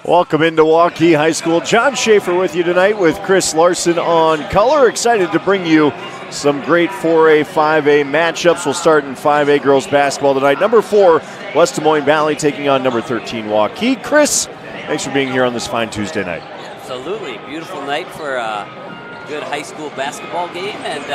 Welcome into Waukee High School. John Schaefer with you tonight with Chris Larson on color. Excited to bring you some great 4A, 5A matchups. We'll start in 5A girls basketball tonight. Number 4, West Des Moines Valley taking on number 13, Waukee. Chris, thanks for being here on this fine Tuesday night. Absolutely. Beautiful night for a good high school basketball game. And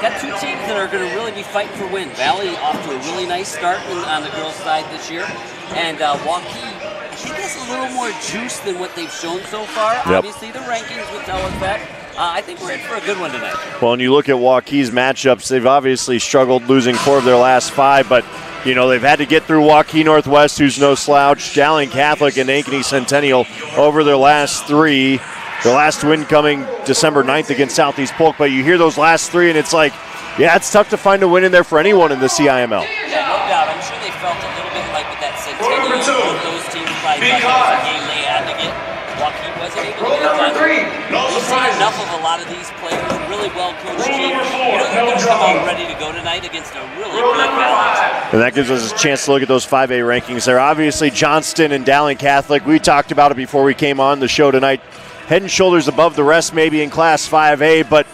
got two teams that are going to really be fighting for win. Valley off to a really nice start on the girls' side this year. And Waukee, I think has a little more juice than what they've shown so far. Yep. Obviously, the rankings would tell us that. I think we're in for a good one tonight. Well, and you look at Waukee's matchups, they've obviously struggled losing 4 of their last 5, but you know, they've had to get through Waukee Northwest, who's no slouch, Dowling Catholic, and Ankeny Centennial over their last 3. Their last win coming December 9th against Southeast Polk, but you hear those last 3, and it's like, yeah, it's tough to find a win in there for anyone in the CIML. Yeah, no doubt. I'm sure they felt a little bit like with that Centennial, both those teams probably thought that was a game they had to get. Waukee wasn't able to get it done. We've seen enough of a lot of these players, really well-coached teams. You know, they're going to come out ready to go tonight against a really good Valley. And that gives us a chance to look at those 5A rankings there. Obviously, Johnston and Dowling Catholic, we talked about it before we came on the show tonight. Head and shoulders above the rest maybe in Class 5A, but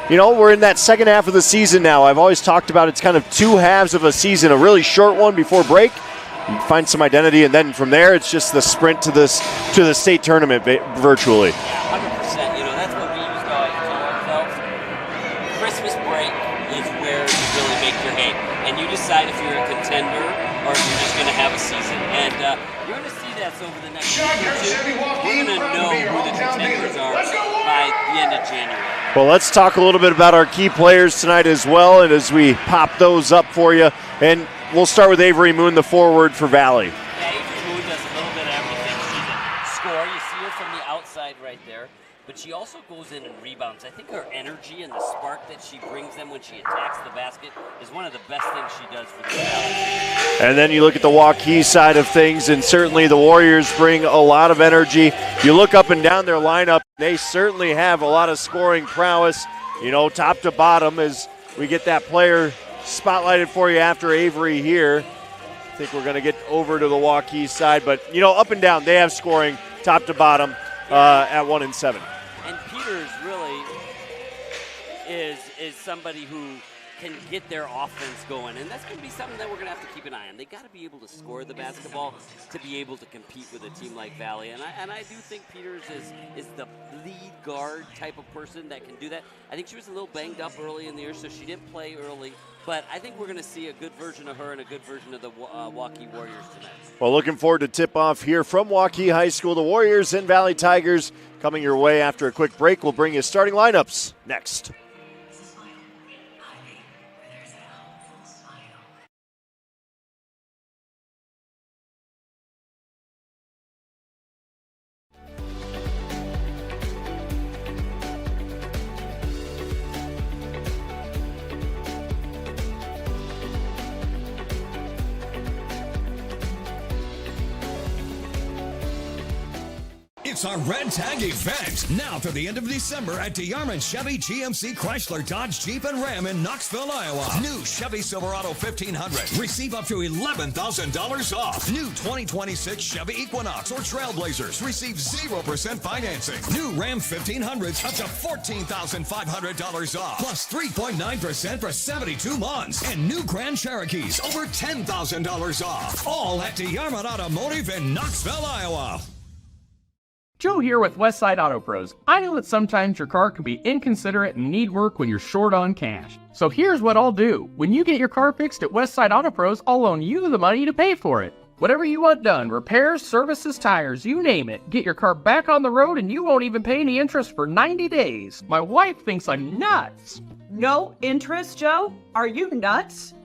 you know, we're in that second half of the season now. I've always talked about it's kind of 2 halves of a season, a really short one before break. You find some identity, and then from there, it's just the sprint to the state tournament virtually. 100%. You know, that's what we used to always tell ourselves. Christmas break is where you really make your hay, and you decide if you're a contender or if you're just going to have a season. And you're going to see that over the next year or two. We're going to know who the contenders are by the end of January. Well, let's talk a little bit about our key players tonight as well, and as we pop those up for you. And we'll start with Avery Moon, the forward for Valley. Yeah, Avery Moon does a little bit of everything. She's a scorer. You see her from the outside right there. But she also goes in and rebounds. I think her energy and the spark that she brings them when she attacks the basket is one of the best things she does for the Valley. And then you look at the Waukee side of things, and certainly the Warriors bring a lot of energy. You look up and down their lineup, they certainly have a lot of scoring prowess, you know, top to bottom, as we get that player spotlighted for you after Avery here. I think we're going to get over to the Waukee side, but, you know, up and down, they have scoring top to bottom at 1 and 7. And Peters really is somebody who can get their offense going, and that's going to be something that we're going to have to keep an eye on. They got to be able to score the basketball to be able to compete with a team like Valley, and I do think Peters is the lead guard type of person that can do that. I think she was a little banged up early in the year, so she didn't play early, but I think we're going to see a good version of her and a good version of the Waukee Warriors tonight. Well, looking forward to tip-off here from Waukee High School. The Warriors and Valley Tigers coming your way after a quick break. We'll bring you starting lineups next. It's our Red Tag event, now through the end of December at DeArmond Chevy, GMC, Chrysler, Dodge, Jeep, and Ram in Knoxville, Iowa. New Chevy Silverado 1500. Receive up to $11,000 off. New 2026 Chevy Equinox or Trailblazers. Receive 0% financing. New Ram 1500s up to $14,500 off. Plus 3.9% for 72 months. And new Grand Cherokees over $10,000 off. All at DeArmond Automotive in Knoxville, Iowa. Joe here with Westside Auto Pros. I know that sometimes your car can be inconsiderate and need work when you're short on cash. So here's what I'll do. When you get your car fixed at Westside Auto Pros, I'll loan you the money to pay for it. Whatever you want done, repairs, services, tires, you name it. Get your car back on the road and you won't even pay any interest for 90 days. My wife thinks I'm nuts. No interest, Joe? Are you nuts?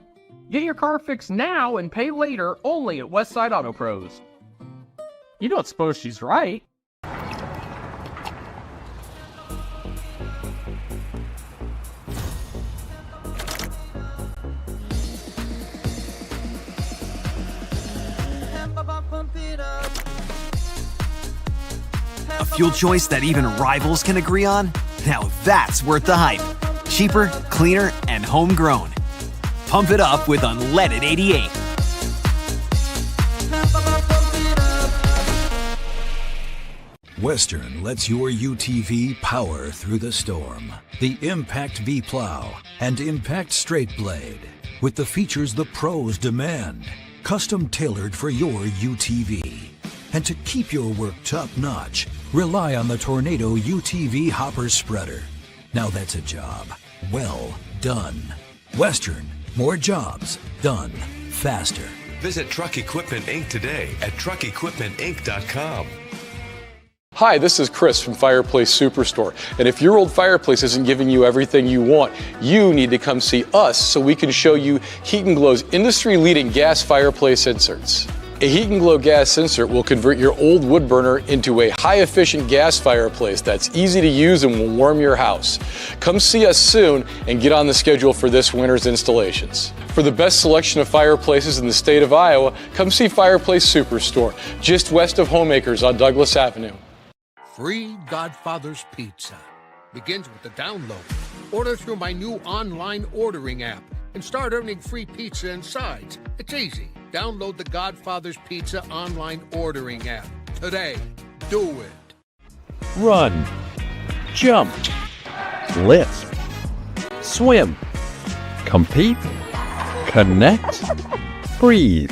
Get your car fixed now and pay later only at Westside Auto Pros. You don't suppose she's right? A fuel choice that even rivals can agree on? Now that's worth the hype. Cheaper, cleaner, and homegrown. Pump it up with unleaded 88. Western lets your UTV power through the storm. The Impact V-Plow and Impact Straight Blade, with the features the pros demand. Custom tailored for your UTV. And to keep your work top-notch, rely on the Tornado UTV Hopper Spreader. Now that's a job well done. Western, more jobs done faster. Visit Truck Equipment Inc. today at truckequipmentinc.com. Hi, this is Chris from Fireplace Superstore. And if your old fireplace isn't giving you everything you want, you need to come see us so we can show you Heat & Glow's industry-leading gas fireplace inserts. A Heat & Glow gas insert will convert your old wood burner into a high-efficient gas fireplace that's easy to use and will warm your house. Come see us soon and get on the schedule for this winter's installations. For the best selection of fireplaces in the state of Iowa, come see Fireplace Superstore, just west of Homeacres on Douglas Avenue. Free Godfather's Pizza begins with the download. Order through my new online ordering app and start earning free pizza and sides. It's easy. Download the Godfather's Pizza online ordering app today. Do it. Run, jump, lisp, swim, compete, connect, breathe.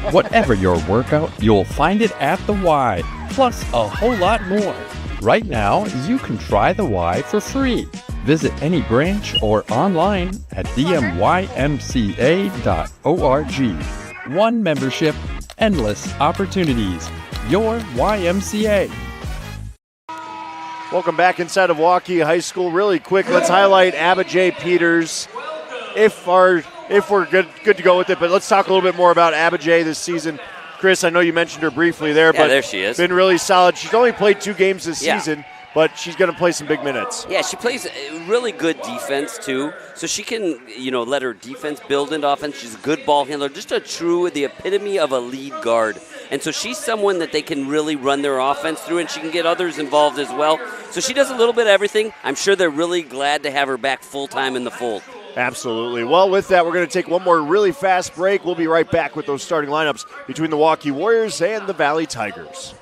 Whatever your workout, you'll find it at the Y, plus a whole lot more. Right now, you can try the Y for free. Visit any branch or online at dmymca.org. One membership, endless opportunities. Your YMCA. Welcome back inside of Waukee High School. Really quick, let's highlight Abijah Peters. If we're good to go with it, but let's talk a little bit more about Abijah this season. Chris, I know you mentioned her briefly there, but there she is. Been really solid. She's only played 2 games this season, but she's going to play some big minutes. Yeah, she plays really good defense, too. So she can, let her defense build into offense. She's a good ball handler, just the epitome of a lead guard. And so she's someone that they can really run their offense through, and she can get others involved as well. So she does a little bit of everything. I'm sure they're really glad to have her back full-time in the fold. Absolutely. Well, with that, we're going to take one more really fast break. We'll be right back with those starting lineups between the Waukee Warriors and the Valley Tigers.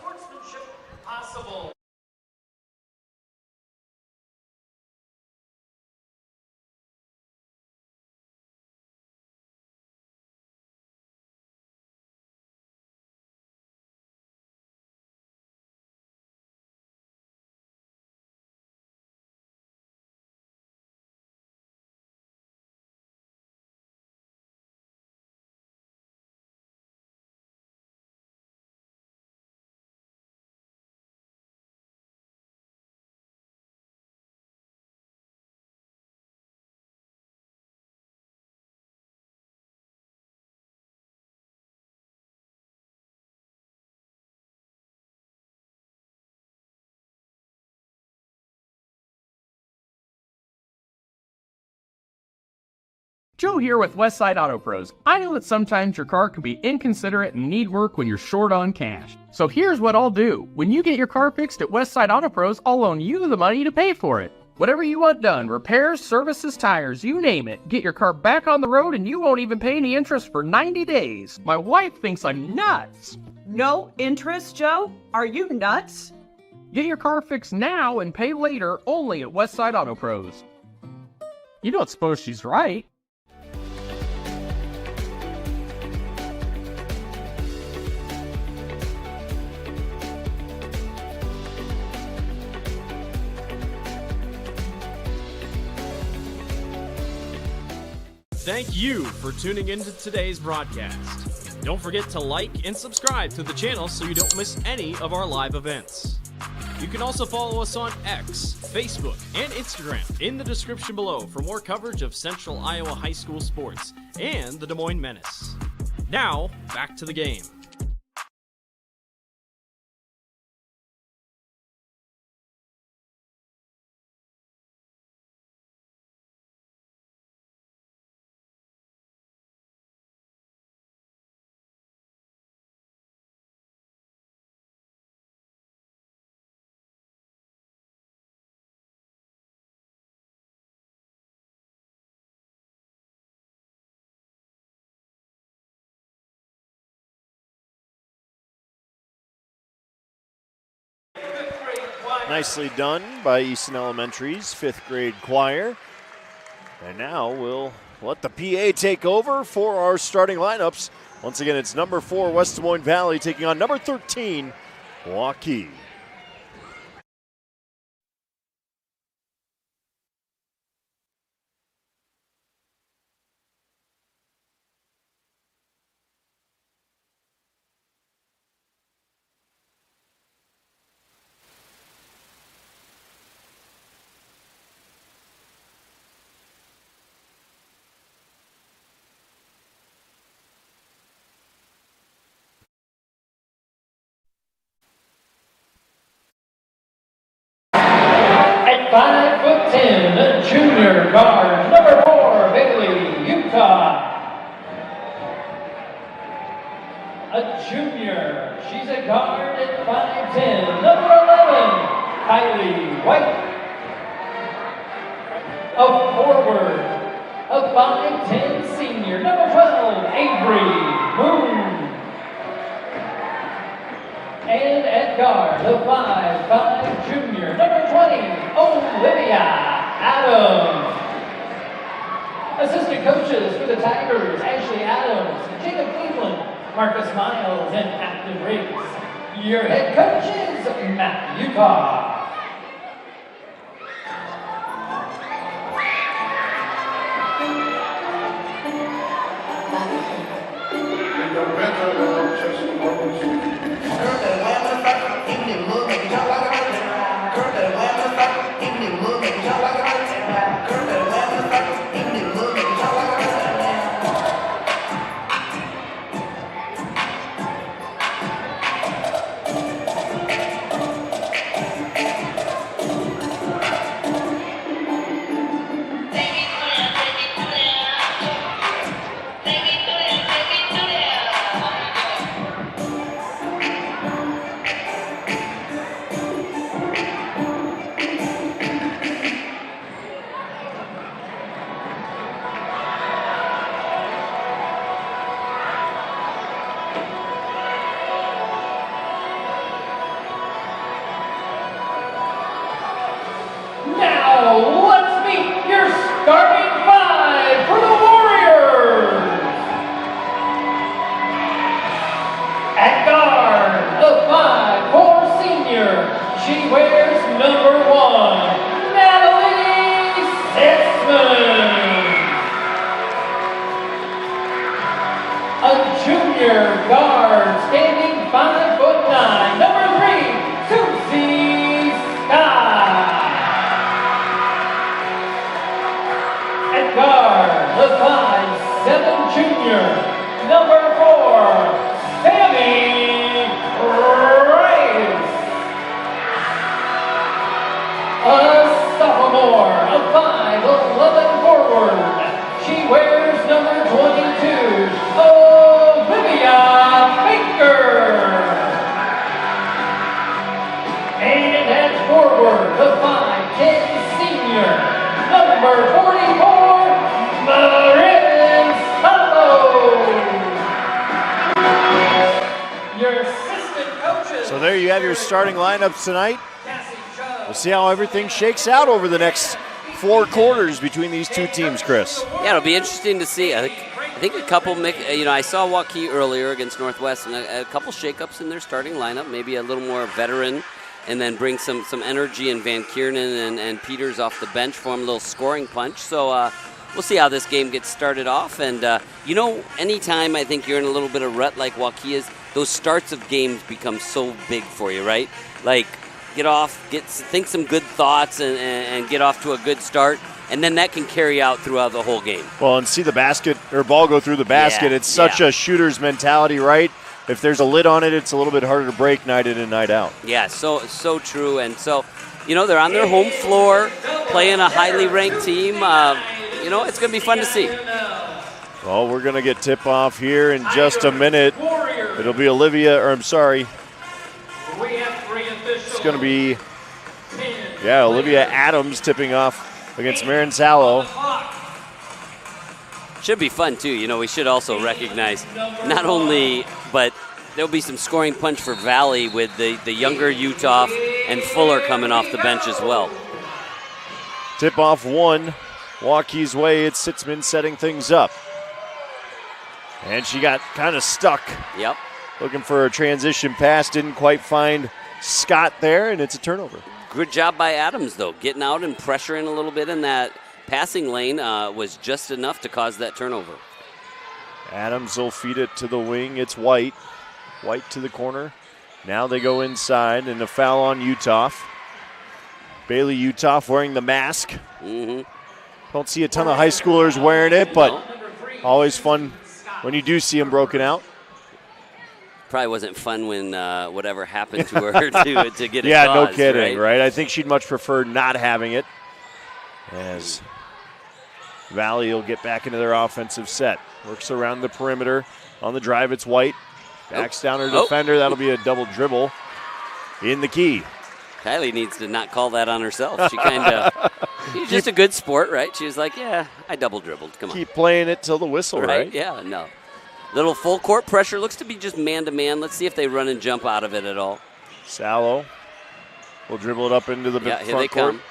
Joe here with Westside Auto Pros. I know that sometimes your car can be inconsiderate and need work when you're short on cash. So here's what I'll do. When you get your car fixed at Westside Auto Pros, I'll loan you the money to pay for it. Whatever you want done, repairs, services, tires, you name it. Get your car back on the road and you won't even pay any interest for 90 days. My wife thinks I'm nuts. No interest, Joe? Are you nuts? Get your car fixed now and pay later only at Westside Auto Pros. You don't suppose she's right? Thank you for tuning into today's broadcast. Don't forget to like and subscribe to the channel so you don't miss any of our live events. You can also follow us on X, Facebook, and Instagram in the description below for more coverage of Central Iowa high school sports and the Des Moines Menace. Now, back to the game. Nicely done by Easton Elementary's 5th grade choir. And now we'll let the PA take over for our starting lineups. Once again, it's number 4, West Des Moines Valley, taking on number 13, Waukee. At 5'10", the junior guard, number 4, Bailey, Utah. A junior, she's a guard at 5'10", number 11, Kylie White. A forward, a 5'10" senior, number 12, Avery Moon. And at guard, the 5'5" junior, number 20, Olivia Adams. Assistant coaches for the Tigers, Ashley Adams, Jacob Cleveland, Marcus Miles, and Afton Riggs. Your head coaches, Matt Utah. Starting lineups tonight. We'll see how everything shakes out over the next 4 quarters between these two teams, Chris. Yeah, it'll be interesting to see. I think a couple, I saw Waukee earlier against Northwest, and a couple shakeups in their starting lineup, maybe a little more veteran, and then bring some energy in Van Kiernan and Peters off the bench for him, a little scoring punch. So we'll see how this game gets started off. And, anytime I think you're in a little bit of rut like Waukee is, those starts of games become so big for you, right? Like, think some good thoughts and get off to a good start, and then that can carry out throughout the whole game. Well, and see the ball go through the basket. It's such a shooter's mentality, right? If there's a lid on it, it's a little bit harder to break night in and night out. Yeah, so true. And so, they're on their home floor playing a highly ranked team. It's going to be fun to see. Well, we're going to get tip-off here in just a minute. It'll be Olivia Adams tipping off against Marin Sallow. Should be fun, too. We should also recognize not only, but there'll be some scoring punch for Valley with the younger Utah and Fuller coming off the bench as well. Tip-off one, Waukee's way. It's Sitzman setting things up. And she got kind of stuck. Yep. Looking for a transition pass, didn't quite find Scott there, and it's a turnover. Good job by Adams, though. Getting out and pressuring a little bit in that passing lane was just enough to cause that turnover. Adams will feed it to the wing. It's White. White to the corner. Now they go inside, and a foul on Uthoff. Bailey Uthoff wearing the mask. Don't see a ton of high schoolers wearing it, but always fun when you do see them broken out. Probably wasn't fun when whatever happened to her to get it Yeah, caused, no kidding, right? right? I think she'd much prefer not having it, as Valley will get back into their offensive set. Works around the perimeter. On the drive, it's White. Backs down her defender. That'll be a double dribble in the key. Kylie needs to not call that on herself. She she's just a good sport, right? She was like, yeah, I double dribbled. Come on. Keep playing it till the whistle, right? Yeah, no. Little full court pressure. Looks to be just man-to-man. Let's see if they run and jump out of it at all. Sallow will dribble it up into the front here they court. come.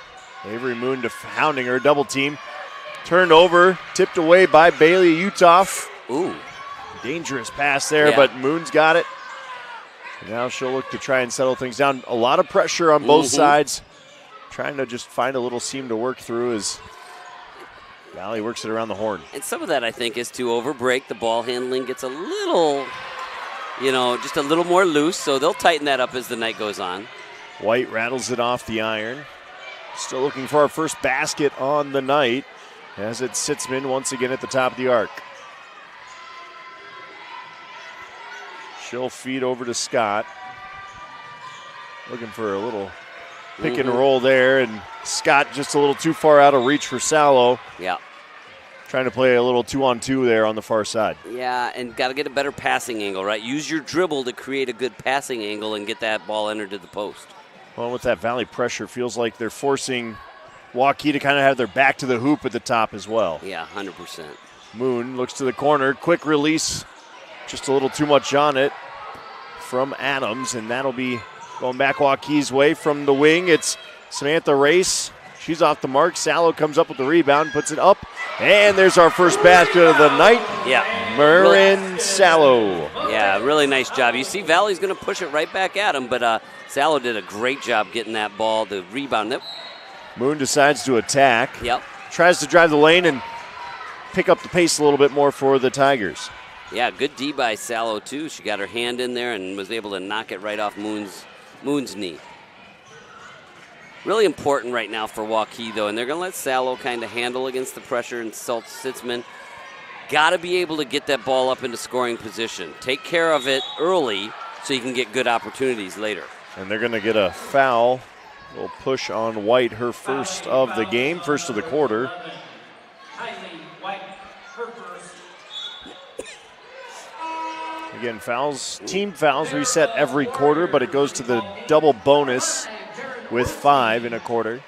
Avery Moon hounding her, double team. Turned over, tipped away by Bailey Uthoff. Ooh. Dangerous pass there, but Moon's got it. Now she'll look to try and settle things down. A lot of pressure on both sides. Trying to just find a little seam to work through as Valley works it around the horn. And some of that, I think, is to overbreak. The ball handling gets a little, just a little more loose, so they'll tighten that up as the night goes on. White rattles it off the iron. Still looking for our first basket on the night as it's Sitzman once again at the top of the arc. She'll feed over to Scott. Looking for a little pick and roll there, and Scott just a little too far out of reach for Sallow. Yeah. Trying to play a little 2-on-2 there on the far side. Yeah, and got to get a better passing angle, right? Use your dribble to create a good passing angle and get that ball entered to the post. Well, with that Valley pressure, feels like they're forcing Waukee to kind of have their back to the hoop at the top as well. Yeah, 100%. Moon looks to the corner. Quick release. Just a little too much on it from Adams, and that'll be going back Waukee's way from the wing. It's Samantha Race. She's off the mark. Sallow comes up with the rebound, puts it up, and there's our first basket of the night. Yeah. Marin Sallow. Yeah, really nice job. You see Valley's going to push it right back at him, but Sallow did a great job getting that ball, the rebound. Moon decides to attack. Yep. Tries to drive the lane and pick up the pace a little bit more for the Tigers. Yeah, good D by Sallow, too. She got her hand in there and was able to knock it right off Moon's knee. Really important right now for Waukee, though, and they're going to let Sallow kind of handle against the pressure and Sitzman. Got to be able to get that ball up into scoring position. Take care of it early so you can get good opportunities later. And they're going to get a foul. A little push on White, her first of the game, first of the quarter. Again, fouls, team fouls reset every quarter, but it goes to the double bonus with 5 in a quarter.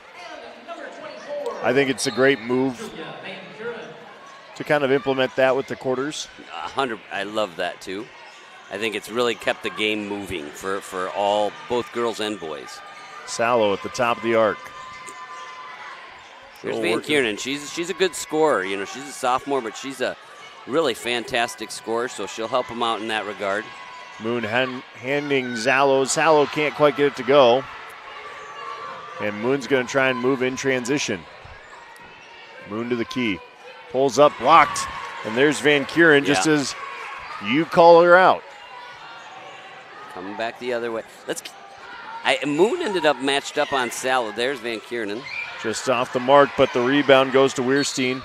I think it's a great move to kind of implement that with the quarters. 100. I love that too. I think it's really kept the game moving for both girls and boys. Sallow at the top of the arc. Here's Van Kiernan. She's a good scorer. She's a sophomore, but she's a really fantastic scorer, so she'll help them out in that regard. Moon handing Sallow. Sallow can't quite get it to go. And Moon's going to try and move in transition. Moon to the key. Pulls up, blocked. And there's Van Kuren just as you call her out. Coming back the other way. Moon ended up matched up on Sallow. There's Van Kiernan. Just off the mark, but the rebound goes to Weirstein.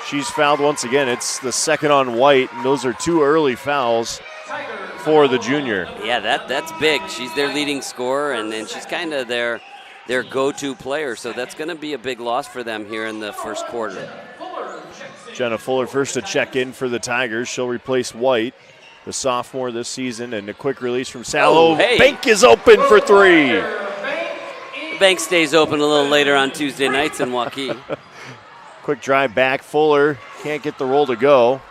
She's fouled once again. It's the second on White, and those are 2 early fouls for the junior. Yeah, that's big. She's their leading scorer, and she's kind of their go-to player, so that's going to be a big loss for them here in the first quarter. Jenna Fuller first to check in for the Tigers. She'll replace White, the sophomore this season, and a quick release from Sallow. Oh, hey. Bank is open for 3. The bank stays open a little later on Tuesday nights in Waukee. Quick drive back. Fuller can't get the roll to go.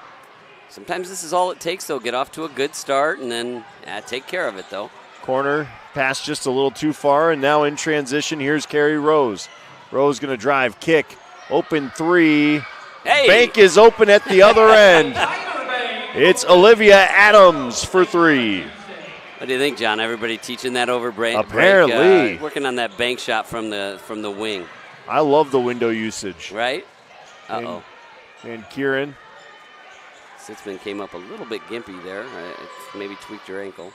Sometimes this is all it takes, though. Get off to a good start and then take care of it, though. Corner pass just a little too far, and now in transition, here's Carrie Rose. Rose going to drive, kick, open three. Hey. Bank is open at the other end. It's Olivia Adams for three. What do you think, John? Everybody teaching that over break? Apparently. Working on that bank shot from the wing. I love the window usage. Right? Uh-oh. And Kieran. Sitzman came up a little bit gimpy there. Maybe tweaked her ankle.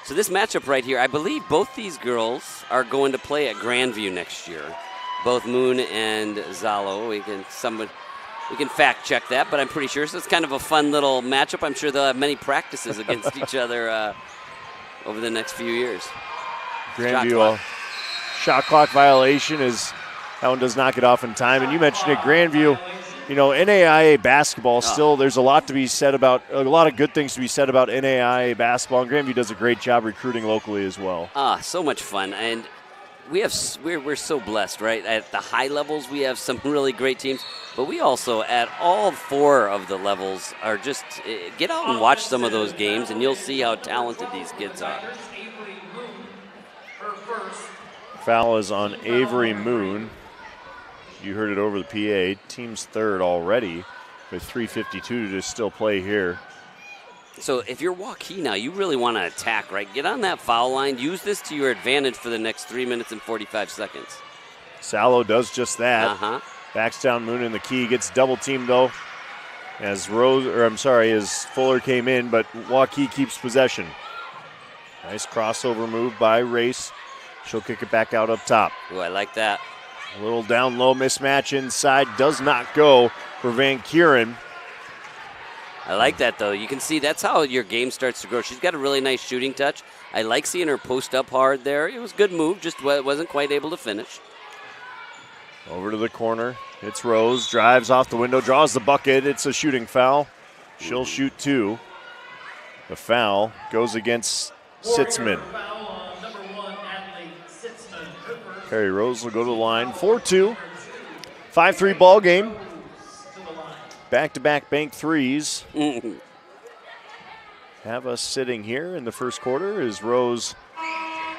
So this matchup right here, I believe both these girls are going to play at Grandview next year. Both Moon and Zalo. We can fact check that, but I'm pretty sure. So it's kind of a fun little matchup. I'm sure they'll have many practices against each other over the next few years. Grandview, shot clock violation is that one does not get off in time. And you mentioned it, Grandview. NAIA basketball still. There's a lot to be said about a lot of good things to be said about NAIA basketball. And Grandview does a great job recruiting locally as well. So much fun, and we're so blessed, right? At the high levels, we have some really great teams, but we also at all four of the levels are just get out and watch some of those games, and you'll see how talented these kids are. Foul is on Avery Moon. You heard it over the PA. Team's third already with 3:52 to still play here. So if you're Waukee now, you really want to attack, right? Get on that foul line. Use this to your advantage for the next 3 minutes and 45 seconds. Salo does just that. Backs down Moon in the key. Gets double teamed though as Fuller came in, but Waukee keeps possession. Nice crossover move by Race. She'll kick it back out up top. Ooh, I like that. A little down low mismatch inside. Does not go for Van Kuren. I like that, though. You can see that's how your game starts to grow. She's got a really nice shooting touch. I like seeing her post up hard there. It was a good move, just wasn't quite able to finish. Over to the corner. It's Rose. Drives off the window, draws the bucket. It's a shooting foul. She'll shoot two. The foul goes against Sitzman. Carrie Rose will go to the line. 4-2. 5-3 ball game. Back-to-back bank threes. Have us sitting here in the first quarter as Rose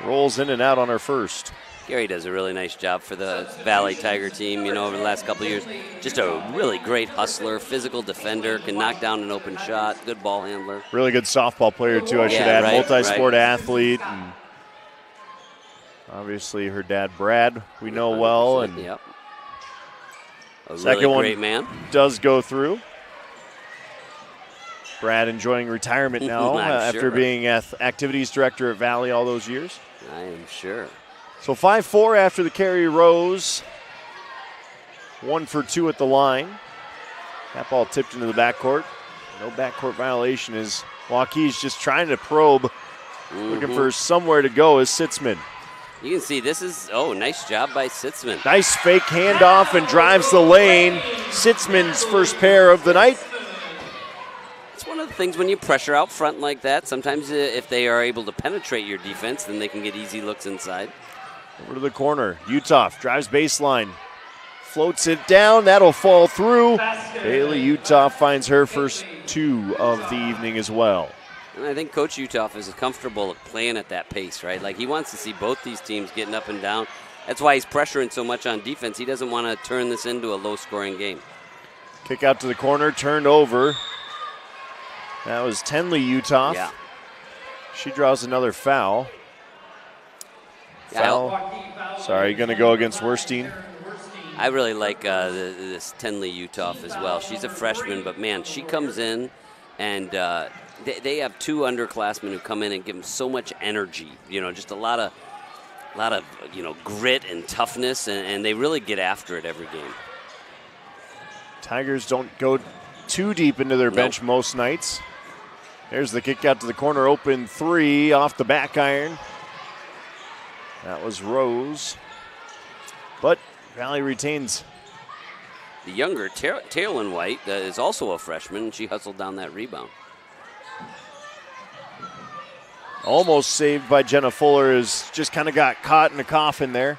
rolls in and out on her first. Gary does a really nice job for the Valley Tiger team, over the last couple of years. Just a really great hustler, physical defender, can knock down an open shot, good ball handler. Really good softball player, too, I should add. Multi-sport athlete. And obviously, her dad, Brad, we know well. And yep. A second really great one man. Does go through. Brad enjoying retirement now after being activities director at Valley all those years. I am sure. So 5-4 after the Carrie Rose. 1 for 2 at the line. That ball tipped into the backcourt. No backcourt violation as Waukee's just trying to probe, looking for somewhere to go as Sitzman. You can see this is, nice job by Sitzman. Nice fake handoff and drives the lane. Sitzman's first pair of the night. It's one of the things when you pressure out front like that, sometimes if they are able to penetrate your defense, then they can get easy looks inside. Over to the corner. Utah drives baseline. Floats it down. That'll fall through. Bailey Utah finds her first 2 of the evening as well. And I think Coach Uthoff is comfortable playing at that pace, right? Like he wants to see both these teams getting up and down. That's why he's pressuring so much on defense. He doesn't want to turn this into a low-scoring game. Kick out to the corner, turned over. That was Tenley Uthoff. Yeah. She draws another foul. Sorry, going to go against Werstein. I really like this Tenley Uthoff as well. She's a freshman, but man, she comes in and they have 2 underclassmen who come in and give them so much energy. Just a lot of grit and toughness, and they really get after it every game. Tigers don't go too deep into their bench most nights. There's the kick out to the corner, open 3 off the back iron. That was Rose. But Valley retains. The younger Taylor White is also a freshman, and she hustled down that rebound. Almost saved by Jenna Fuller, is just kind of got caught in a coffin there.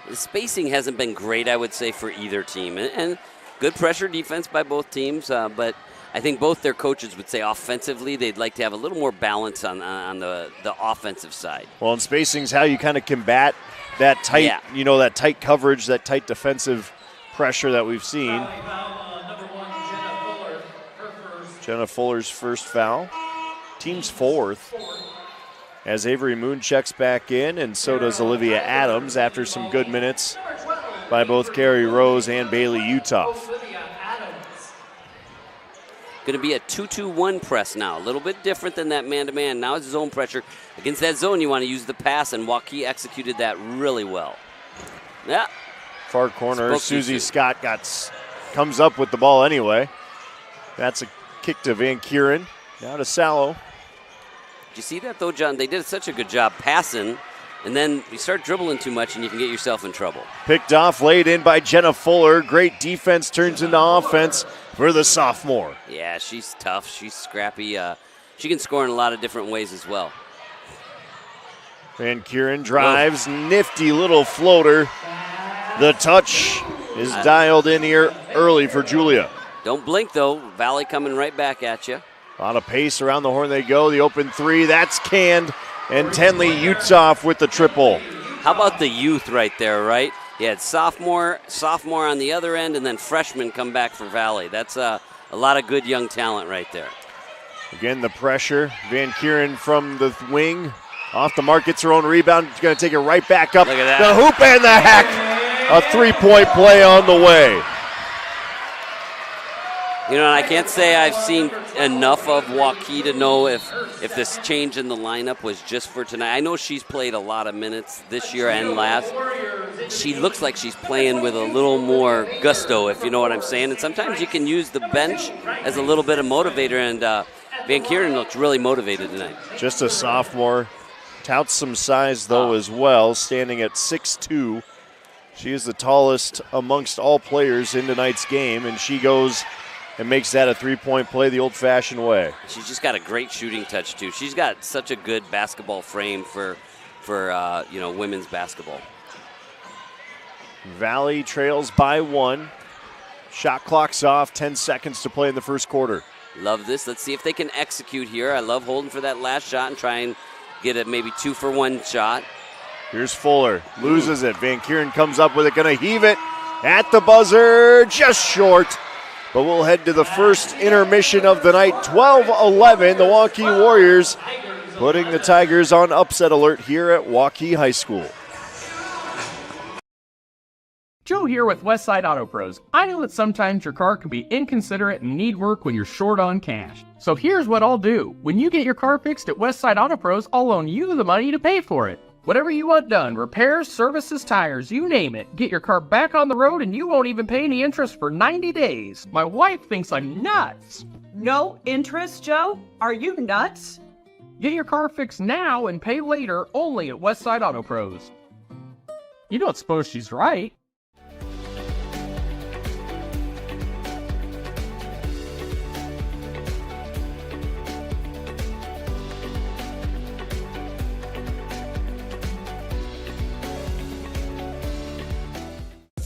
The spacing hasn't been great, I would say, for either team. And good pressure defense by both teams, but I think both their coaches would say offensively they'd like to have a little more balance on the offensive side. Well, and spacing's how you kind of combat that tight, that tight coverage, that tight defensive pressure that we've seen. Jenna Fuller's first foul. Team's fourth. As Avery Moon checks back in, and so does Olivia Adams after some good minutes by both Carrie Rose and Bailey Utoff. Going to be a 2-2-1 press now. A little bit different than that man-to-man. Now it's zone pressure. Against that zone, you want to use the pass, and Waukee executed that really well. Yeah. Far corner, Susie Scott comes up with the ball anyway. That's a kick to Van Kuren. Now to Sallow. Did you see that, though, John? They did such a good job passing, and then you start dribbling too much, and you can get yourself in trouble. Picked off, laid in by Jenna Fuller. Great defense turns into offense for the sophomore. Yeah, she's tough. She's scrappy. She can score in a lot of different ways as well. Van Kuren drives, nifty little floater. The touch is dialed in here early for Julia. Don't blink, though. Valley coming right back at you. A lot of pace around the horn they go. The open three, that's canned. And Tenley Utoff with the triple. How about the youth right there, right? You had sophomore on the other end, and then freshmen come back for Valley. That's a lot of good young talent right there. Again, the pressure. Van Kuren from the wing. Off the mark, gets her own rebound. She's going to take it right back up. Look at that. The hoop and the hack. A three-point play on the way. You know, I can't say I've seen enough of Waukee to know if this change in the lineup was just for tonight. I know she's played a lot of minutes this year and last. She looks like she's playing with a little more gusto, if you know what I'm saying. And sometimes you can use the bench as a little bit of motivator, and Van Kuren looks really motivated tonight. Just a sophomore. Touts some size, though, as well, standing at 6'2". She is the tallest amongst all players in tonight's game, and she goes and makes that a three-point play the old-fashioned way. She's just got a great shooting touch, too. She's got such a good basketball frame for women's basketball. Valley trails by 1. Shot clock's off, 10 seconds to play in the first quarter. Love this. Let's see if they can execute here. I love holding for that last shot and try and get a maybe 2-for-1 shot. Here's Fuller, loses it. Van Kuren comes up with it, gonna heave it at the buzzer, just short. But we'll head to the first intermission of the night, 12-11. The Waukee Warriors putting the Tigers on upset alert here at Waukee High School. Joe here with Westside Auto Pros. I know that sometimes your car can be inconsiderate and need work when you're short on cash. So here's what I'll do. When you get your car fixed at Westside Auto Pros, I'll loan you the money to pay for it. Whatever you want done, repairs, services, tires, you name it. Get your car back on the road and you won't even pay any interest for 90 days. My wife thinks I'm nuts. No interest, Joe? Are you nuts? Get your car fixed now and pay later only at Westside Auto Pros. You don't suppose she's right?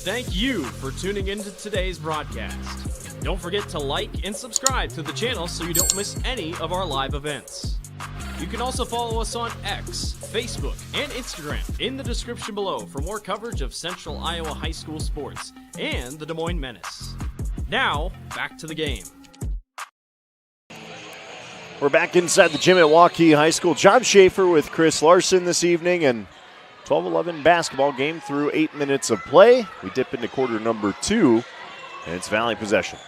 Thank you for tuning into today's broadcast. Don't forget to like and subscribe to the channel so you don't miss any of our live events. You can also follow us on X, Facebook, and Instagram in the description below for more coverage of Central Iowa High School sports and the Des Moines Menace. Now, back to the game. We're back inside the gym at Waukee High School. John Schaefer with Chris Larson this evening, and 12-11 basketball game through 8 minutes of play. We dip into quarter number 2, and it's Valley possession.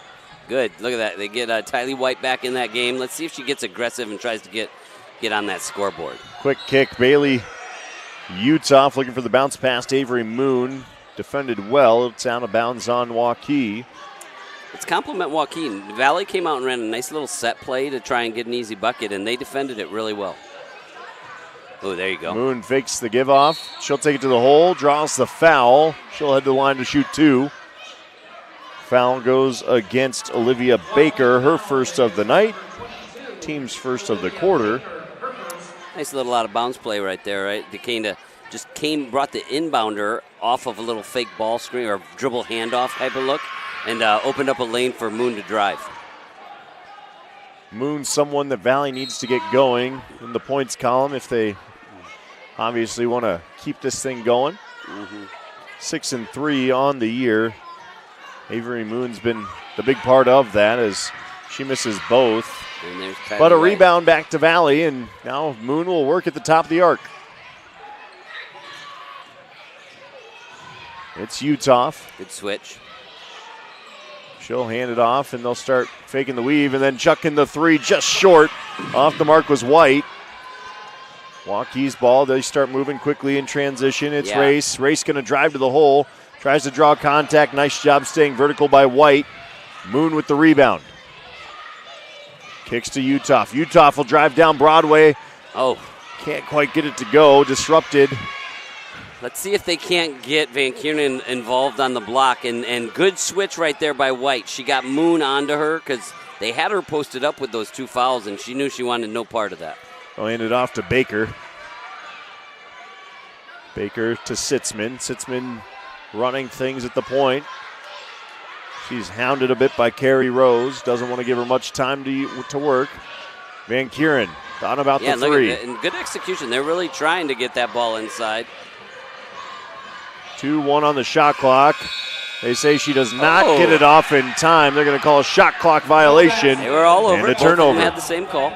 Good. Look at that. They get Tylee White back in that game. Let's see if she gets aggressive and tries to get on that scoreboard. Quick kick. Bailey Utoff looking for the bounce past Avery Moon. Defended well. It's out of bounds on Waukee. Let's compliment Waukee. Valley came out and ran a nice little set play to try and get an easy bucket, and they defended it really well. Oh, there you go. Moon fakes the give off. She'll take it to the hole, draws the foul. She'll head to the line to shoot 2. Foul goes against Olivia Baker, her first of the night. Team's first of the quarter. Nice little out of bounds play right there, right? They kind of just brought the inbounder off of a little fake ball screen or dribble handoff type of look and opened up a lane for Moon to drive. Moon's someone that Valley needs to get going in the points column if they obviously want to keep this thing going. 6-3 on the year. Avery Moon's been the big part of that as she misses both. But a rebound back to Valley, and now Moon will work at the top of the arc. It's Utah. Good switch. She'll hand it off, and they'll start faking the weave, and then chucking the three just short. Off the mark was White. Waukee's ball. They start moving quickly in transition. It's Race. Race going to drive to the hole. Tries to draw contact. Nice job staying vertical by White. Moon with the rebound. Kicks to Utah. Utah will drive down Broadway. Oh. Can't quite get it to go. Disrupted. Let's see if they can't get Van Kiernan involved on the block. And good switch right there by White. She got Moon onto her because they had her posted up with those 2 fouls, and she knew she wanted no part of that. They'll hand it off to Baker. Baker to Sitzman. Sitzman running things at the point. She's hounded a bit by Carrie Rose. Doesn't want to give her much time to work. Van Kieran thought about the three. And good execution. They're really trying to get that ball inside. 2-1 on the shot clock. They say she does not get it off in time. They're going to call a shot clock violation. They were all over. And a turnover. Both of them had the same call.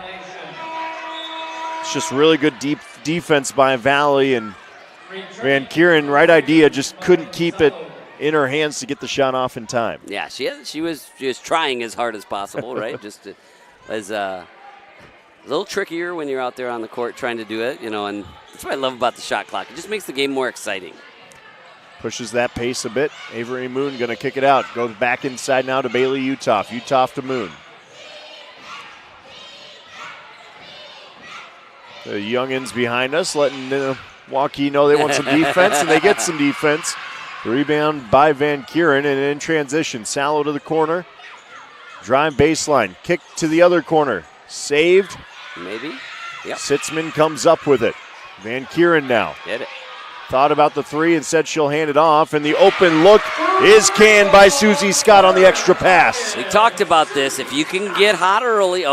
It's just really good deep defense by Valley, and Van Kieran, right idea, just couldn't keep it in her hands to get the shot off in time. Yeah, she was trying as hard as possible, right? Just as a little trickier when you're out there on the court trying to do it, and that's what I love about the shot clock. It just makes the game more exciting. Pushes that pace a bit. Avery Moon going to kick it out. Goes back inside now to Bailey Uthoff. Uthoff to Moon. The youngins behind us letting Waukee know they want some defense, and they get some defense. Rebound by Van Kieran, and in transition. Sallow to the corner. Drive baseline. Kick to the other corner. Saved. Maybe. Yep. Sitzman comes up with it. Van Kieran now. Get it. Thought about the three and said she'll hand it off, and the open look is canned by Susie Scott on the extra pass. We talked about this. If you can get hot early,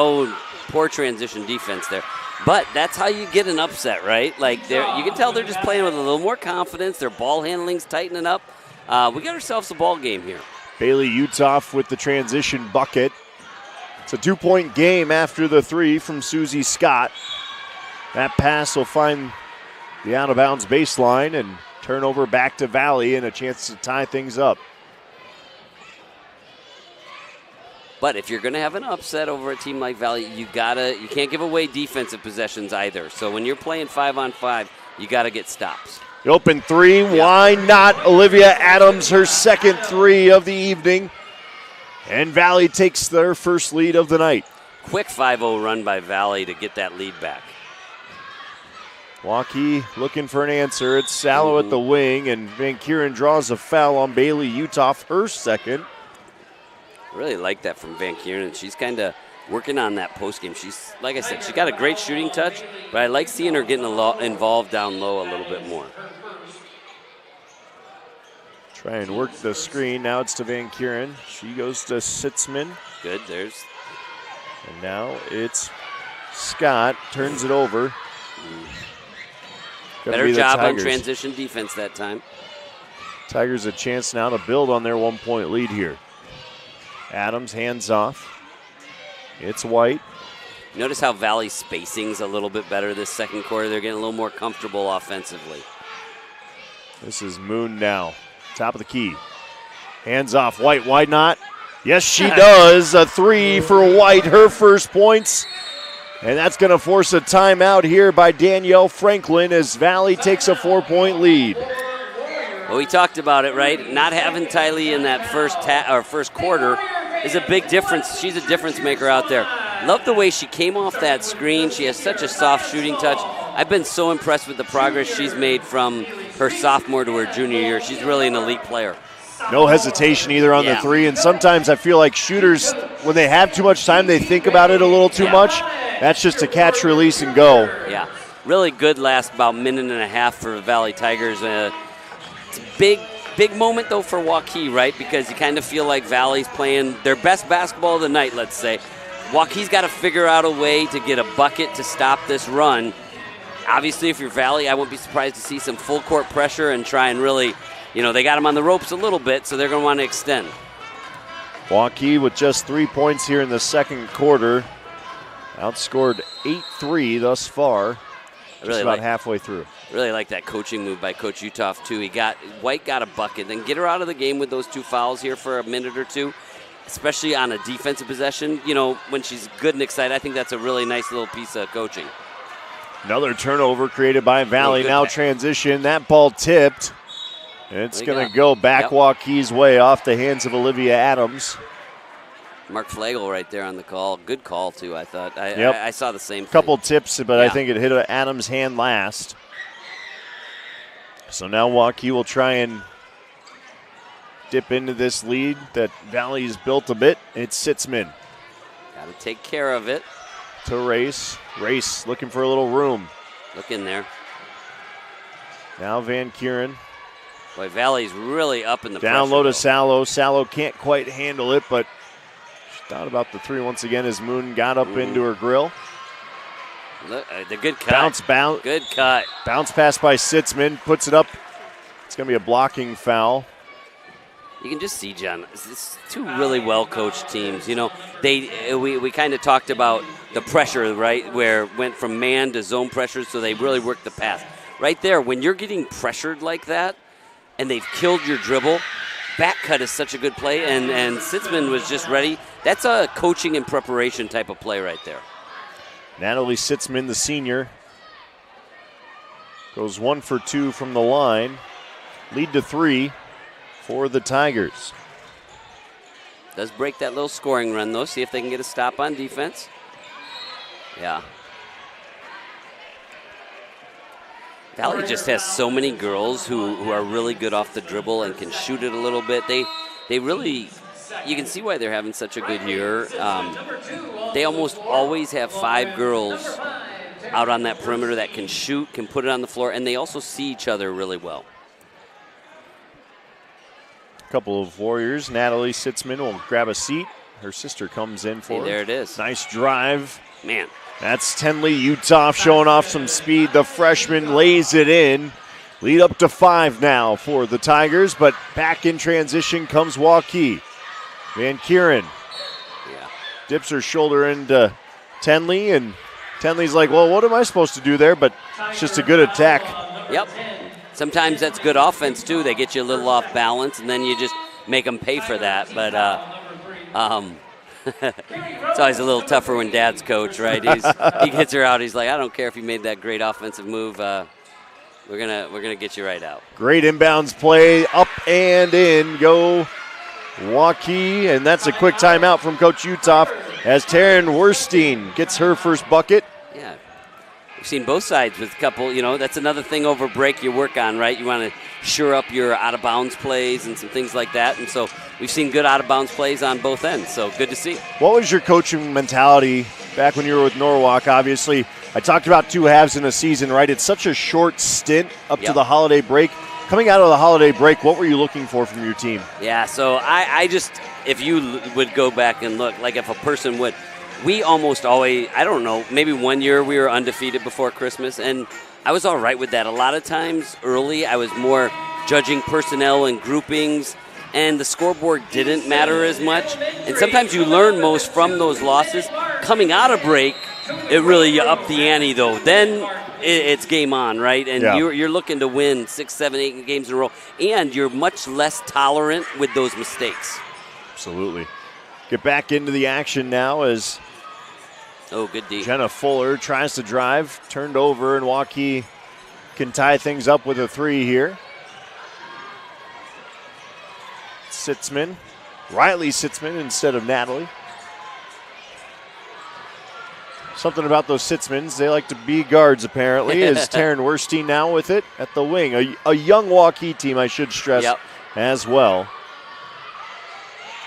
poor transition defense there. But that's how you get an upset, right? Like you can tell they're just playing with a little more confidence. Their ball handling's tightening up. We got ourselves a ball game here. Bailey Uthoff with the transition bucket. It's a 2-point game after the three from Susie Scott. That pass will find the out-of-bounds baseline and turnover back to Valley and a chance to tie things up. But if you're going to have an upset over a team like Valley, you can't give away defensive possessions either. So when you're playing 5-on-5, you got to get stops. The open three, why not? Olivia Adams, her second three of the evening. And Valley takes their first lead of the night. Quick 5-0 run by Valley to get that lead back. Waukee looking for an answer. It's Sallow at the wing, and Van Kieran draws a foul on Bailey Uthoff, her second. Really like that from Van Kieran. She's kind of working on that post game. She's, like I said, she got a great shooting touch, but I like seeing her getting involved down low a little bit more. Try and work the screen. Now it's to Van Kieran. She goes to Sitzman. Good, there's. And now it's Scott. Turns it over. Better job on transition defense that time. Tigers a chance now to build on their 1-point lead here. Adams hands off. It's White. Notice how Valley's spacing's a little bit better this second quarter. They're getting a little more comfortable offensively. This is Moon now. Top of the key. Hands off. White, why not? Yes, she does. A three for White, her first points. And that's going to force a timeout here by Danielle Franklin as Valley takes a 4-point lead. Well, we talked about it, right? Not having Tylee in that first quarter is a big difference. She's a difference maker out there. Love the way she came off that screen. She has such a soft shooting touch. I've been so impressed with the progress she's made from her sophomore to her junior year. She's really an elite player. No hesitation either on the three, and sometimes I feel like shooters, when they have too much time, they think about it a little too much. That's just a catch, release, and go. Yeah, really good last about minute and a half for the Valley Tigers. It's a big moment, though, for Waukee, right? Because you kind of feel like Valley's playing their best basketball of the night, let's say. Waukee's got to figure out a way to get a bucket to stop this run. Obviously, if you're Valley, I wouldn't be surprised to see some full court pressure and try and really, they got them on the ropes a little bit, so they're going to want to extend. Waukee with just 3 points here in the second quarter. Outscored 8-3 thus far. Just about halfway through. Really like that coaching move by Coach Utoff, too. White got a bucket, then get her out of the game with those 2 fouls here for a minute or two, especially on a defensive possession. When she's good and excited, I think that's a really nice little piece of coaching. Another turnover created by Valley. Now transition. That ball tipped. It's going to go back Waukee's way off the hands of Olivia Adams. Mark Flagel right there on the call. Good call, too, I thought. I saw the same thing. Couple tips, but I think it hit Adams' hand last. So now Waukee will try and dip into this lead that Valley's built a bit. It's Sitzman. Got to take care of it. To Race. Race looking for a little room. Look in there. Now Van Kuren. Boy, Valley's really up in the down low to pressure, Sallow. Sallow can't quite handle it, but she thought about the 3 once again as Moon got up into her grill. Look, the good cut. Bounce. Good cut. Bounce pass by Sitzman. Puts it up. It's going to be a blocking foul. You can just see, John, it's 2 really well-coached teams. We kind of talked about the pressure, right, where it went from man to zone pressure, so they really worked the pass. Right there, when you're getting pressured like that and they've killed your dribble, back cut is such a good play, and Sitzman was just ready. That's a coaching and preparation type of play right there. Natalie Sitzman, the senior, goes 1 for 2 from the line. Lead to 3 for the Tigers. Does break that little scoring run, though. See if they can get a stop on defense. Yeah. Valley just has so many girls who are really good off the dribble and can shoot it a little bit. They really, you can see why they're having such a good year. They almost always have 5 girls out on that perimeter that can shoot, can put it on the floor, and they also see each other really well. Couple of Warriors. Natalie Sitzman will grab a seat. Her sister comes in for her. There it is. Nice drive. Man. That's Tenley Utoff showing off some speed. The freshman lays it in. Lead up to 5 now for the Tigers, but back in transition comes Waukee. Van Kuren dips her shoulder into Tenley, and Tenley's like, well, what am I supposed to do there? But it's just a good attack. Yep. Sometimes that's good offense, too. They get you a little off balance, and then you just make them pay for that. But it's always a little tougher when Dad's coach, right? He gets her out. He's like, I don't care if you made that great offensive move. We're gonna get you right out. Great inbounds play, up and in. Go Waukee, and that's a quick timeout from Coach Utoff as Taryn Werstein gets her first bucket. Yeah. We've seen both sides with a couple, that's another thing over break you work on, right? You want to shore up your out-of-bounds plays and some things like that. And so we've seen good out-of-bounds plays on both ends, so good to see. What was your coaching mentality back when you were with Norwalk? Obviously, I talked about 2 halves in a season, right? It's such a short stint up to the holiday break. Coming out of the holiday break, what were you looking for from your team? Yeah, so I just, if you would go back and look, like if a person would, we almost always, I don't know, maybe one year we were undefeated before Christmas, and I was all right with that. A lot of times early I was more judging personnel and groupings, and the scoreboard didn't matter as much. And sometimes you learn most from those losses. Coming out of break, it really upped the ante, though. Then it's game on, right? And you're looking to win 6, 7, 8 games in a row, and you're much less tolerant with those mistakes. Absolutely. Get back into the action now as good D. Jenna Fuller tries to drive, turned over, and Waukee can tie things up with a 3 here. Sitzman, Riley Sitzman instead of Natalie. Something about those Sitzmans, they like to be guards apparently, as Taryn Werstein now with it at the wing. A young Waukee team, I should stress, as well.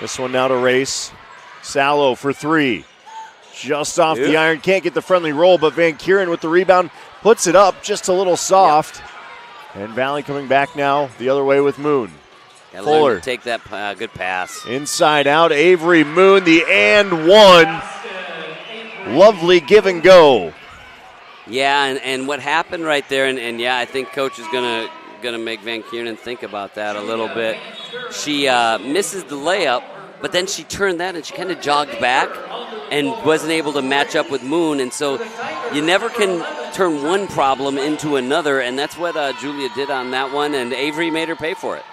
This one now to Race. Sallow for 3. Just off the iron, can't get the friendly roll, but Van Kuren with the rebound puts it up just a little soft. And Valley coming back now the other way with Moon. Fuller. Take that good pass. Inside out, Avery Moon, the and one. lovely give and go. Yeah, and what happened right there, and yeah, I think Coach is gonna make Van Kiernan think about that a little bit. She misses the layup, but then she turned that and she kind of jogged back and wasn't able to match up with Moon, and so you never can turn one problem into another, and that's what Julia did on that one, and Avery made her pay for it.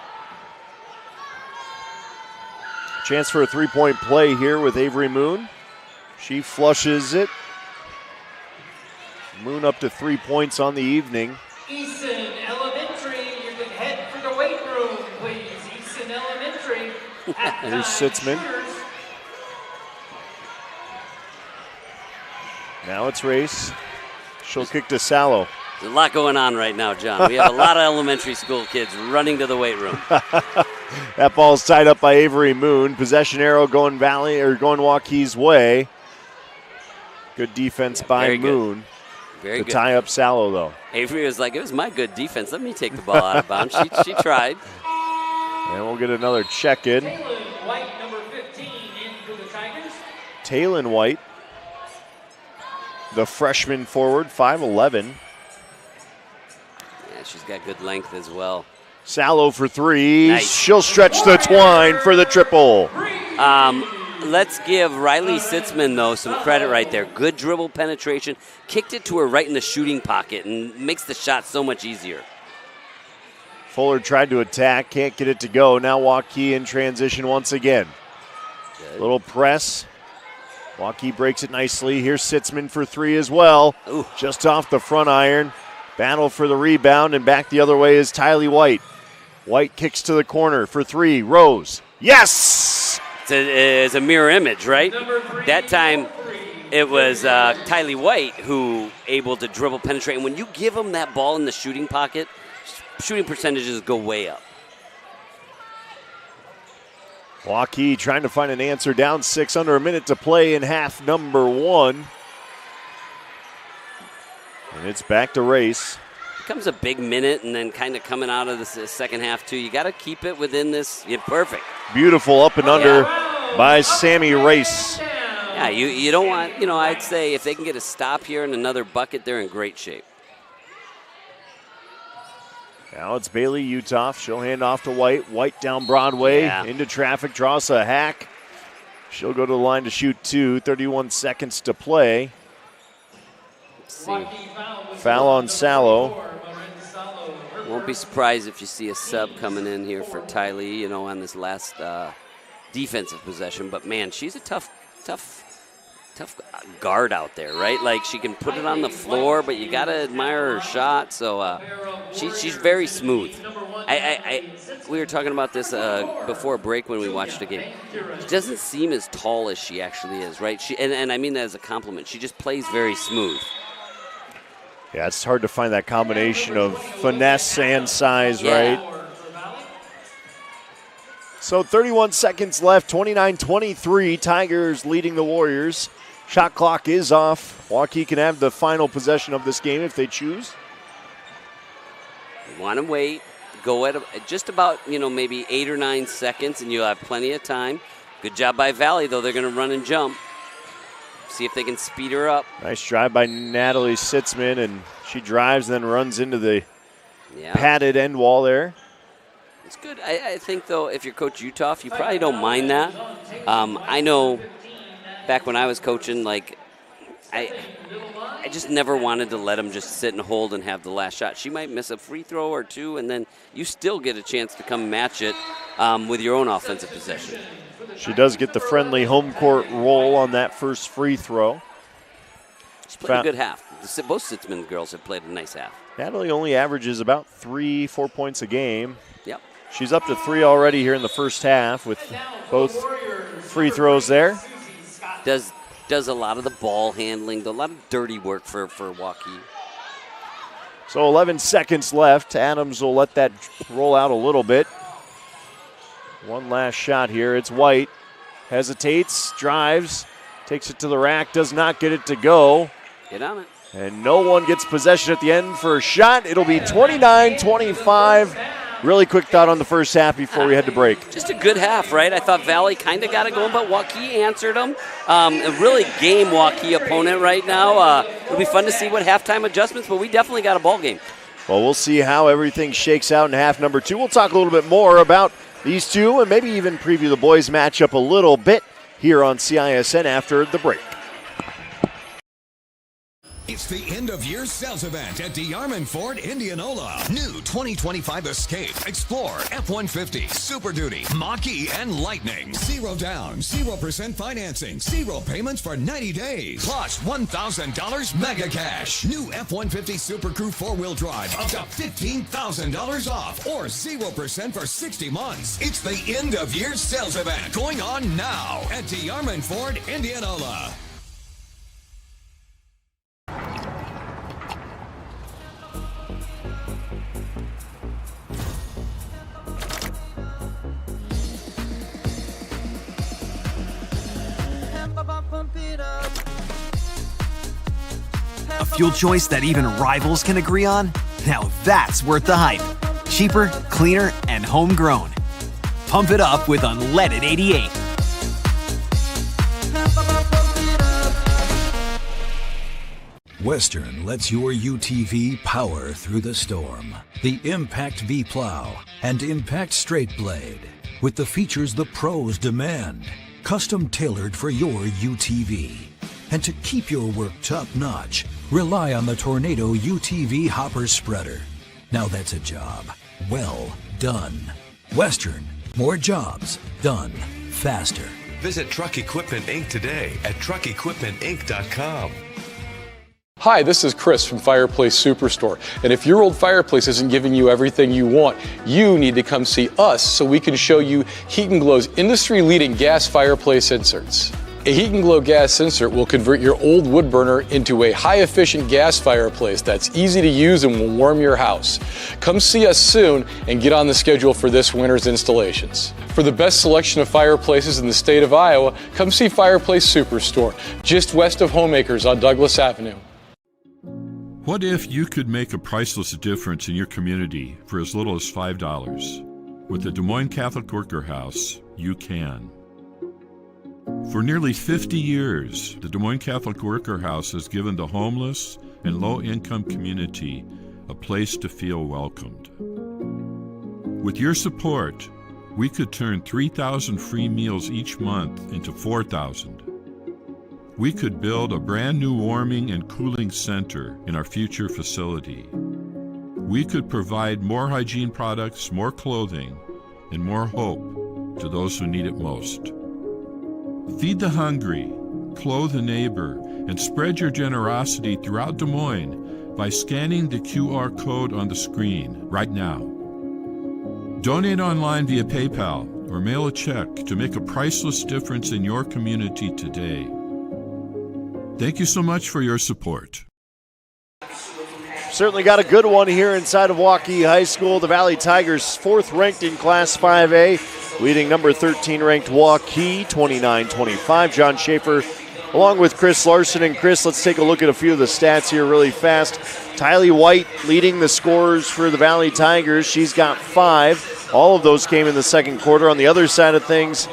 Chance for a three-point play here with Avery Moon. She flushes it. Moon up to 3 points on the evening. Easton Elementary, you can head for the weight room, please. Easton Elementary. There's Sitzman. Now it's Race. She'll kick to Sallow. There's a lot going on right now, John. We have a lot of elementary school kids running to the weight room. That ball's tied up by Avery Moon. Possession arrow going Waukee's way. Good defense by Moon. Very good. Tie up Sallow, though. Avery was like, it was my good defense. Let me take the ball out of bounds. She tried. And we'll get another check in. Taylon White, number 15, in for the Tigers. Taylon White, the freshman forward, 5'11". Yeah, she's got good length as well. Sallow for three. Nice. She'll stretch the twine for the triple. Let's give Riley Sitzman, though, some credit right there. Good dribble penetration. Kicked it to her right in the shooting pocket and makes the shot so much easier. Fuller tried to attack, can't get it to go. Now Waukee in transition once again. Good. Little press. Waukee breaks it nicely. Here's Sitzman for three as well. Ooh. Just off the front iron. Battle for the rebound, and back the other way is Tylee White. White kicks to the corner for three. Rose. Yes! It's a mirror image, right? That time it was Tylee White who able to dribble penetrate. And when you give him that ball in the shooting pocket, shooting percentages go way up. Waukee trying to find an answer, down 6, under a minute to play in half number 1. And it's back to Race. Becomes a big minute, and then kind of coming out of the second half, too. You got to keep it within this. Yeah, perfect. Beautiful up and under by Sammy Race. Yeah, you don't want, I'd say if they can get a stop here and another bucket, they're in great shape. Now it's Bailey Utoff. She'll hand off to White. White down Broadway, into traffic, draws a hack. She'll go to the line to shoot two. 31 seconds to play. Let's see. Foul on Sallow. Won't be surprised if you see a sub coming in here for Tylee, on this last defensive possession. But, man, she's a tough guard out there, right? Like, she can put it on the floor, but you got to admire her shot. So she's very smooth. We were talking about this before break when we watched the game. She doesn't seem as tall as she actually is, right? And I mean that as a compliment. She just plays very smooth. Yeah, it's hard to find that combination of finesse and size, right? So 31 seconds left, 29-23. Tigers leading the Warriors. Shot clock is off. Waukee can have the final possession of this game if they choose. You want to wait. Go at just about, maybe 8 or 9 seconds, and you'll have plenty of time. Good job by Valley, though. They're going to run and jump. See if they can speed her up. Nice drive by Natalie Sitzman, and she drives and then runs into the padded end wall there. It's good. I think, though, if you're Coach Utoff, you probably don't mind that. I know back when I was coaching, I just never wanted to let them just sit and hold and have the last shot. She might miss a free throw or two, and then you still get a chance to come match it with your own offensive possession. She does get the friendly home court roll on that first free throw. She played a good half. Both Sitzman girls have played a nice half. Natalie only averages about 3-4 points a game. Yep. She's up to 3 already here in the first half with both free throws there. Does a lot of the ball handling, a lot of dirty work for Waukee. So 11 seconds left. Adams will let that roll out a little bit. One last shot here. It's White. Hesitates, drives, takes it to the rack, does not get it to go. Get on it. And no one gets possession at the end for a shot. It'll be 29-25. really quick thought on the first half before we head to break. Just a good half, right? I thought Valley kind of got it going, but Waukee answered them. A really game Waukee opponent right now. It'll be fun to see what halftime adjustments, but we definitely got a ball game. Well, we'll see how everything shakes out in half number 2. We'll talk a little bit more about these two and maybe even preview the boys' matchup a little bit here on CISN after the break. It's the end-of-year sales event at DeArmond Ford Indianola. New 2025 Escape, Explorer, F-150, Super Duty, Mach-E, and Lightning. 0 down, 0% financing, 0 payments for 90 days. Plus $1,000 mega cash. New F-150 Super Crew 4-wheel drive up to $15,000 off or 0% for 60 months. It's the end-of-year sales event going on now at DeArmond Ford Indianola. A fuel choice that even rivals can agree on? Now that's worth the hype. Cheaper, cleaner, and homegrown. Pump it up with unleaded 88. Western lets your UTV power through the storm. The Impact V-Plow and Impact Straight Blade. With the features the pros demand. Custom tailored for your UTV. And to keep your work top-notch, rely on the Tornado UTV Hopper Spreader. Now that's a job well done. Western, more jobs done faster. Visit Truck Equipment Inc. today at truckequipmentinc.com. Hi, this is Chris from Fireplace Superstore. And if your old fireplace isn't giving you everything you want, you need to come see us so we can show you Heat & Glow's industry-leading gas fireplace inserts. A Heat & Glow gas insert will convert your old wood burner into a high-efficient gas fireplace that's easy to use and will warm your house. Come see us soon and get on the schedule for this winter's installations. For the best selection of fireplaces in the state of Iowa, come see Fireplace Superstore, just west of Homeacres on Douglas Avenue. What if you could make a priceless difference in your community for as little as $5? With the Des Moines Catholic Worker House, you can. For nearly 50 years, the Des Moines Catholic Worker House has given the homeless and low-income community a place to feel welcomed. With your support, we could turn 3,000 free meals each month into 4,000. We could build a brand new warming and cooling center in our future facility. We could provide more hygiene products, more clothing, and more hope to those who need it most. Feed the hungry, clothe a neighbor, and spread your generosity throughout Des Moines by scanning the QR code on the screen right now. Donate online via PayPal or mail a check to make a priceless difference in your community today. Thank you so much for your support. Certainly got a good one here inside of Waukee High School. The Valley Tigers, 4th ranked in Class 5A, leading number 13 ranked Waukee, 29-25. John Schaefer along with Chris Larson. And Chris, let's take a look at a few of the stats here really fast. Tylee White leading the scorers for the Valley Tigers. She's got 5. All of those came in the second quarter. On the other side of things,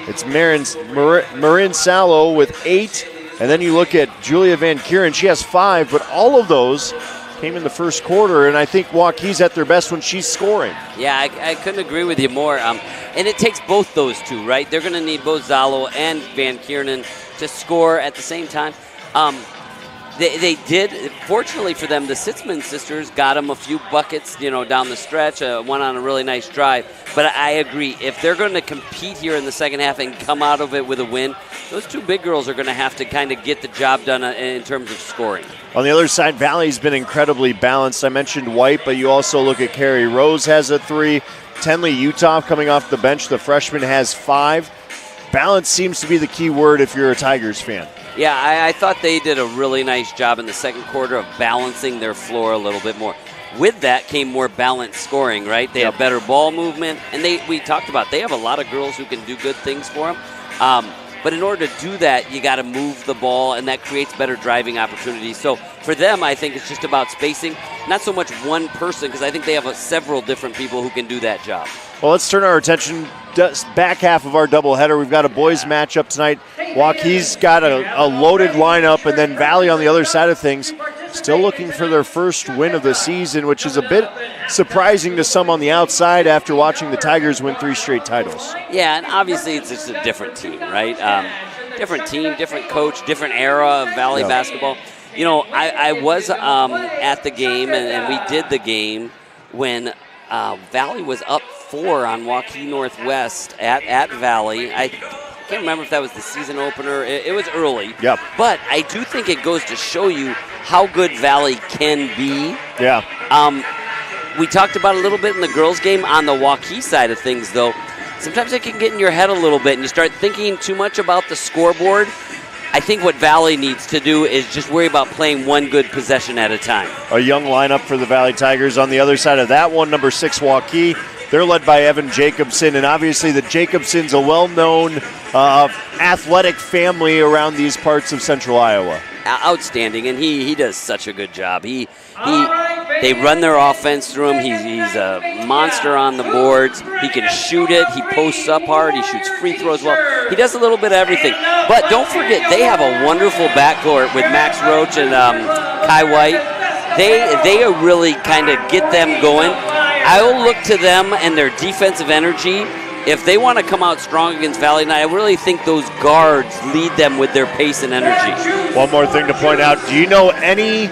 it's Marin Sallow with 8. And then you look at Julia Van Kuren, she has 5, but all of those came in the first quarter, and I think Waukee's at their best when she's scoring. Yeah, I couldn't agree with you more. And it takes both those two, right? They're going to need both Zalo and Van Kiernan to score at the same time. They did. Fortunately for them, the Sitzman sisters got them a few buckets, down the stretch. Went on a really nice drive. But I agree, if they're going to compete here in the second half and come out of it with a win, those two big girls are going to have to kind of get the job done in terms of scoring. On the other side, Valley's been incredibly balanced. I mentioned White, but you also look at Carrie Rose has a 3. Tenley Utah coming off the bench, the freshman, has 5. Balance seems to be the key word if you're a Tigers fan. Yeah, I thought they did a really nice job in the second quarter of balancing their floor a little bit more. With that came more balanced scoring, right? They have better ball movement, and we talked about they have a lot of girls who can do good things for them. But in order to do that, you got to move the ball, and that creates better driving opportunities. So for them, I think it's just about spacing, not so much one person, because I think they have several different people who can do that job. Well, let's turn our attention back half of our doubleheader. We've got a boys matchup tonight. Waukee's got a loaded lineup, and then Valley on the other side of things, still looking for their first win of the season, which is a bit surprising to some on the outside after watching the Tigers win 3 straight titles. Yeah, and obviously it's just a different team, right? Different team, different coach, different era of Valley basketball. You know, I was at the game, and we did the game when Valley was up 4 on Waukee Northwest at Valley. I can't remember if that was the season opener. It was early. Yep. But I do think it goes to show you how good Valley can be. Yeah. We talked about a little bit in the girls' game on the Waukee side of things, though. Sometimes it can get in your head a little bit, and you start thinking too much about the scoreboard. I think what Valley needs to do is just worry about playing one good possession at a time. A young lineup for the Valley Tigers. On the other side of that one, number 6 Waukee. They're led by Evan Jacobson, and obviously the Jacobsons, a well-known athletic family around these parts of central Iowa. Outstanding, and he does such a good job. They run their offense through him. He's a monster on the boards. He can shoot it. He posts up hard. He shoots free throws well. He does a little bit of everything. But don't forget, they have a wonderful backcourt with Max Roach and Kai White. They really kind of get them going. I'll look to them and their defensive energy. If they want to come out strong against Valley tonight, I really think those guards lead them with their pace and energy. One more thing to point out. Do you know any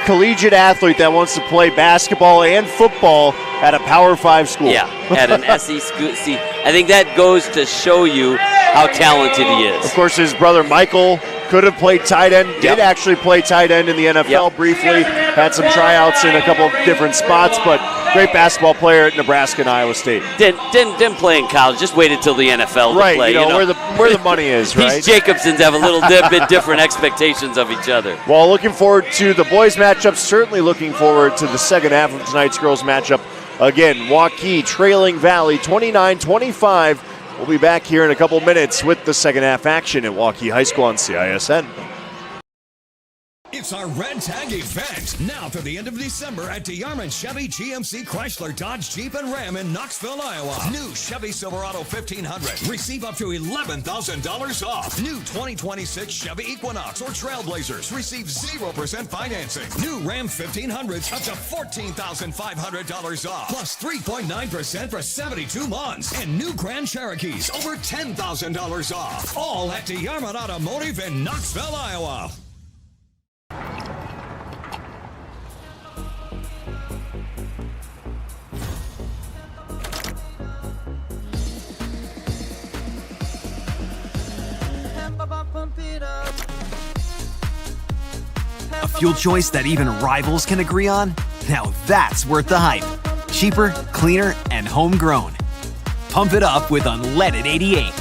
collegiate athlete that wants to play basketball and football at a Power 5 school? Yeah, at an SEC school. See, I think that goes to show you how talented he is. Of course, his brother Michael could have played tight end, did actually play tight end in the NFL briefly, had some tryouts in a couple of different spots, but great basketball player at Nebraska and Iowa State. Didn't play in college, just waited till the NFL to play. You know, where the money is, right? These Jacobsons have a little bit different expectations of each other. Well, looking forward to the boys matchup, certainly looking forward to the second half of tonight's girls matchup. Again, Waukee trailing Valley 29-25. We'll be back here in a couple minutes with the second half action at Waukee High School on CISN. It's our Red Tag event now to the end of December at DeArmond Chevy GMC Chrysler Dodge Jeep and Ram in Knoxville, Iowa. New Chevy Silverado 1500. Receive up to $11,000 off. New 2026 Chevy Equinox or Trailblazers. Receive 0% financing. New Ram 1500s up to $14,500 off. Plus 3.9% for 72 months. And new Grand Cherokees over $10,000 off. All at DeArmond Automotive in Knoxville, Iowa. A fuel choice that even rivals can agree on? Now that's worth the hype. Cheaper, cleaner, and homegrown. Pump it up with unleaded 88.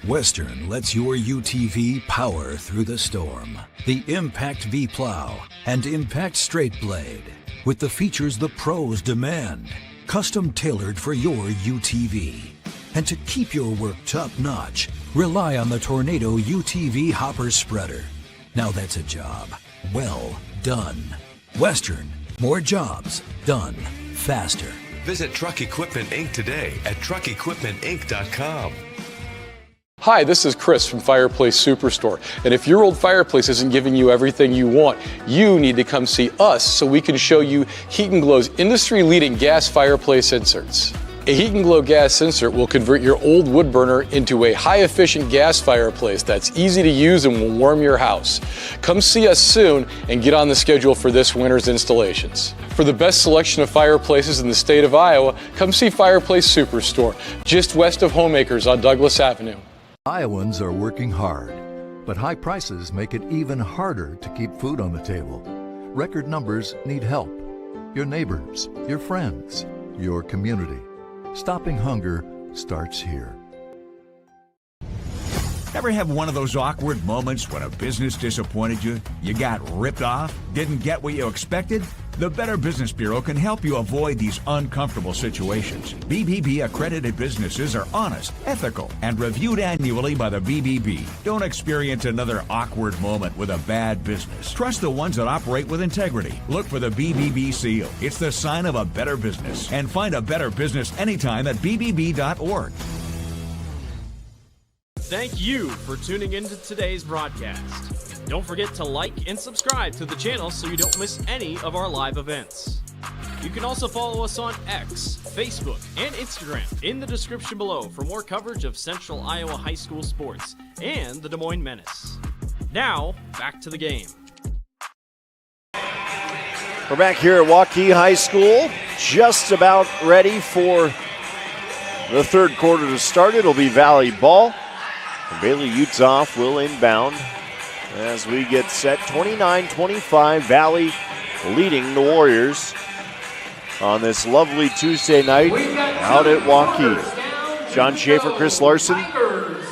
Western lets your UTV power through the storm. The Impact V Plow and Impact Straight Blade, with the features the pros demand. Custom tailored for your UTV. And to keep your work top-notch, rely on the Tornado UTV Hopper Spreader. Now that's a job well done. Western, more jobs done faster. Visit Truck Equipment Inc. today at truckequipmentinc.com. Hi, this is Chris from Fireplace Superstore. And if your old fireplace isn't giving you everything you want, you need to come see us so we can show you Heat & Glow's industry-leading gas fireplace inserts. A Heat & Glow gas insert will convert your old wood burner into a high-efficient gas fireplace that's easy to use and will warm your house. Come see us soon and get on the schedule for this winter's installations. For the best selection of fireplaces in the state of Iowa, come see Fireplace Superstore, just west of Homeacres on Douglas Avenue. Iowans are working hard, but high prices make it even harder to keep food on the table. Record numbers need help. Your neighbors, your friends, your community. Stopping hunger starts here. Ever have one of those awkward moments when a business disappointed you? You got ripped off? Didn't get what you expected? The Better Business Bureau can help you avoid these uncomfortable situations. BBB accredited businesses are honest, ethical, and reviewed annually by the BBB. Don't experience another awkward moment with a bad business. Trust the ones that operate with integrity. Look for the BBB seal. It's the sign of a better business. And find a better business anytime at bbb.org. Thank you for tuning into today's broadcast. Don't forget to like and subscribe to the channel so you don't miss any of our live events. You can also follow us on X, Facebook, and Instagram in the description below for more coverage of Central Iowa high school sports and the Des Moines Menace. Now, back to the game. We're back here at Waukee High School, just about ready for the third quarter to start. It'll be Valley ball. And Bailey Utoff will inbound as we get set. 29-25, Valley leading the Warriors on this lovely Tuesday night out at Waukee. John Schaefer, Chris Larson,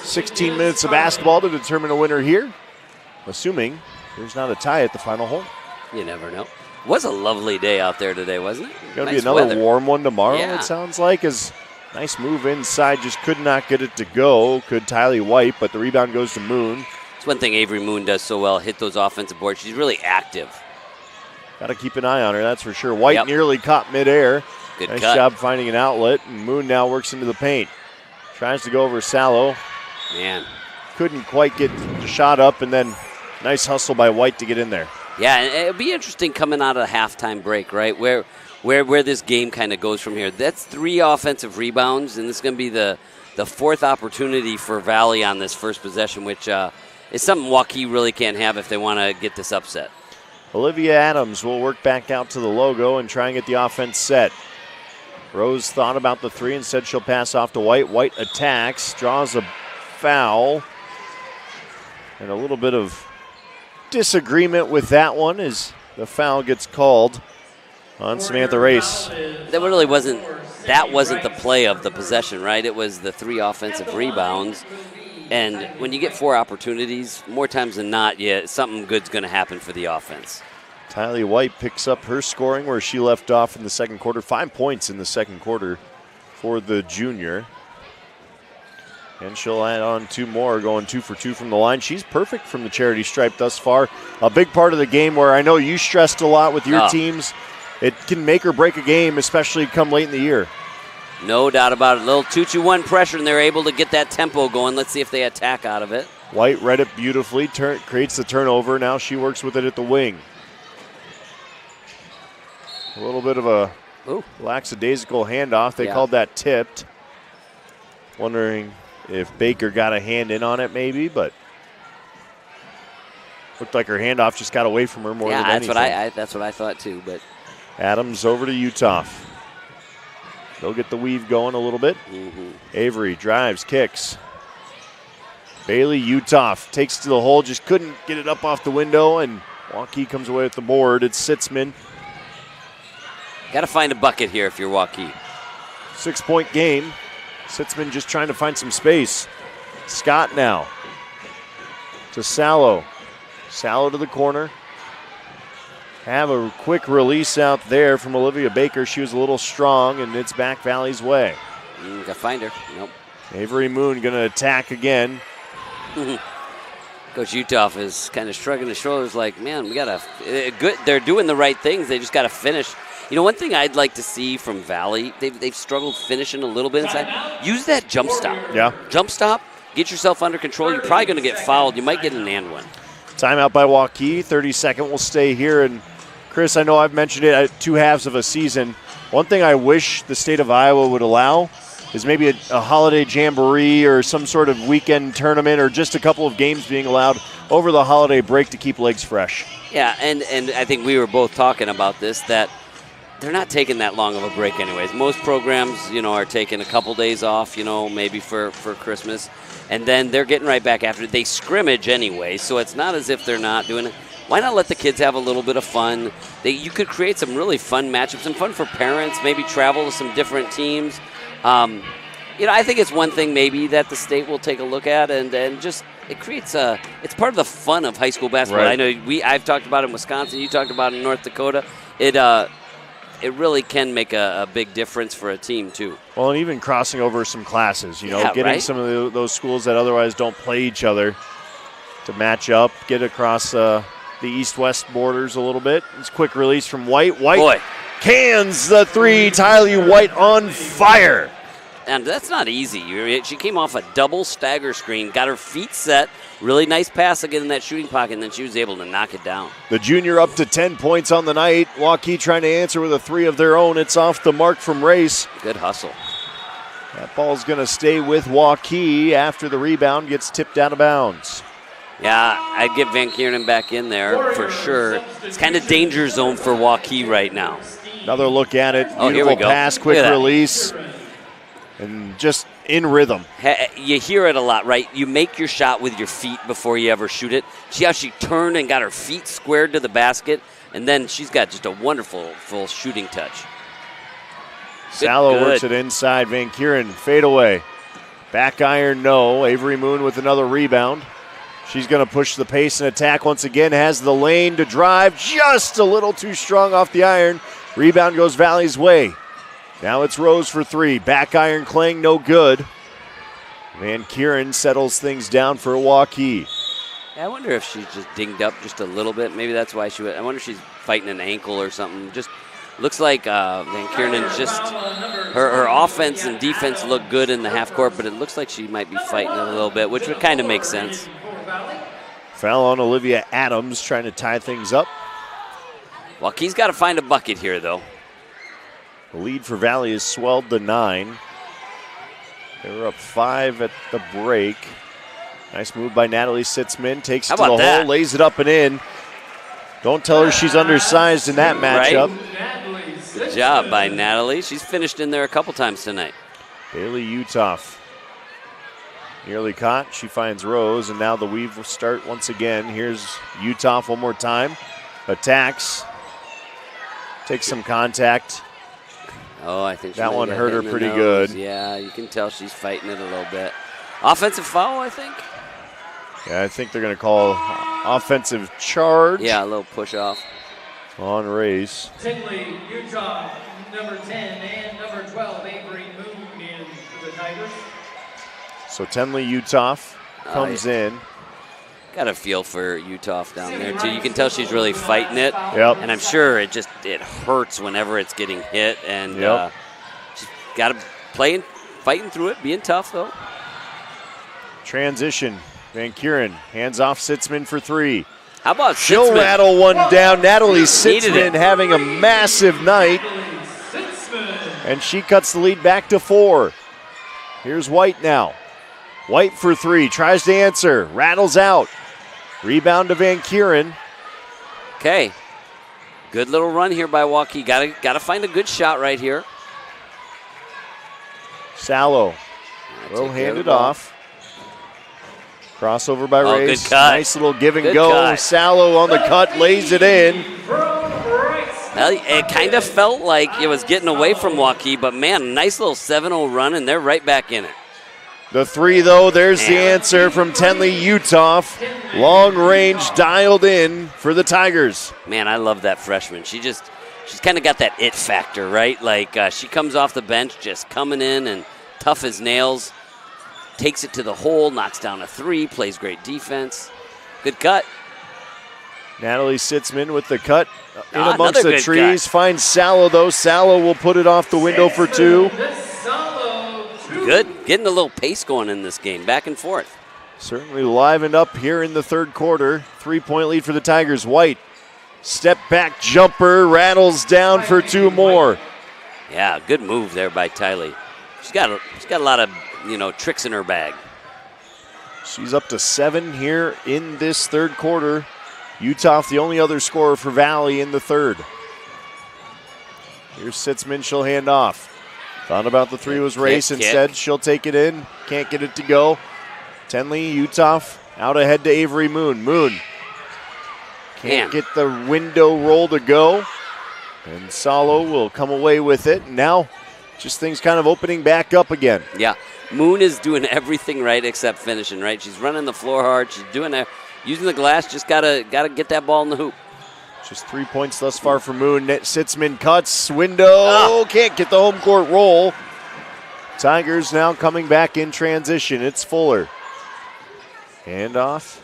16 minutes of basketball to determine a winner here, assuming there's not a tie at the final hole. You never know. It was a lovely day out there today, wasn't it? Going to Nice be another weather. warm one tomorrow, Yeah. it sounds like, as nice move inside, just could not get it to go. Could Tylee White, but the rebound goes to Moon. It's one thing Avery Moon does so well, hit those offensive boards. She's really active. Got to keep an eye on her, that's for sure. White Yep. nearly caught midair. Good nice cut. job finding an outlet, and Moon now works into the paint. Tries to go over Sallow. Man. Couldn't quite get the shot up, and then nice hustle by White to get in there. Yeah, and it'll be interesting coming out of the halftime break, right? Where this game kind of goes from here. That's 3 offensive rebounds, and this is going to be the fourth opportunity for Valley on this first possession, which is something Waukee really can't have if they want to get this upset. Olivia Adams will work back out to the logo and try and get the offense set. Rose thought about the 3, instead she'll pass off to White. White attacks, draws a foul, and a little bit of disagreement with that one as the foul gets called on Samantha Race. That really wasn't the play of the possession, right? It was the 3 offensive rebounds. And when you get 4 opportunities, more times than not, something good's going to happen for the offense. Tylee White picks up her scoring where she left off in the second quarter. 5 points in the second quarter for the junior. And she'll add on 2 more, going 2 for 2 from the line. She's perfect from the charity stripe thus far. A big part of the game where I know you stressed a lot with your teams. It can make or break a game, especially come late in the year. No doubt about it. A little 2-2-1 pressure, and they're able to get that tempo going. Let's see if they attack out of it. White read it beautifully, creates the turnover. Now she works with it at the wing. A little bit of a lackadaisical handoff. They called that tipped. Wondering if Baker got a hand in on it maybe, but looked like her handoff just got away from her more than anything. That's what I thought too. But Adams over to Utoff. They'll get the weave going a little bit. Avery drives, kicks. Bailey Utoff takes to the hole, just couldn't get it up off the window, and Waukee comes away with the board. It's Sitzman. Got to find a bucket here if you're Waukee. 6-point game. Sitzman just trying to find some space. Scott now to Sallow. Sallow to the corner. Have a quick release out there from Olivia Baker. She was a little strong, and it's back Valley's way. Got to find her. Nope. Avery Moon going to attack again. Coach Utoff is kind of shrugging his shoulders like, man, we got to good. They're doing the right things. They just got to finish. You know, one thing I'd like to see from Valley, they've struggled finishing a little bit inside. Use that jump stop. Yeah. Jump stop. Get yourself under control. You're probably going to get fouled. You might get an and one. Timeout by Waukee. 30-second will stay here. And Chris, I know I've mentioned it at 2 halves of a season. One thing I wish the state of Iowa would allow is maybe a holiday jamboree or some sort of weekend tournament or just a couple of games being allowed over the holiday break to keep legs fresh. Yeah, and I think we were both talking about this, that they're not taking that long of a break anyways. Most programs, are taking a couple days off, maybe for Christmas, and then they're getting right back after it. They scrimmage anyway, so it's not as if they're not doing it. Why not let the kids have a little bit of fun? You could create some really fun matchups and fun for parents, maybe travel to some different teams. I think it's one thing maybe that the state will take a look at and just it creates it's part of the fun of high school basketball. Right. I know I've talked about it in Wisconsin, you talked about it in North Dakota. it really can make a big difference for a team, too. Well, and even crossing over some classes, getting right? some of those schools that otherwise don't play each other to match up, get across the east-west borders a little bit. It's quick release from White. White cans the three. Tylee White on fire. And that's not easy. She came off a double stagger screen, got her feet set, really nice pass again in that shooting pocket, and then she was able to knock it down. The junior up to 10 points on the night. Waukee trying to answer with a three of their own. It's off the mark from Race. Good hustle. That ball's going to stay with Waukee after the rebound gets tipped out of bounds. Yeah, I'd get Van Kiernan back in there for sure. It's kind of danger zone for Waukee right now. Another look at it. Oh, Beautiful here we go. pass, quick release, and just in rhythm. You hear it a lot, right? You make your shot with your feet before you ever shoot it. See how she turned and got her feet squared to the basket, and then she's got just a wonderful full shooting touch. Sallow works it inside. Van Kieran fade away. Back iron, no. Avery Moon with another rebound. She's going to push the pace and attack once again. Has the lane to drive. Just a little too strong off the iron. Rebound goes Valley's way. Now it's Rose for three. Back iron Kling, no good. Van Kieran settles things down for Waukee. I wonder if she's just dinged up just a little bit. Maybe that's why I wonder if she's fighting an ankle or something. Just looks like Van Kieran's just, her offense and defense look good in the half court, but it looks like she might be fighting a little bit, which would kind of make sense. Foul on Olivia Adams, trying to tie things up. Waukee's got to find a bucket here, though. The lead for Valley is swelled to 9. They were up 5 at the break. Nice move by Natalie Sitzman. Takes it to the hole, lays it up and in. Don't tell her she's undersized in that matchup. Right? Good job by Natalie. She's finished in there a couple times tonight. Bailey Utoff nearly caught. She finds Rose, and now the weave will start once again. Here's Utoff one more time. Attacks. Takes some contact. Oh, I think that one hurt her pretty good. Yeah, you can tell she's fighting it a little bit. Offensive foul, I think. Yeah, I think they're going to call offensive charge. Yeah, a little push off. On Race. Tinley, Utah, number 10 and number 12, Avery Moon in for the Tigers. So Tenley Utoff comes in. Got a feel for Utoff down there, too. You can tell she's really fighting it. Yep. And I'm sure it hurts whenever it's getting hit. And she's got to fighting through it, being tough, though. Transition. Van Kieran hands off Sitzman for three. How about She'll Sitzman? Rattle one down. Natalie Sitzman having a massive night. And she cuts the lead back to 4. Here's White now. White for three. Tries to answer. Rattles out. Rebound to Van Kieran. Okay. Good little run here by Waukee. Got to find a good shot right here. Sallow will hand it off. Crossover by Race. Good cut. Nice little give and Good go. cut. Sallow on the cut, lays it in. Well, it kind of felt like it was getting away from Waukee, but man, nice little 7-0 run, and they're right back in it. The three, though, there's the answer from Tenley Utoff. Long range dialed in for the Tigers. Man, I love that freshman. She's kind of got that it factor, right? Like she comes off the bench just coming in and tough as nails. Takes it to the hole, knocks down a three, plays great defense. Good cut. Natalie Sitzman with the cut in amongst the trees. Cut. Finds Sallow, though. Sallow will put it off the window for 2. Good. Getting a little pace going in this game, back and forth. Certainly livened up here in the third quarter. 3-point lead for the Tigers. White, step back jumper, rattles down for 2 more. Yeah, good move there by Tylee. She's got a lot of tricks in her bag. She's up to 7 here in this third quarter. Utoff, the only other scorer for Valley in the third. Here's Sitzman, she'll hand off. Thought about the three was Race. Instead, she'll take it in. Can't get it to go. Tenley, Utoff, out ahead to Avery Moon. Moon can't get the window roll to go. And Salo will come away with it. Now, just things kind of opening back up again. Yeah, Moon is doing everything right except finishing, right? She's running the floor hard. She's doing that, using the glass. Just gotta get that ball in the hoop. Just 3 points thus far for Moon. Sitzman cuts, window, can't get the home court roll. Tigers now coming back in transition. It's Fuller. Handoff.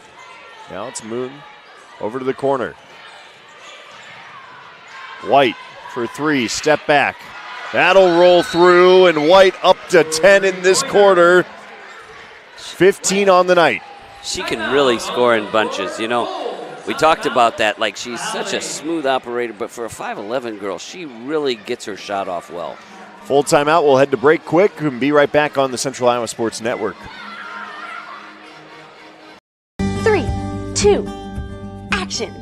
Now it's Moon over to the corner. White for 3, step back. That'll roll through, and White up to 10 in this quarter. 15 on the night. She can really score in bunches. You know, we talked about that. Like, she's such a smooth operator, but for a 5'11 girl, she really gets her shot off well. Full timeout. We'll head to break quick and be right back on the Central Iowa Sports Network. 3, 2, action.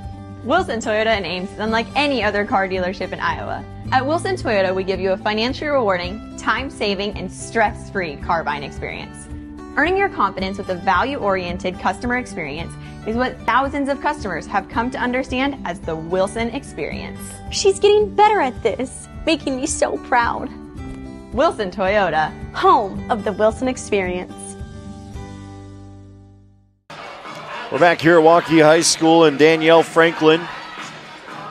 Wilson Toyota and Ames is unlike any other car dealership in Iowa. At Wilson Toyota, we give you a financially rewarding, time-saving, and stress-free car buying experience. Earning your confidence with a value-oriented customer experience is what thousands of customers have come to understand as the Wilson experience. She's getting better at this, making me so proud. Wilson Toyota, home of the Wilson experience. We're back here at Waukee High School, and Danielle Franklin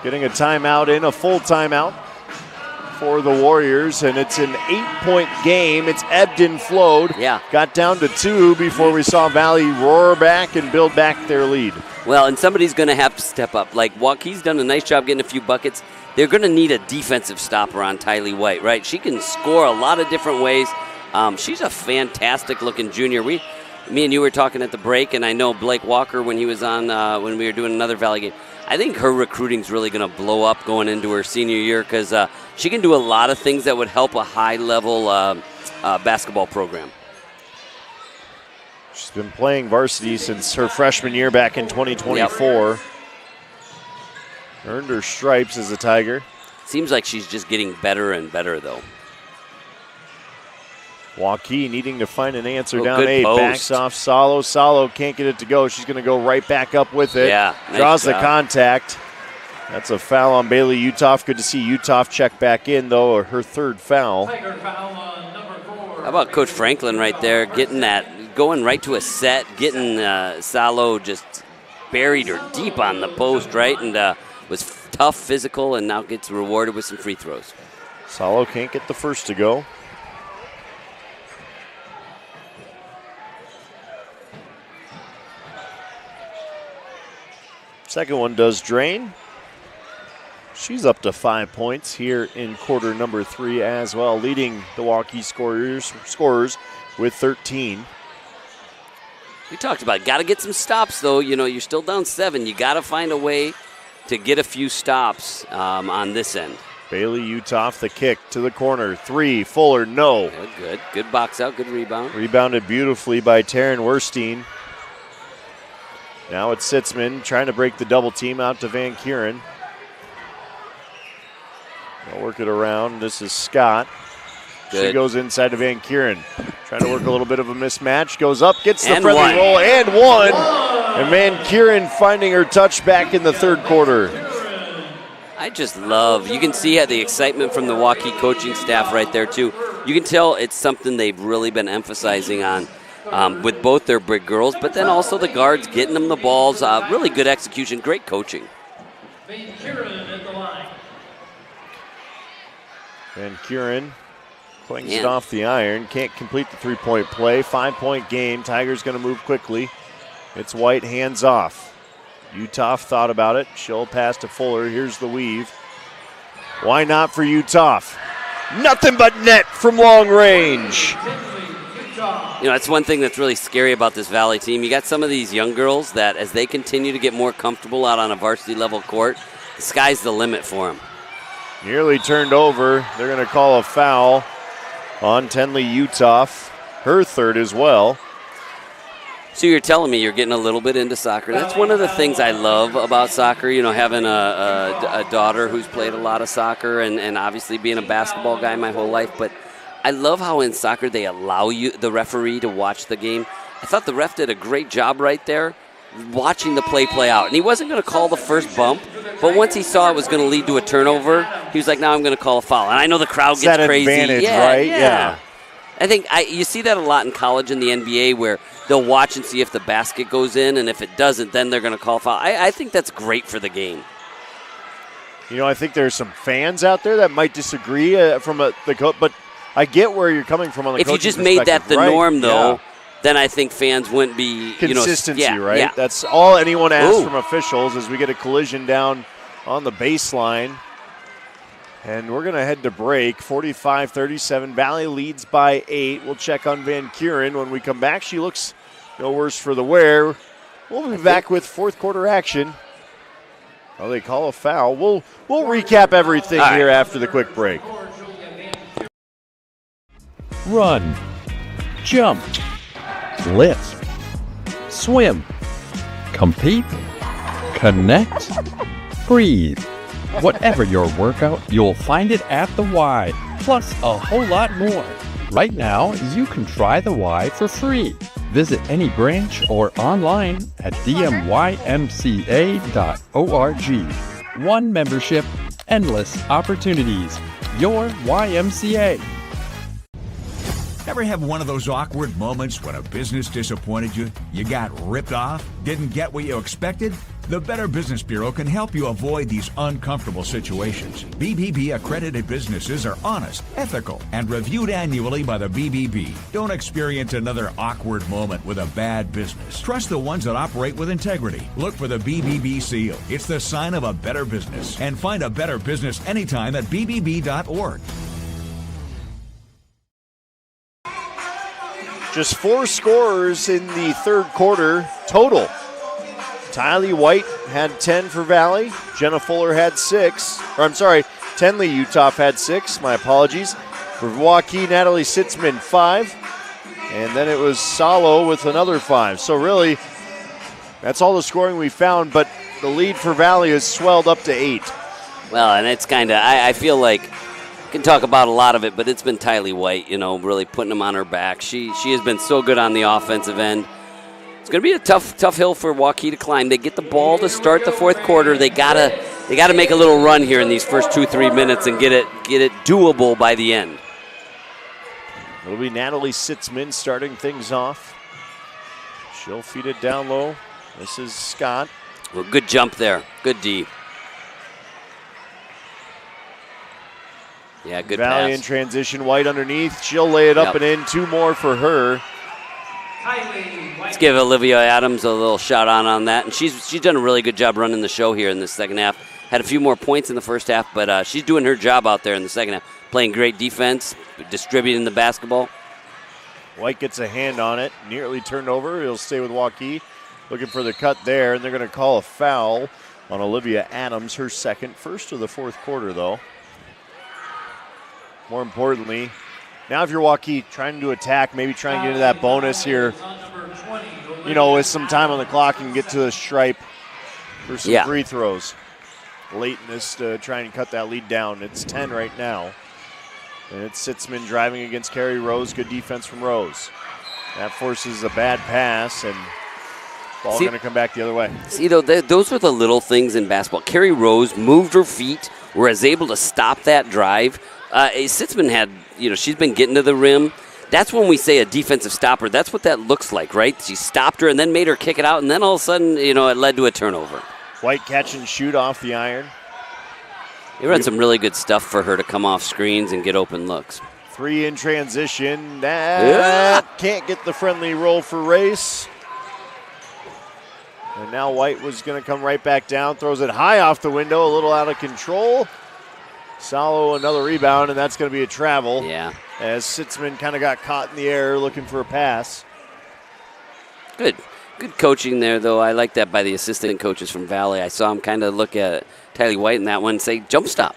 getting a timeout in, a full timeout for the Warriors, and it's an 8-point game. It's ebbed and flowed. Yeah. Got down to 2 before we saw Valley roar back and build back their lead. Well, and somebody's going to have to step up. Like, Waukee's done a nice job getting a few buckets. They're going to need a defensive stopper on Tylee White, right? She can score a lot of different ways. She's a fantastic-looking junior. Me and you were talking at the break, and I know Blake Walker, when he was on, when we were doing another Valley game, I think her recruiting's really going to blow up going into her senior year because she can do a lot of things that would help a high-level basketball program. She's been playing varsity since her freshman year back in 2024. Yep. Earned her stripes as a Tiger. Seems like she's just getting better and better, though. Waukee needing to find an answer down 8. Post. Backs off Salo. Salo can't get it to go. She's going to go right back up with it. Yeah, nice Draws job. The contact. That's a foul on Bailey Utoff. Good to see Utoff check back in, though, her third foul. How about Coach Franklin right there, getting that, going right to a set, getting Salo just buried her deep on the post, right, and was tough, physical, and now gets rewarded with some free throws. Salo can't get the first to go. Second one does drain. She's up to 5 points here in quarter number 3 as well, leading the Waukee scorers with 13. We talked about it. Got to get some stops, though. You know, you're still down 7. You got to find a way to get a few stops on this end. Bailey Utoff, the kick to the corner. 3, Fuller, no. Good box out, good rebound. Rebounded beautifully by Taryn Werstein. Now it's Sitzman trying to break the double team out to Van Kuren. They'll work it around. This is Scott. Good. She goes inside to Van Kuren. Trying to work a little bit of a mismatch. Goes up, gets the and friendly one. roll, and one. And Van Kuren finding her touch back in the third quarter. I just love, you can see the excitement from the Waukee coaching staff right there, too. You can tell it's something they've really been emphasizing on. With both their big girls, but then also the guards getting them the balls. Really good execution, great coaching. Van Kuren clings it off the iron. Can't complete the three-point play. 5-point game. Tigers going to move quickly. It's White, hands off. Utoff thought about it. She'll pass to Fuller. Here's the weave. Why not for Utoff? Nothing but net from long range. You know, that's one thing that's really scary about this Valley team. You got some of these young girls that as they continue to get more comfortable out on a varsity level court, the sky's the limit for them. Nearly turned over. They're going to call a foul on Tenley Utoff. Her third as well. So you're telling me you're getting a little bit into soccer. That's one of the things I love about soccer, you know, having a daughter who's played a lot of soccer and obviously being a basketball guy my whole life, but I love how in soccer they allow the referee to watch the game. I thought the ref did a great job right there watching the play out. And he wasn't going to call the first bump, but once he saw it was going to lead to a turnover, he was like, now I'm going to call a foul. And I know the crowd gets crazy. Advantage, right? Yeah. I think you see that a lot in college and the NBA where they'll watch and see if the basket goes in, and if it doesn't, then they're going to call a foul. I think that's great for the game. I think there's some fans out there that might disagree from the coach, but I get where you're coming from on the coaching If you just made that the norm, though, yeah. then I think fans wouldn't be consistency, right? Yeah. That's all anyone asks from officials as we get a collision down on the baseline. And we're going to head to break. 45-37. Valley leads by 8. We'll check on Van Kuren when we come back. She looks no worse for the wear. We'll be back with fourth quarter action. Oh, they call a foul. We'll recap everything here after the quick break. Run, jump, lisp, swim, compete, connect, breathe. Whatever your workout, you'll find it at the Y, plus a whole lot more. Right now, you can try the Y for free. Visit any branch or online at dmymca.org. One membership, endless opportunities. Your YMCA. Ever have one of those awkward moments when a business disappointed you? You got ripped off? Didn't get what you expected? The Better Business Bureau can help you avoid these uncomfortable situations. BBB accredited businesses are honest, ethical, and reviewed annually by the BBB. Don't experience another awkward moment with a bad business. Trust the ones that operate with integrity. Look for the BBB seal. It's the sign of a better business. And find a better business anytime at bbb.org. Just 4 scorers in the third quarter total. Tylee White had 10 for Valley. Jenna Fuller had 6. Tenley Uthoff had 6. My apologies. For Waukee, Natalie Sitzman, 5. And then it was Salo with another 5. So really, that's all the scoring we found, but the lead for Valley has swelled up to 8. Well, and it's kind of, I feel like, can talk about a lot of it, but it's been Tylee White, really putting them on her back. She has been so good on the offensive end. It's going to be a tough hill for Waukee to climb. They get the ball to start the fourth quarter. They gotta make a little run here in these first 2-3 minutes and get it doable by the end. It'll be Natalie Sitzman starting things off. She'll feed it down low. This is Scott. Well, good jump there. Good D. Yeah, good Valley pass. in transition. White underneath. She'll lay it up and in. 2 more for her. Let's give Olivia Adams a little shout out on that. And she's done a really good job running the show here in the second half. Had a few more points in the first half, but she's doing her job out there in the second half. Playing great defense, distributing the basketball. White gets a hand on it. Nearly turned over. He'll stay with Waukee. Looking for the cut there, and they're going to call a foul on Olivia Adams, her second. First of the fourth quarter, though. More importantly, now if you're Waukee trying to attack, maybe try and get into that bonus here, with some time on the clock and get to the stripe for some free throws. Late in this to try and cut that lead down. It's 10 right now. And it's Sitzman driving against Carrie Rose. Good defense from Rose. That forces a bad pass, and ball going to come back the other way. Those are the little things in basketball. Carrie Rose moved her feet, was able to stop that drive. Sitzman had, she's been getting to the rim. That's when we say a defensive stopper. That's what that looks like, right? She stopped her and then made her kick it out, and then all of a sudden, it led to a turnover. White catch and shoot off the iron. They run some really good stuff for her to come off screens and get open looks. 3 in transition. That can't get the friendly roll for Race. And now White was going to come right back down. Throws it high off the window, a little out of control. Salo another rebound, and that's going to be a travel. Yeah. As Sitzman kind of got caught in the air looking for a pass. Good coaching there, though. I like that by the assistant coaches from Valley. I saw him kind of look at Tylee White in that one and say, jump stop,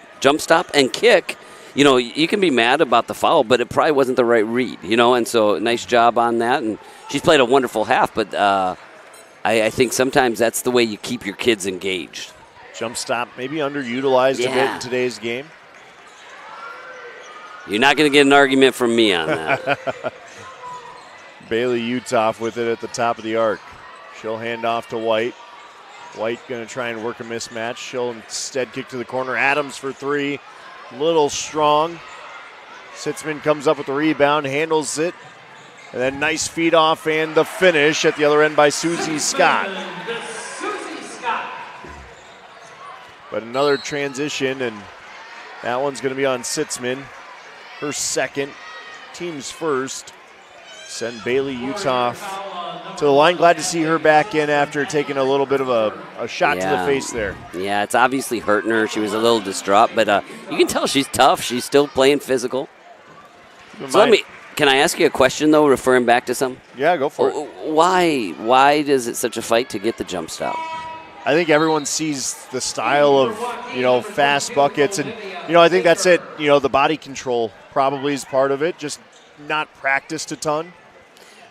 and kick. You can be mad about the foul, but it probably wasn't the right read, and so nice job on that. And she's played a wonderful half, but I think sometimes that's the way you keep your kids engaged. Jump stop, maybe underutilized a bit in today's game. You're not going to get an argument from me on that. Bailey Uthoff with it at the top of the arc. She'll hand off to White. White going to try and work a mismatch. She'll instead kick to the corner. Adams for 3. Little strong. Sitzman comes up with the rebound, handles it. And then nice feed off and the finish at the other end by Susie Scott. But another transition, and that one's going to be on Sitzman. Her second, team's first. Send Bailey Utoff to the line. Glad to see her back in after taking a little bit of a shot to the face there. Yeah, it's obviously hurting her. She was a little distraught, but you can tell she's tough. She's still playing physical. So can I ask you a question, though, referring back to some? Yeah, go for it. Why is it such a fight to get the jump stop? I think everyone sees the style of, fast buckets. And, I think that's it. The body control probably is part of it, just not practiced a ton.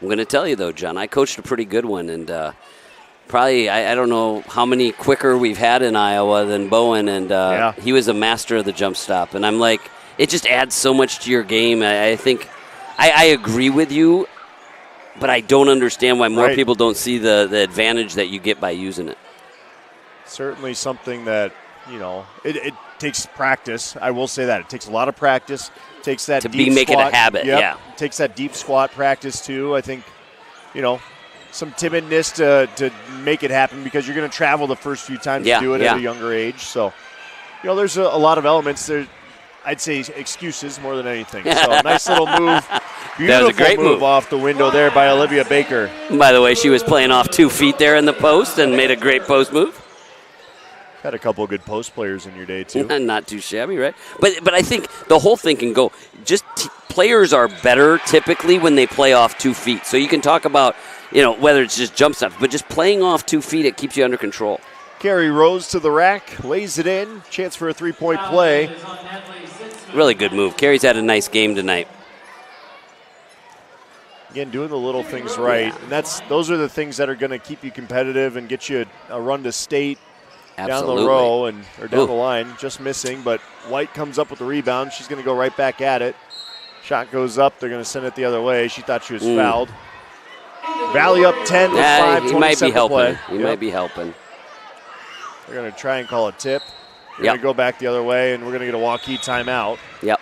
I'm going to tell you, though, John, I coached a pretty good one. And probably, I don't know how many quicker we've had in Iowa than Bowen. And he was a master of the jump stop. And I'm like, it just adds so much to your game. I think I agree with you, but I don't understand why more people don't see the advantage that you get by using it. Certainly something that, it takes practice. I will say that. It takes a lot of practice. It takes that deep make squat. it a habit, It takes that deep squat practice, too. I think, some timidness to make it happen because you're going to travel the first few times to do it at a younger age. So, there's a lot of elements there. I'd say excuses more than anything. So, nice little move. Beautiful that was a great move off the window there by Olivia Baker. By the way, she was playing off 2 feet there in the post and made a great post move. Had a couple of good post players in your day, too. Not too shabby, right? But I think the whole thing can go. Just players are better typically when they play off 2 feet. So you can talk about, whether it's just jump stops, but just playing off 2 feet, it keeps you under control. Carrie Rose to the rack, lays it in. Chance for a three-point play. Really good move. Carrie's had a nice game tonight. Again, doing the little things right. And those are the things that are going to keep you competitive and get you a run to state. Absolutely. Down the row or down the line, just missing. But White comes up with the rebound. She's going to go right back at it. Shot goes up. They're going to send it the other way. She thought she was fouled. Valley up 10 with 5:27 he might be helping. play. He might be helping. They're going to try and call a tip. We're going to go back the other way, and we're going to get a Waukee timeout. Yep.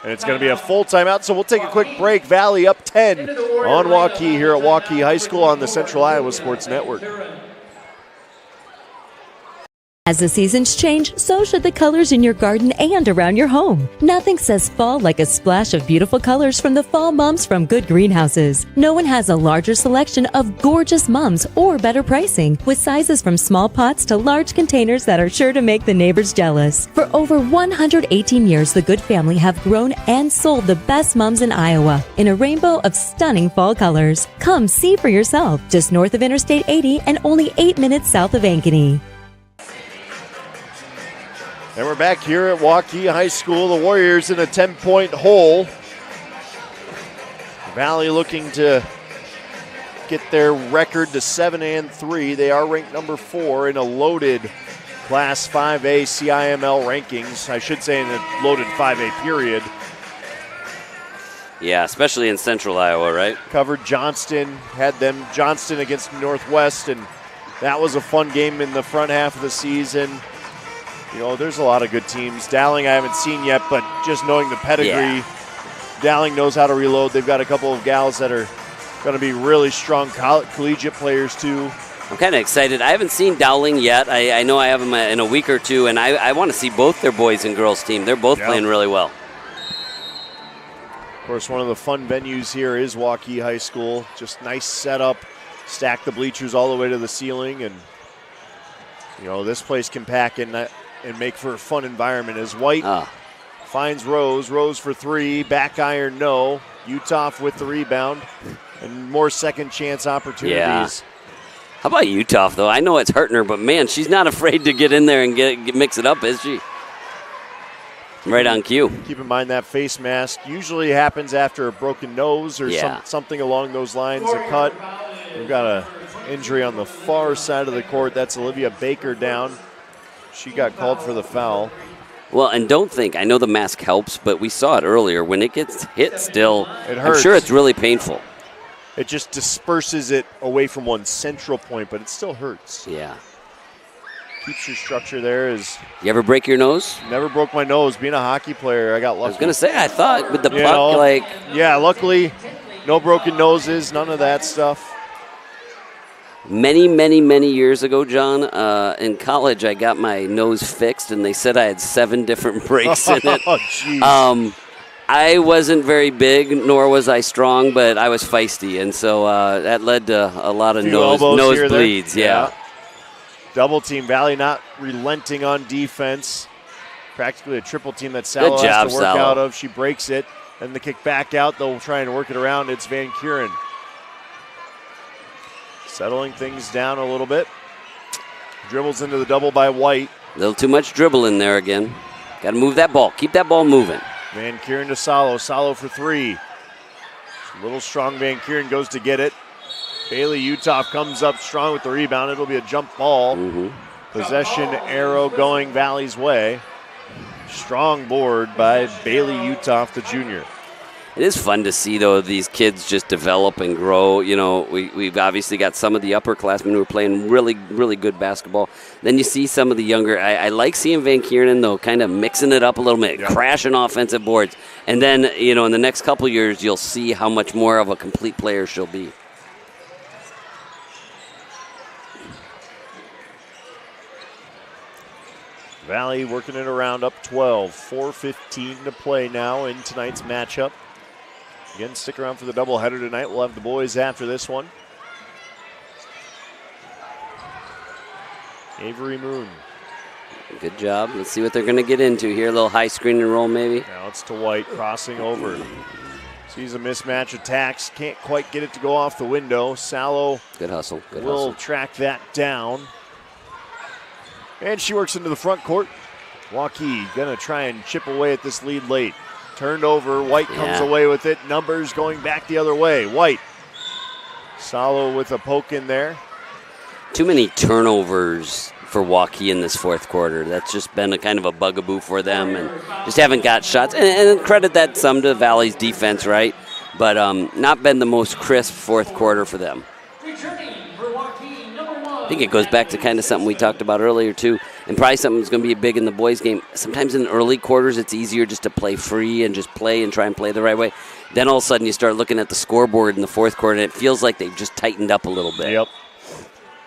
And it's going to be a full timeout, so we'll take a quick break. Valley up 10 on Waukee here at Waukee High School on the Central Iowa Sports Network. As the seasons change, so should the colors in your garden and around your home. Nothing says fall like a splash of beautiful colors from the Fall Mums from Good Greenhouses. No one has a larger selection of gorgeous mums or better pricing, with sizes from small pots to large containers that are sure to make the neighbors jealous. For over 118 years, the Good family have grown and sold the best mums in Iowa in a rainbow of stunning fall colors. Come see for yourself, just north of Interstate 80 and only 8 minutes south of Ankeny. And we're back here at Waukee High School. The Warriors in a 10-point hole. Valley looking to get their record to 7-3. They are ranked number 4 in a loaded Class 5A CIML rankings. I should say in a loaded 5A period. Yeah, especially in Central Iowa, right? Covered Johnston, had them Johnston against Northwest, and that was a fun game in the front half of the season. There's a lot of good teams. Dowling I haven't seen yet, but just knowing the pedigree, Dowling knows how to reload. They've got a couple of gals that are going to be really strong collegiate players, too. I'm kind of excited. I haven't seen Dowling yet. I know I have them in a week or two, and I want to see both their boys and girls team. They're both playing really well. Of course, one of the fun venues here is Waukee High School. Just nice setup. Stack the bleachers all the way to the ceiling, and this place can pack and make for a fun environment as White finds Rose. Rose for 3. Back iron, no. Utoff with the rebound. And more second chance opportunities. Yeah. How about Utoff, though? I know it's hurting her, but, man, she's not afraid to get in there and mix it up, is she? Right on cue. Keep in mind that face mask usually happens after a broken nose or something along those lines, a cut. We've got an injury on the far side of the court. That's Olivia Baker down. She got called for the foul. Well, and don't think, I know the mask helps, but we saw it earlier. When it gets hit still, it hurts. I'm sure it's really painful. It just disperses it away from one central point, but it still hurts. Yeah. Keeps your structure there. You ever break your nose? Never broke my nose. Being a hockey player, I got lucky. I was going to say, I thought with the puck, Yeah, luckily, no broken noses, none of that stuff. Many, many, many years ago, John, in college, I got my nose fixed, and they said I had 7 different breaks in it. Oh, jeez. I wasn't very big, nor was I strong, but I was feisty, and so that led to a lot of nosebleeds. Yeah. Double team. Valley not relenting on defense. Practically a triple team that Salo has to work out of. She breaks it, and the kick back out. They'll try and work it around. It's Van Kuren. Settling things down a little bit. Dribbles into the double by White. A little too much dribble in there again. Got to move that ball. Keep that ball moving. Van Kuren to Salo. Salo for 3. A little strong Van Kuren goes to get it. Bailey Uthoff comes up strong with the rebound. It'll be a jump ball. Possession arrow going Valley's way. Strong board by Bailey Uthoff, the junior. It is fun to see, though, these kids just develop and grow. You know, we've obviously got some of the upperclassmen who are playing really, really good basketball. Then you see some of the younger. I like seeing Van Kuren, though, kind of mixing it up a little bit, crashing offensive boards. And then, you know, in the next couple years, you'll see how much more of a complete player she'll be. Valley working it around up 12. 4:15 to play now in tonight's matchup. Again, stick around for the doubleheader tonight. We'll have the boys after this one. Avery Moon. Good job. Let's see what they're going to get into here. A little high screen and roll maybe. Now it's to White, crossing over. Sees a mismatch attacks. Can't quite get it to go off the window. Salo good hustle. will track that down. And she works into the front court. Waukee going to try and chip away at this lead late. Turned over. White comes away with it. Numbers going back the other way. White. Salo with a poke in there. Too many turnovers for Waukee in this fourth quarter. That's just been a kind of a bugaboo for them, and just haven't got shots. And credit that some to Valley's defense, right? But not been the most crisp fourth quarter for them. I think it goes back to kind of something we talked about earlier, too, and probably something that's going to be big in the boys' game. Sometimes in the early quarters, it's easier just to play free and just play and try and play the right way. Then all of a sudden you start looking at the scoreboard in the fourth quarter, and it feels like they've just tightened up a little bit. Yep.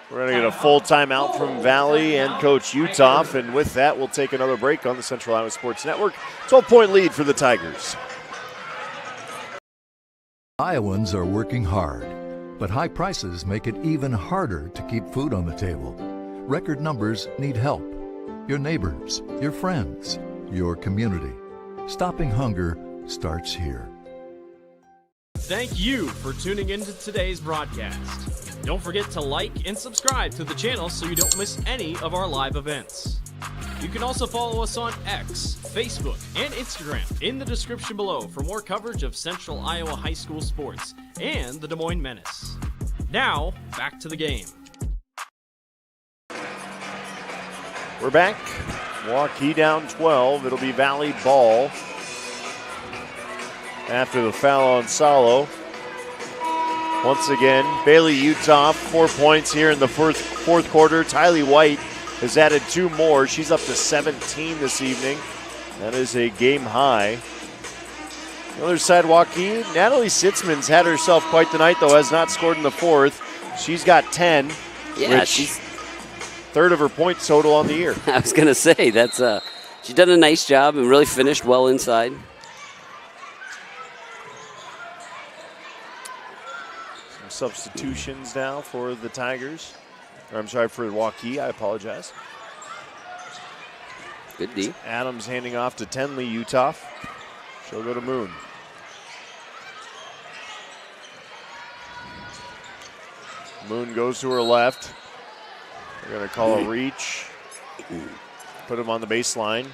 We're going to get a full timeout from Valley and Coach Uthoff, and with that, we'll take another break on the Central Iowa Sports Network. 12-point lead for the Tigers. Iowans are working hard, but high prices make it even harder to keep food on the table. Record numbers need help. Your neighbors, your friends, your community. Stopping hunger starts here. Thank you for tuning into today's broadcast. Don't forget to like and subscribe to the channel so you don't miss any of our live events. You can also follow us on X, Facebook, and Instagram in the description below for more coverage of Central Iowa high school sports and the Des Moines Menace. Now, back to the game. We're back. Waukee down 12. It'll be Valley ball after the foul on Salo. Once again, Bailey Uthoff, 4 points here in the fourth quarter. Tylee White has added 2 more. She's up to 17 this evening. That is a game high. On the other side, Waukee, Natalie Sitzman's had herself quite the night, though, has not scored in the fourth. She's got 10. Yeah, she's third of her points total on the year. I was going to say, that's she's done a nice job and really finished well inside. Substitutions now for the Tigers. Or I'm sorry, for Waukee. I apologize. Good D. Adams handing off to Tenley Uthoff. She'll go to Moon. Moon goes to her left. They're going to call a reach. Put him on the baseline.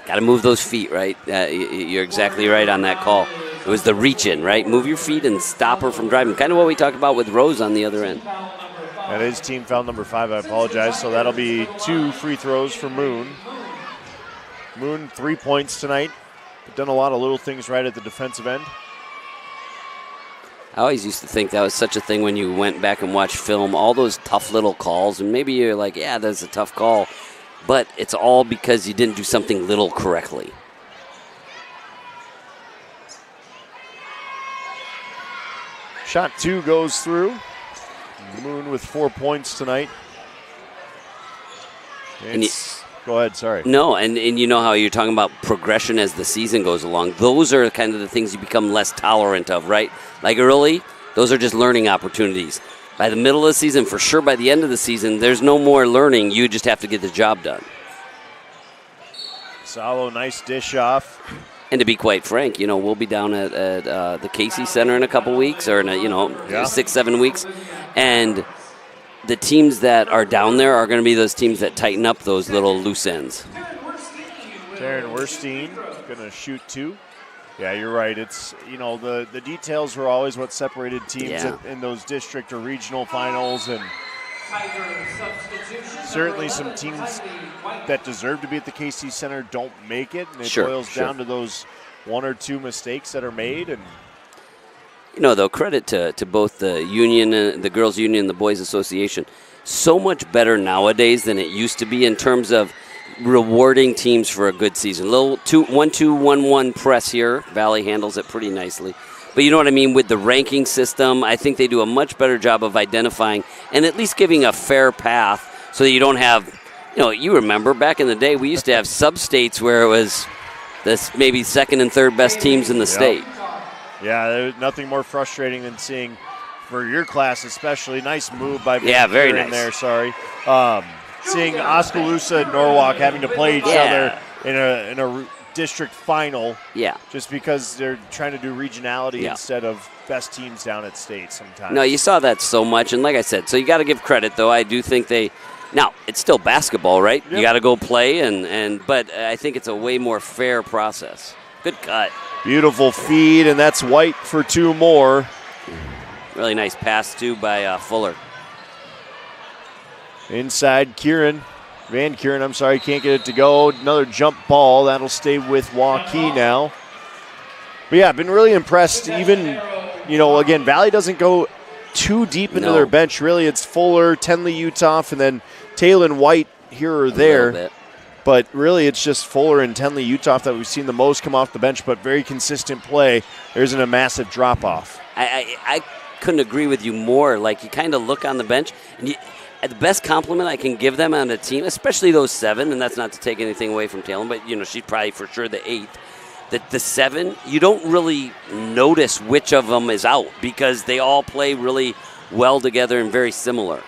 Got to move those feet, right? You're exactly right on that call. It was the reach in, right? Move your feet and stop her from driving. Kind of what we talked about with Rose on the other end. That is team foul number 5, I apologize. So that'll be 2 free throws for Moon. Moon, 3 points tonight. But done a lot of little things right at the defensive end. I always used to think that was such a thing when you went back and watched film. All those tough little calls, and maybe you're like, yeah, that's a tough call. But it's all because you didn't do something little correctly. Shot 2 goes through. Moon with 4 points tonight. Go ahead, sorry. No, and you know how you're talking about progression as the season goes along. Those are kind of the things you become less tolerant of, right? Like early, those are just learning opportunities. By the middle of the season, for sure by the end of the season, there's no more learning. You just have to get the job done. Salo, nice dish off. And to be quite frank, we'll be down at the Casey Center in a couple weeks, or in 6-7 weeks. And the teams that are down there are going to be those teams that tighten up those little loose ends. Taryn Werstein going to shoot 2. Yeah, you're right. It's, the details were always what separated teams in those district or regional finals. And certainly some teams that deserve to be at the KC Center don't make it. And it boils down to those 1 or 2 mistakes that are made. And though, credit to both the union, the girls' union, and the boys' association. So much better nowadays than it used to be in terms of rewarding teams for a good season. Little 1-2-1-1 press here. Valley handles it pretty nicely. But you know what I mean? With the ranking system, I think they do a much better job of identifying and at least giving a fair path so that you don't have, you remember back in the day we used to have sub-states where it was this maybe second and third best teams in the state. Yeah, there's nothing more frustrating than seeing, for your class especially, nice move by very nice there, seeing Oskaloosa and Norwalk having to play each other in a district final. Yeah. Just because they're trying to do regionality instead of best teams down at state sometimes. No, you saw that so much, and like I said, so you got to give credit, though. I do think now, it's still basketball, right? Yep. You got to go play, but I think it's a way more fair process. Good cut. Beautiful feed, and that's White for 2 more. Really nice pass, too, by Fuller. Inside, Van Kieran, can't get it to go. Another jump ball. That'll stay with Waukee now. But yeah, I've been really impressed. Even, again, Valley doesn't go too deep into their bench. Really, it's Fuller, Tenley, Uthoff, and then Taylor White here or there. But really, it's just Fuller and Tenley, Uthoff that we've seen the most come off the bench, but very consistent play. There isn't a massive drop-off. I couldn't agree with you more. Like, you kind of look on the bench, and the best compliment I can give them on the team, especially those 7, and that's not to take anything away from Taylor, but, she's probably for sure the 8th. The 7, you don't really notice which of them is out because they all play really well together and very similar.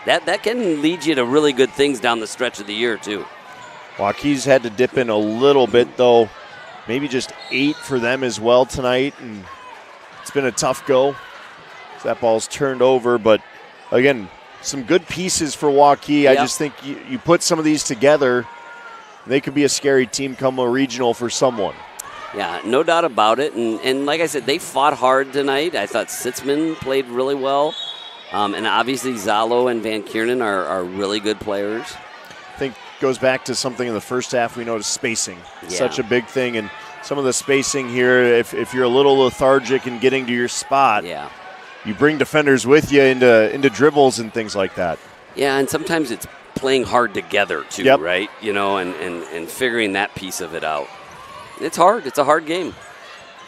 That can lead you to really good things down the stretch of the year, too. Waukee's had to dip in a little bit, though. Maybe just 8 for them as well tonight, and it's been a tough go. That ball's turned over, but again, some good pieces for Waukee. Yep. I just think you put some of these together, they could be a scary team come a regional for someone. Yeah, no doubt about it. And like I said, they fought hard tonight. I thought Sitzman played really well. And obviously Zalo and Van Kiernan are really good players. I think goes back to something in the first half we noticed spacing. Such a big thing. And some of the spacing here, if you're a little lethargic in getting to your spot, you bring defenders with you into dribbles and things like that. Yeah, and sometimes it's playing hard together too, right? And figuring that piece of it out. It's hard. It's a hard game.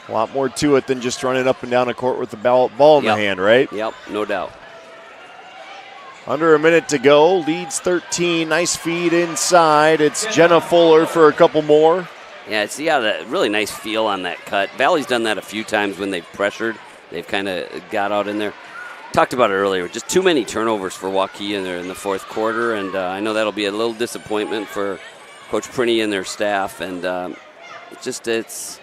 A lot more to it than just running up and down a court with the ball in the hand, right? Yep, no doubt. Under a minute to go. Leads 13. Nice feed inside. It's Jenna Fuller for a couple more. Yeah, it's that really nice feel on that cut. Valley's done that a few times when they've pressured. They've kind of got out in there. Talked about it earlier. Just too many turnovers for Waukee in the fourth quarter, and I know that'll be a little disappointment for Coach Prinny and their staff. And it's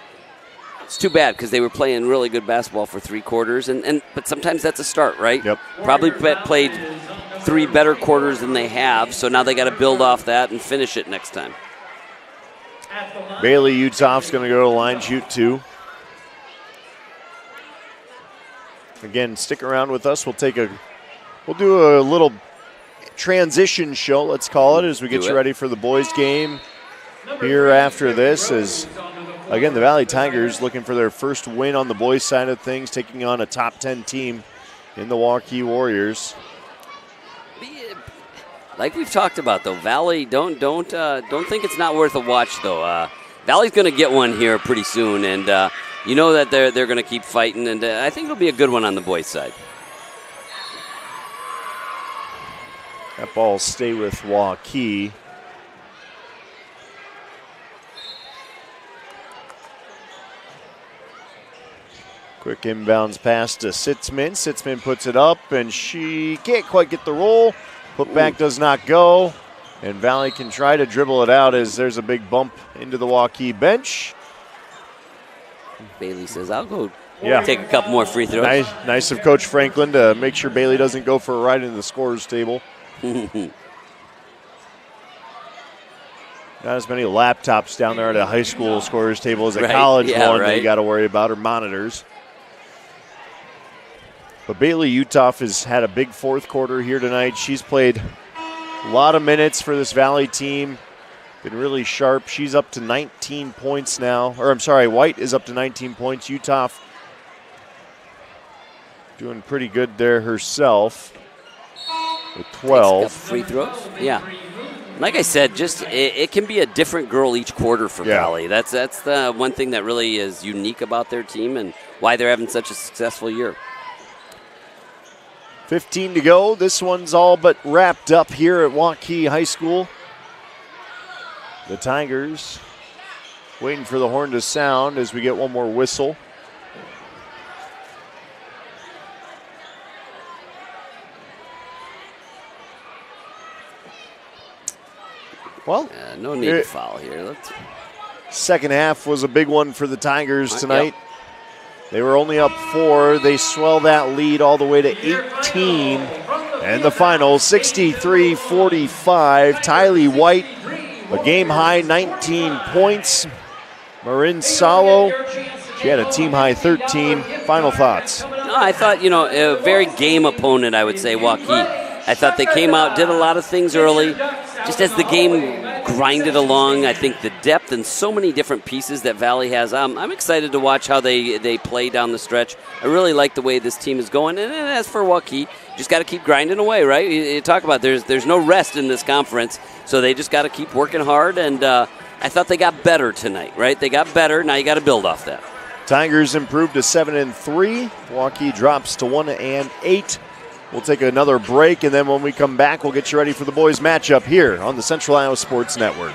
too bad because they were playing really good basketball for 3 quarters, but sometimes that's a start, right? Yep. Probably played 3 better quarters than they have, so now they got to build off that and finish it next time. Bailey Uthoff's going to go to the line, shoot 2. Again, stick around with us. We'll do a little transition show, let's call it, as we get you ready for the boys' game here after this. As again, the Valley Tigers looking for their first win on the boys' side of things, taking on a top 10 team in the Waukee Warriors. Like we've talked about, though, Valley don't think it's not worth a watch, though. Valley's going to get one here pretty soon, and you know that they're going to keep fighting, and I think it'll be a good one on the boys' side. That ball will stay with Waukee. Quick inbounds pass to Sitzman. Sitzman puts it up, and she can't quite get the roll. Putback does not go, and Valley can try to dribble it out as there's a big bump into the Waukee bench. Bailey says, I'll go Yeah. take a couple more free throws. Nice of Coach Franklin to make sure Bailey doesn't go for a ride into the scorer's table. Not as many laptops down there at a high school scorer's table as a college one that you got to worry about, or monitors. But Bailey Uthoff has had a big fourth quarter here tonight. She's played a lot of minutes for this Valley team. Been really sharp. She's up to 19 points now. Or I'm sorry, White is up to 19 points. Uthoff doing pretty good there herself with 12. Free throws. Yeah. Like I said, just it can be a different girl each quarter for Valley. That's the one thing that really is unique about their team and why they're having such a successful year. 15 to go. This one's all but wrapped up here at Waukee High School. The Tigers waiting for the horn to sound as we get one more whistle. Well, no need to foul here. Second half was a big one for the Tigers tonight. They were only up 4. They swell that lead all the way to 18. And the final, 63-45. Tylee White, a game-high 19 points. Marin Salo, she had a team-high 13. Final thoughts? I thought, a very game opponent, I would say, Waukee. I thought they came out, did a lot of things early. Just as the game grinded along, I think the depth and so many different pieces that Valley has, I'm excited to watch how they play down the stretch. I really like the way this team is going. And as for Waukee, just got to keep grinding away, right? You talk about there's no rest in this conference, so they just got to keep working hard. And I thought they got better tonight, right? They got better. Now you got to build off that. Tigers improved to 7-3. Waukee drops to 1-8. We'll take another break, and then when we come back, we'll get you ready for the boys' matchup here on the Central Iowa Sports Network.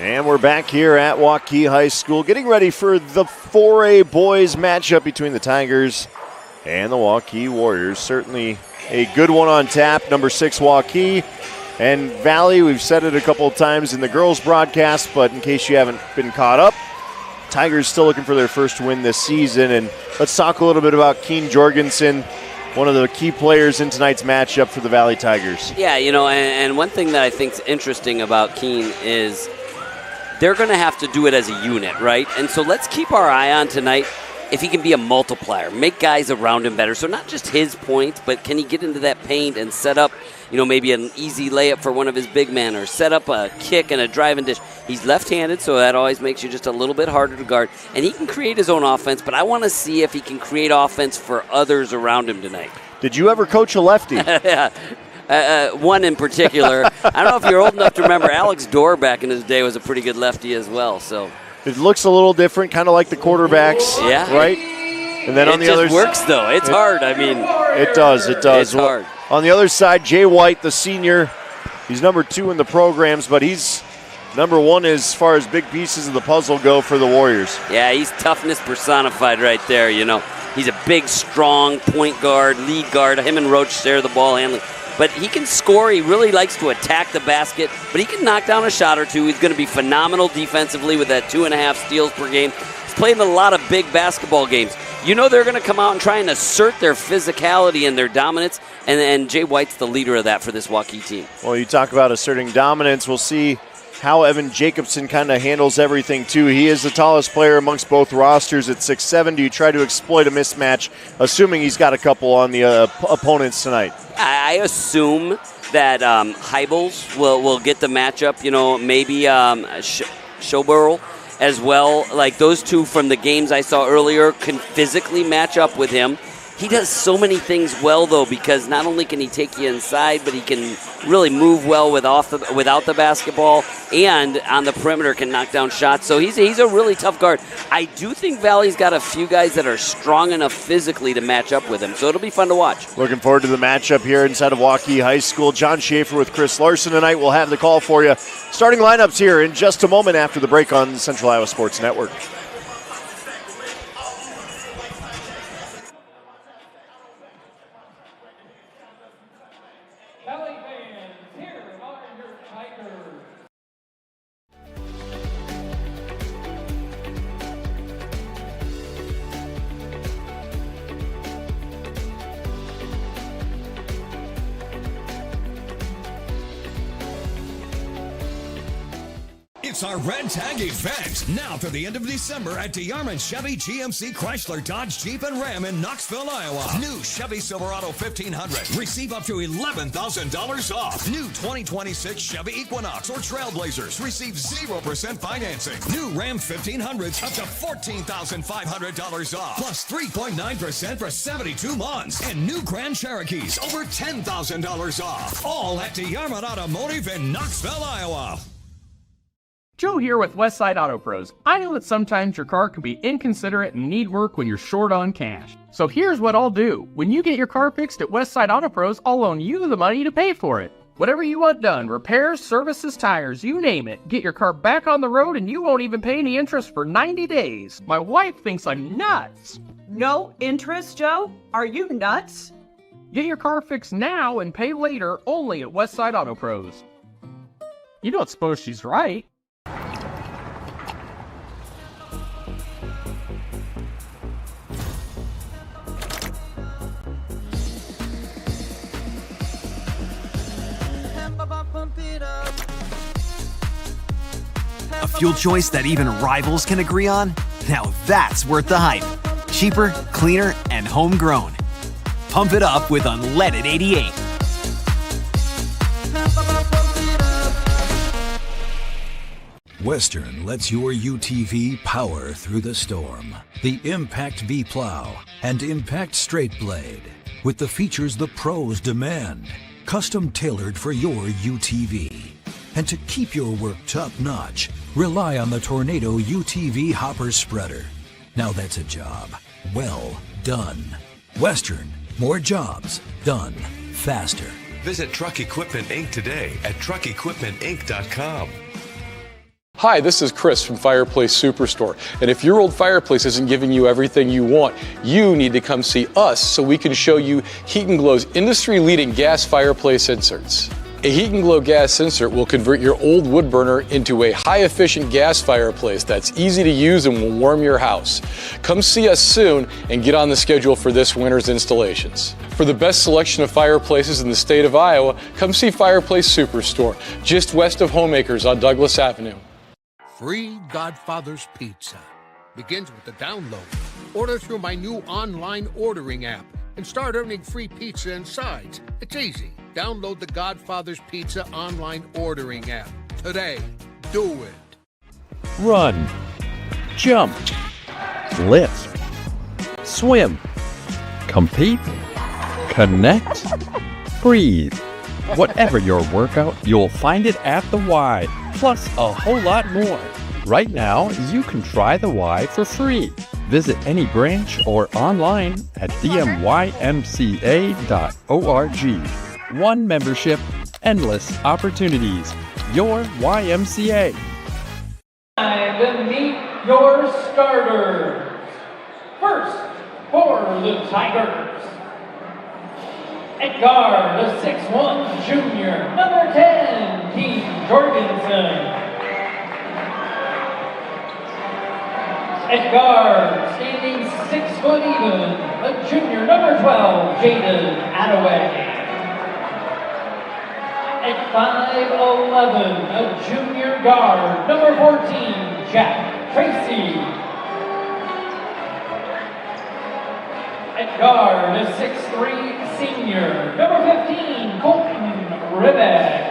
And we're back here at Waukee High School getting ready for the 4A boys matchup between the Tigers and the Waukee Warriors. Certainly a good one on tap. Number 6 Waukee and Valley. We've said it a couple of times in the girls broadcast, but in case you haven't been caught up, Tigers still looking for their first win this season. And let's talk a little bit about Keen Jorgensen, one of the key players in tonight's matchup for the Valley Tigers. Yeah, you know, and one thing that I think is interesting about Keene is they're going to have to do it as a unit, right? And so let's keep our eye on tonight if he can be a multiplier, make guys around him better. So not just his points, but can he get into that paint and set up, you know, maybe an easy layup for one of his big men or set up a kick and a drive and dish. He's left-handed, so that always makes you just a little bit harder to guard. And he can create his own offense, but I want to see if he can create offense for others around him tonight. Did you ever coach a lefty? Yeah. One in particular. I don't know if you're old enough to remember, Alex Dorr back in his day was a pretty good lefty as well. So it looks a little different, kind of like the quarterbacks, right? And then on the other side, it just works though. It's hard. I mean, it does. It's hard. On the other side, Jay White, the senior, he's number 2 in the programs, but he's number 1 as far as big pieces of the puzzle go for the Warriors. Yeah, he's toughness personified right there. You know, he's a big, strong point guard, lead guard. Him and Roach share the ball handling. But he can score. He really likes to attack the basket. But he can knock down a shot or two. He's going to be phenomenal defensively with that 2.5 steals per game. He's played in a lot of big basketball games. You know they're going to come out and try and assert their physicality and their dominance. And Jay White's the leader of that for this Waukee team. Well, you talk about asserting dominance. We'll see how Evan Jacobson kind of handles everything, too. He is the tallest player amongst both rosters at 6'7". Do you try to exploit a mismatch, assuming he's got a couple on the opponents tonight? I assume that Heibels will get the matchup, you know, maybe Schoberl as well. Like those two from the games I saw earlier can physically match up with him. He does so many things well, though, because not only can he take you inside, but he can really move well without the basketball, and on the perimeter can knock down shots. So he's a really tough guard. I do think Valley's got a few guys that are strong enough physically to match up with him, so it'll be fun to watch. Looking forward to the matchup here inside of Waukee High School. John Schaefer with Chris Larson tonight. We'll have the call for you. Starting lineups here in just a moment after the break on the Central Iowa Sports Network. It's our Red Tag event now through the end of December at DeArmond Chevy GMC Chrysler Dodge Jeep and Ram in Knoxville, Iowa. New Chevy Silverado 1500. Receive up to $11,000 off. New 2026 Chevy Equinox or Trailblazers. Receive 0% financing. New Ram 1500s up to $14,500 off. Plus 3.9% for 72 months. And new Grand Cherokees over $10,000 off. All at DeArmond Automotive in Knoxville, Iowa. Joe here with Westside Auto Pros. I know that sometimes your car can be inconsiderate and need work when you're short on cash. So here's what I'll do. When you get your car fixed at Westside Auto Pros, I'll loan you the money to pay for it. Whatever you want done, repairs, services, tires, you name it. Get your car back on the road and you won't even pay any interest for 90 days. My wife thinks I'm nuts. No interest, Joe? Are you nuts? Get your car fixed now and pay later only at Westside Auto Pros. You don't suppose she's right? A fuel choice that even rivals can agree on? Now that's worth the hype. Cheaper, cleaner, and homegrown. Pump it up with unleaded 88. Western lets your UTV power through the storm. The Impact V Plow and Impact Straight Blade. With the features the pros demand. Custom tailored for your UTV. And to keep your work top-notch, rely on the Tornado UTV Hopper Spreader. Now that's a job well done. Western, more jobs done faster. Visit Truck Equipment Inc. today at truckequipmentinc.com. Hi, this is Chris from Fireplace Superstore. And if your old fireplace isn't giving you everything you want, you need to come see us so we can show you Heat & Glow's industry-leading gas fireplace inserts. A Heat & Glow gas insert will convert your old wood burner into a high-efficient gas fireplace that's easy to use and will warm your house. Come see us soon and get on the schedule for this winter's installations. For the best selection of fireplaces in the state of Iowa, come see Fireplace Superstore, just west of Homeacres on Douglas Avenue. Free Godfather's Pizza begins with the download. Order through my new online ordering app and start earning free pizza and sides. It's easy. Download the Godfather's Pizza online ordering app today. Do it. Run, jump, lisp, swim, compete, connect, breathe. Whatever your workout, you'll find it at the Y, plus a whole lot more. Right now, you can try the Y for free. Visit any branch or online at dmymca.org. One membership, endless opportunities. Your YMCA. Time to meet your starters. First, for the Tigers. At guard, the 6'1" junior, number 10, Keith Jorgensen. At guard, standing 6 foot even, a junior, number 12, Jaden Attaway. At 5'11", a junior guard, number 14, Jack Tracy. At guard, a 6'3" senior, number 15, Colton Ribeck.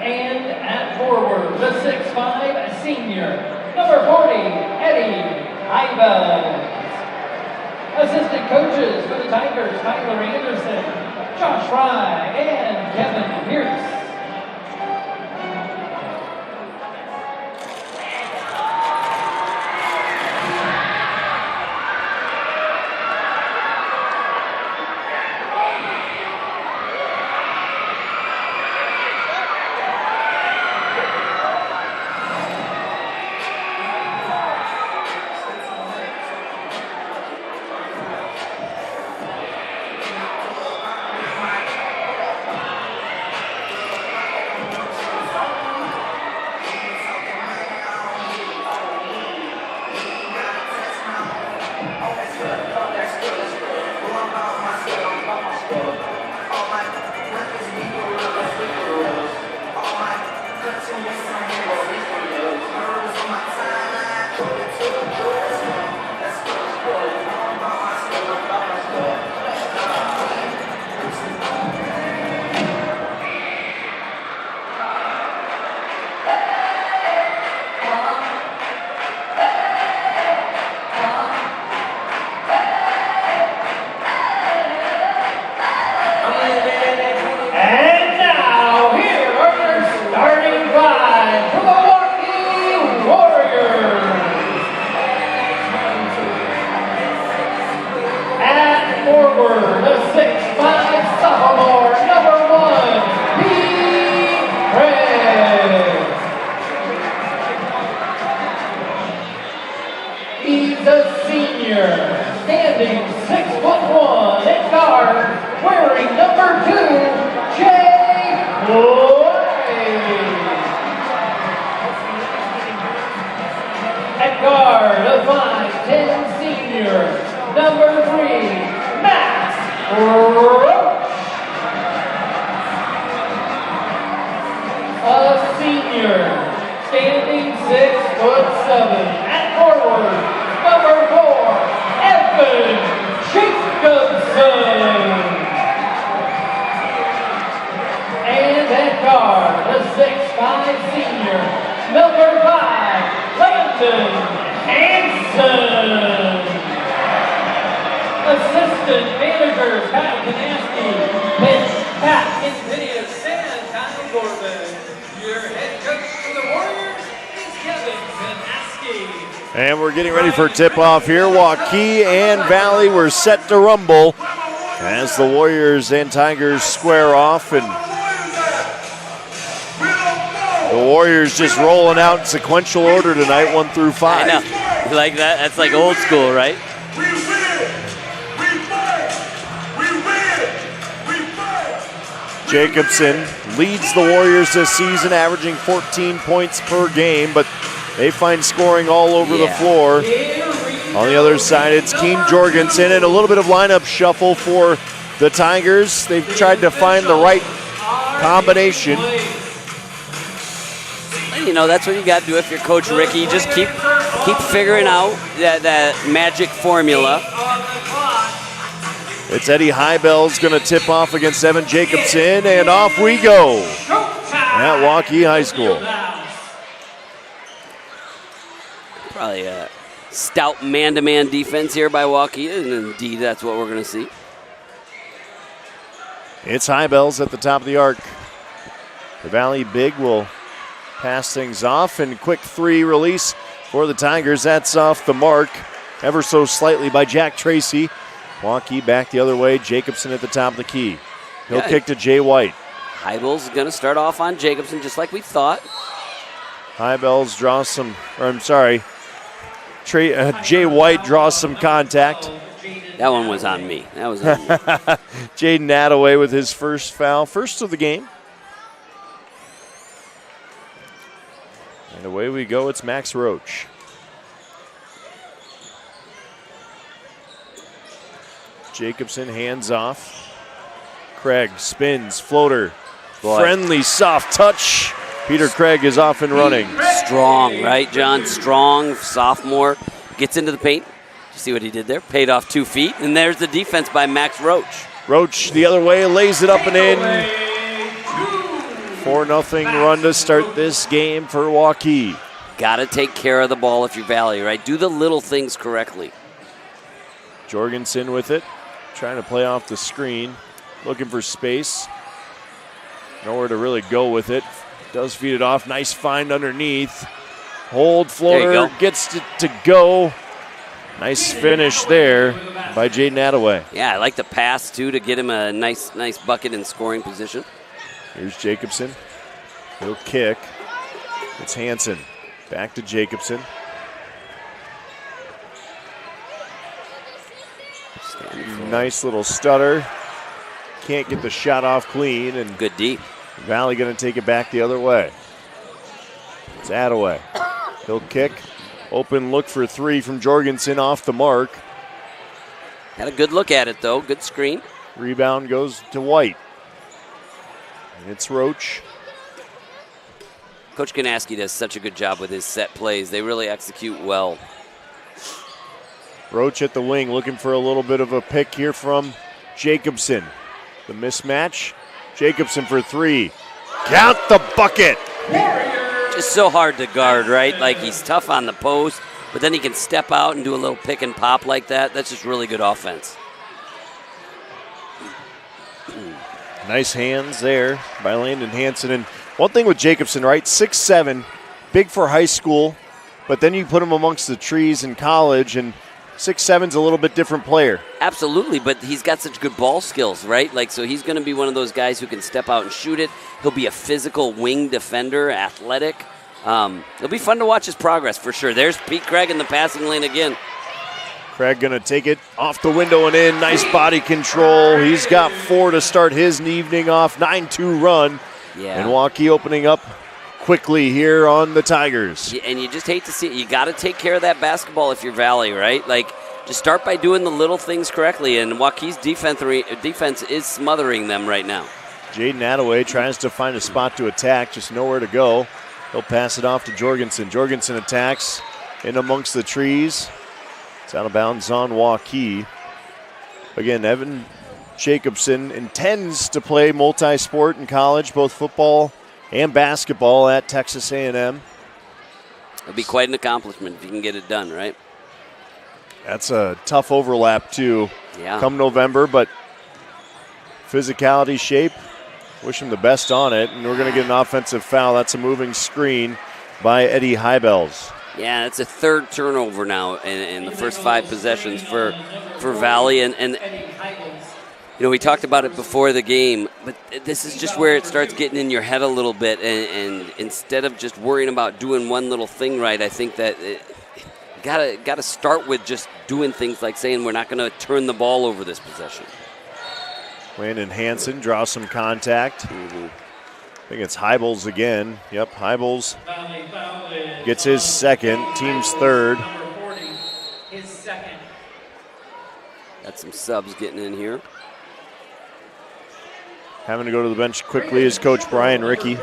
And at forward, the 6'5" senior, number 40, Eddie Ibels. Assistant coaches for the Tigers, Tyler Anderson, Josh Fry, and Kevin Pierce. And we're getting ready for tip-off here. Waukee and Valley were set to rumble as the Warriors and Tigers square off. And the Warriors just rolling out in sequential order tonight, 1 through 5. I know. You like that? That's like old school, right? Jacobson leads the Warriors this season, averaging 14 points per game, but they find scoring all over the floor. On the other side, it's Keem Jorgensen, and a little bit of lineup shuffle for the Tigers. They've tried to find the right combination. You know, that's what you got to do if you're Coach Ricky. Just keep figuring out that magic formula. It's Eddie Hybel's going to tip off against Evan Jacobson, and off we go at Waukee High School. Probably a stout man-to-man defense here by Waukee, and indeed that's what we're going to see. It's High-Bells at the top of the arc. The Valley Big will pass things off, and quick three release for the Tigers. That's off the mark ever so slightly by Jack Tracy. Waukee back the other way. Jacobson at the top of the key. He'll kick to Jay White. High-Bells is going to start off on Jacobson just like we thought. High-Bells draws some, or I'm sorry, Jay White draws some contact. That one was on me. That was on me. Jaden Attaway with his first foul, first of the game. And away we go, it's Max Roach. Jacobson hands off. Craig spins, floater. Boy. Friendly, soft touch. Peter Craig is off and running. Strong, right, John? Strong, sophomore. Gets into the paint. You see what he did there? Paid off 2 feet. And there's the defense by Max Roach. Roach the other way, lays it up and in. 4-0 run to start this game for Waukee. Got to take care of the ball if you're Valley, right? Do the little things correctly. Jorgensen with it. Trying to play off the screen. Looking for space. Nowhere to really go with it. Does feed it off. Nice find underneath. Hold floater. Gets it to go. Nice finish there by Jaden Attaway. Yeah, I like the pass, too, to get him a nice bucket in scoring position. Here's Jacobson. He'll kick. It's Hansen. Back to Jacobson. Nice little stutter. Can't get the shot off clean. And good D. Valley going to take it back the other way. It's Attaway. He'll kick. Open look for three from Jorgensen off the mark. Had a good look at it, though. Good screen. Rebound goes to White. And it's Roach. Coach Kanaski does such a good job with his set plays. They really execute well. Roach at the wing looking for a little bit of a pick here from Jacobson. The mismatch. Jacobson for three. Count the bucket. Just so hard to guard, right? Like, he's tough on the post, but then he can step out and do a little pick and pop like that. That's just really good offense. Nice hands there by Landon Hansen. And one thing with Jacobson, right? 6'7", big for high school, but then you put him amongst the trees in college, and 6'7's a little bit different player. Absolutely, but he's got such good ball skills, right? Like, so he's going to be one of those guys who can step out and shoot it. He'll be a physical wing defender, athletic. It'll be fun to watch his progress for sure. There's Pete Craig in the passing lane again. Craig going to take it off the window and in. Nice body control. He's got 4 to start his evening off. 9-2 run. Yeah. And Waukee opening up quickly here on the Tigers. And you just hate to see it. You got to take care of that basketball if you're Valley, right? Like, just start by doing the little things correctly. And Waukee's defense is smothering them right now. Jaden Attaway tries to find a spot to attack, just nowhere to go. He'll pass it off to Jorgensen. Jorgensen attacks in amongst the trees. It's out of bounds on Waukee. Again, Evan Jacobson intends to play multi-sport in college, both football and basketball at Texas A&M. It'll be quite an accomplishment if you can get it done, right? That's a tough overlap, too, come November, but physicality, shape, wish him the best on it. And we're going to get an offensive foul. That's a moving screen by Eddie High-Bells. Yeah, it's a third turnover now in the first 5 possessions for Valley. And you know, we talked about it before the game, but this is just where it starts getting in your head a little bit. And instead of just worrying about doing one little thing right, I think that gotta start with just doing things like saying we're not going to turn the ball over this possession. Landon Hansen draws some contact. I think it's Hybels again. Yep, Hybels gets his second, team's third. Got some subs getting in here. Having to go to the bench quickly is Coach Brian Rickey.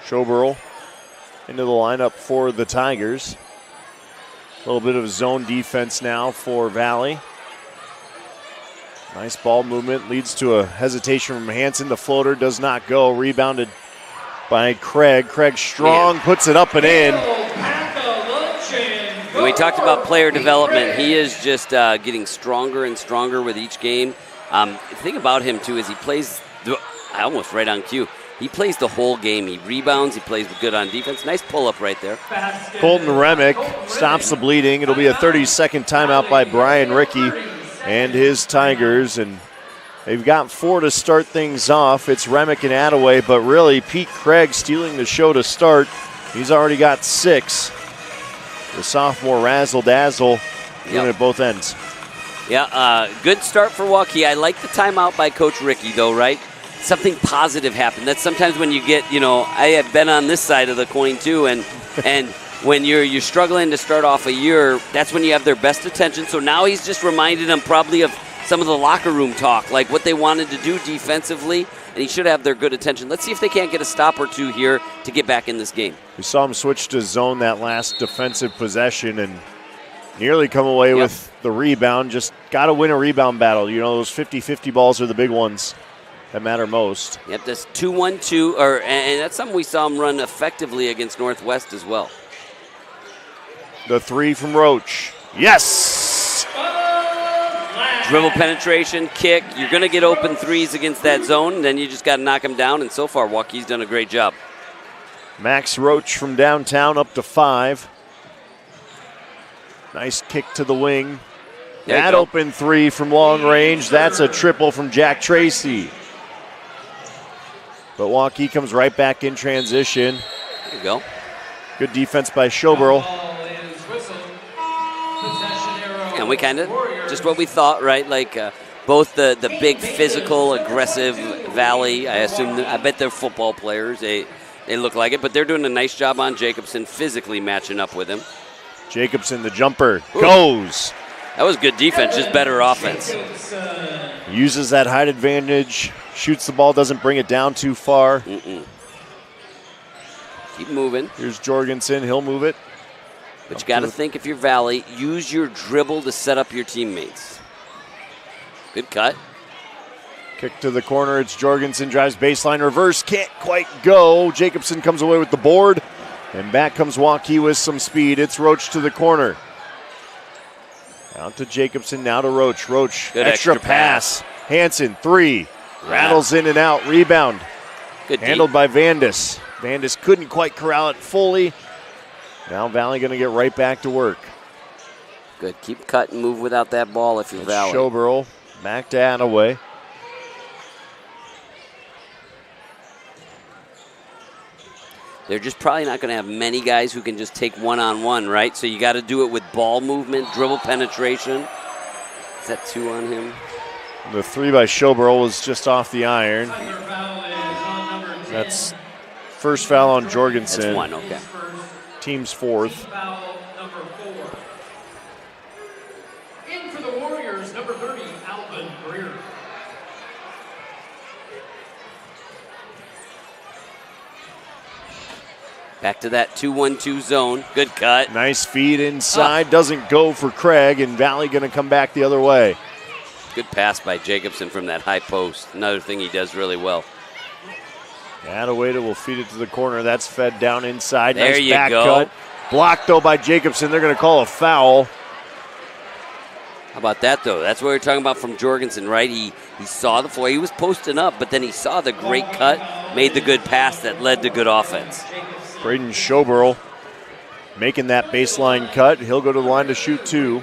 Schoberl into the lineup for the Tigers. A little bit of zone defense now for Valley. Nice ball movement leads to a hesitation from Hansen. The floater does not go. Rebounded by Craig. Craig strong, puts it up and in. We we talked about player development. He is just getting stronger and stronger with each game. The thing about him, too, is he plays, almost right on cue, he plays the whole game. He rebounds. He plays good on defense. Nice pull-up right there. Colton Remick stops the bleeding. It'll be a 30-second timeout by Brian Rickey and his Tigers. And they've got 4 to start things off. It's Remick and Attaway, but really Pete Craig stealing the show to start. He's already got 6. The sophomore razzle-dazzle doing it at both ends. Yeah, good start for Waukee. I like the timeout by Coach Rickey, though, right? Something positive happened. That's sometimes when you get, I have been on this side of the coin too, and when you're struggling to start off a year, that's when you have their best attention. So now he's just reminded them probably of some of the locker room talk, like what they wanted to do defensively, and he should have their good attention. Let's see if they can't get a stop or two here to get back in this game. We saw him switch to zone that last defensive possession and nearly come away with the rebound. Just got to win a rebound battle. Those 50-50 balls are the big ones that matter most. Yep, that's 2-1-2, and that's something we saw him run effectively against Northwest as well. The 3 from Roach. Yes! Dribble penetration, kick. You're going to get open threes against that zone, and then you just got to knock them down, and so far Waukee's done a great job. Max Roach from downtown up to 5. Nice kick to the wing. That open 3 from long range. That's a triple from Jack Tracy. But Waukee comes right back in transition. There you go. Good defense by Schoberl. And we kind of, just what we thought, right? Like both the big physical, aggressive Valley, I bet they're football players. They look like it, but they're doing a nice job on Jacobson physically matching up with him. Jacobson, the jumper, goes. That was good defense, just better offense. Uses that height advantage, shoots the ball, doesn't bring it down too far. Keep moving. Here's Jorgensen, he'll move it. But you got to think, if you're Valley, use your dribble to set up your teammates. Good cut. Kick to the corner, it's Jorgensen, drives baseline, reverse, can't quite go. Jacobson comes away with the board, and back comes Waukee with some speed. It's Roach to the corner. Out to Jacobson, now to Roach. Roach, good extra pass. Hansen, 3. Rattles in and out, rebound. Good handled by Vandis. Vandis couldn't quite corral it fully. Now Valley going to get right back to work. Good, keep cut and move without that ball if you're Valley. Schoberl, back to Attaway. They're just probably not going to have many guys who can just take one-on-one, right? So you got to do it with ball movement, dribble penetration. Is that 2 on him? The 3 by Schoberl was just off the iron. That's first foul on Jorgensen. That's 1, okay. Team's 4th. In for the Warriors, number 30, Alvin Greer. Back to that 2-1-2 zone. Good cut. Nice feed inside. Doesn't go for Craig, and Valley going to come back the other way. Good pass by Jacobson from that high post. Another thing he does really well. Attaway will feed it to the corner. That's fed down inside. There nice you back go. Cut. Blocked, though, by Jacobson. They're going to call a foul. How about that, though? That's what we were talking about from Jorgensen, right? He saw the floor. He was posting up, but then he saw the great cut, made the good pass that led to good offense. Braden Schoberl making that baseline cut. He'll go to the line to shoot 2.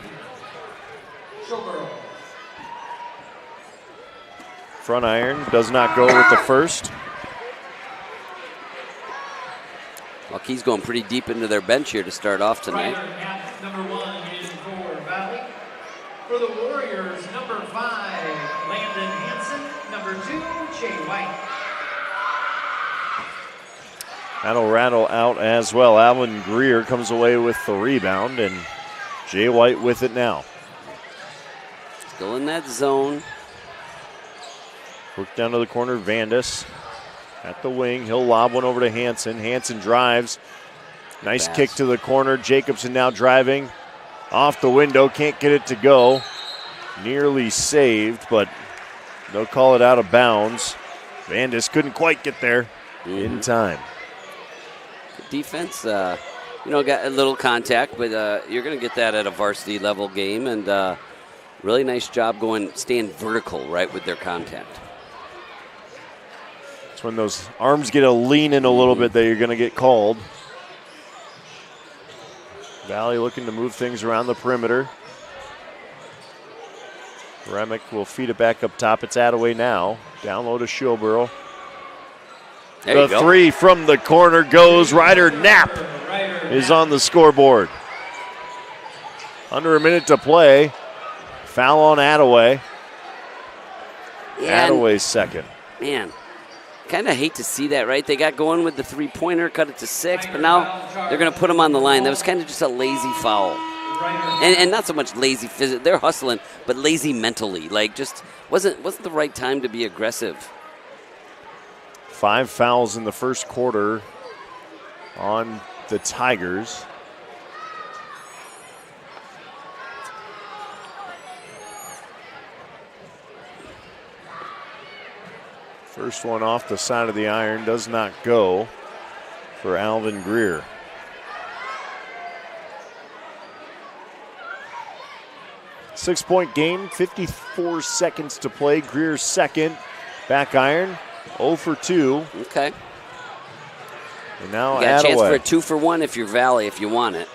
Front iron does not go with the first. Waukee's going pretty deep into their bench here to start off tonight. Number 1 is for Valley. For the Warriors, number 5, Landon Hansen. Number 2, Jay White. That'll rattle out as well. Alvin Greer comes away with the rebound, and Jay White with it now. Still in that zone. Work down to the corner, Vandis. At the wing, he'll lob one over to Hansen. Hansen drives. Nice kick to the corner. Jacobson now driving. Off the window, can't get it to go. Nearly saved, but they'll call it out of bounds. Vandis couldn't quite get there in time. Defense, got a little contact, but you're going to get that at a varsity level game, and really nice job staying vertical, right, with their contact. It's when those arms get a lean in a little bit that you're going to get called. Valley looking to move things around the perimeter. Remick will feed it back up top. It's Attaway now. Down low to Schilborough. The three from the corner goes. Ryder Knapp is on the scoreboard. Under a minute to play. Foul on Attaway. Attaway's second. Man, kind of hate to see that, right? They got going with the three-pointer, cut it to 6, but now they're going to put him on the line. That was kind of just a lazy foul. And not so much lazy physically. They're hustling, but lazy mentally. Like, just wasn't the right time to be aggressive. 5 fouls in the first quarter on the Tigers. First one off the side of the iron does not go for Alvin Greer. Six-point game, 54 seconds to play. Greer's second. Back iron, 0 for 2. Okay. And now you got a chance Attaway. for a 2 for 1 if you're Valley, if you want it.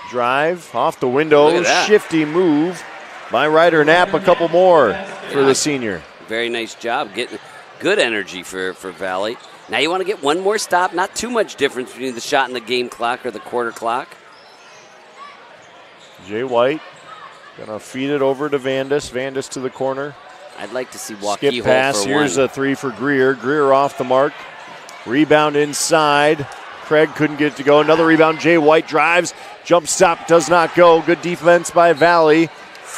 Drive off the window, Look at that. shifty move by Ryder Knapp. A couple more for the senior. Very nice job. Getting good energy for Valley. Now you want to get one more stop. Not too much difference between the shot and the game clock or the quarter clock. Jay White gonna feed it over to Vandus. Vandus to the corner. I'd like to see Waukee Skip hold pass. for Here's one. a 3 for Greer. Greer off the mark. Rebound inside. Craig couldn't get it to go. Another rebound. Jay White drives. Jump stop does not go. Good defense by Valley.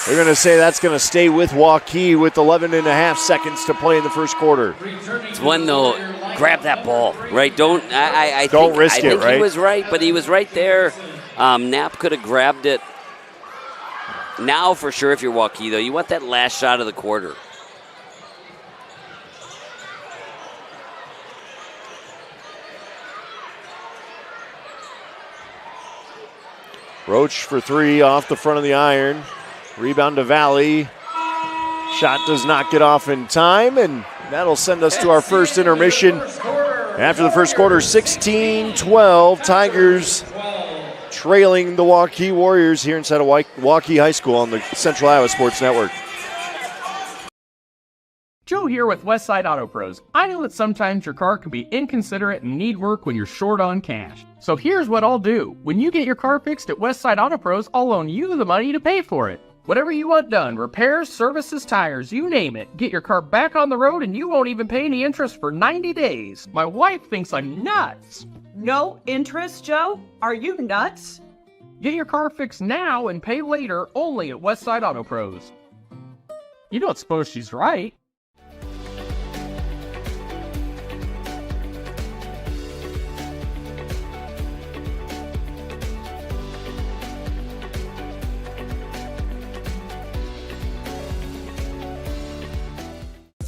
They're going to say that's going to stay with Waukee with 11 and a half seconds to play in the first quarter. It's one, though, grab that ball, right? Don't risk it, I think right? He was right, but he was right there. Knapp could have grabbed it. Now, for sure, if you're Waukee, though, you want that last shot of the quarter. Roach for 3 off the front of the iron. Rebound to Valley. Shot does not get off in time, and that'll send us to our first intermission. After the first quarter, 16-12. Tigers trailing the Waukee Warriors here inside of Waukee High School on the Central Iowa Sports Network. Joe here with Westside Auto Pros. I know that sometimes your car can be inconsiderate and need work when you're short on cash. So here's what I'll do. When you get your car fixed at Westside Auto Pros, I'll loan you the money to pay for it. Whatever you want done, repairs, services, tires, you name it. Get your car back on the road and you won't even pay any interest for 90 days. My wife thinks I'm nuts. No interest, Joe? Are you nuts? Get your car fixed now and pay later only at Westside Auto Pros. You don't suppose she's right?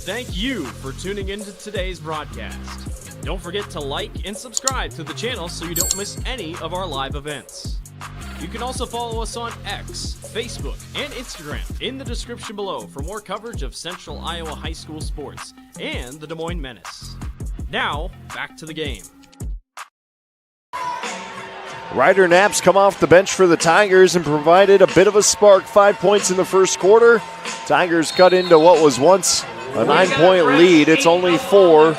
Thank you for tuning into today's broadcast. Don't forget to like and subscribe to the channel so you don't miss any of our live events. You can also follow us on X, Facebook, and Instagram in the description below for more coverage of Central Iowa High School sports and the Des Moines Menace. Now, back to the game. Ryder Knapp's come off the bench for the Tigers and provided a bit of a spark. 5 points in the first quarter. Tigers cut into what was once a 9-point lead. It's only 4.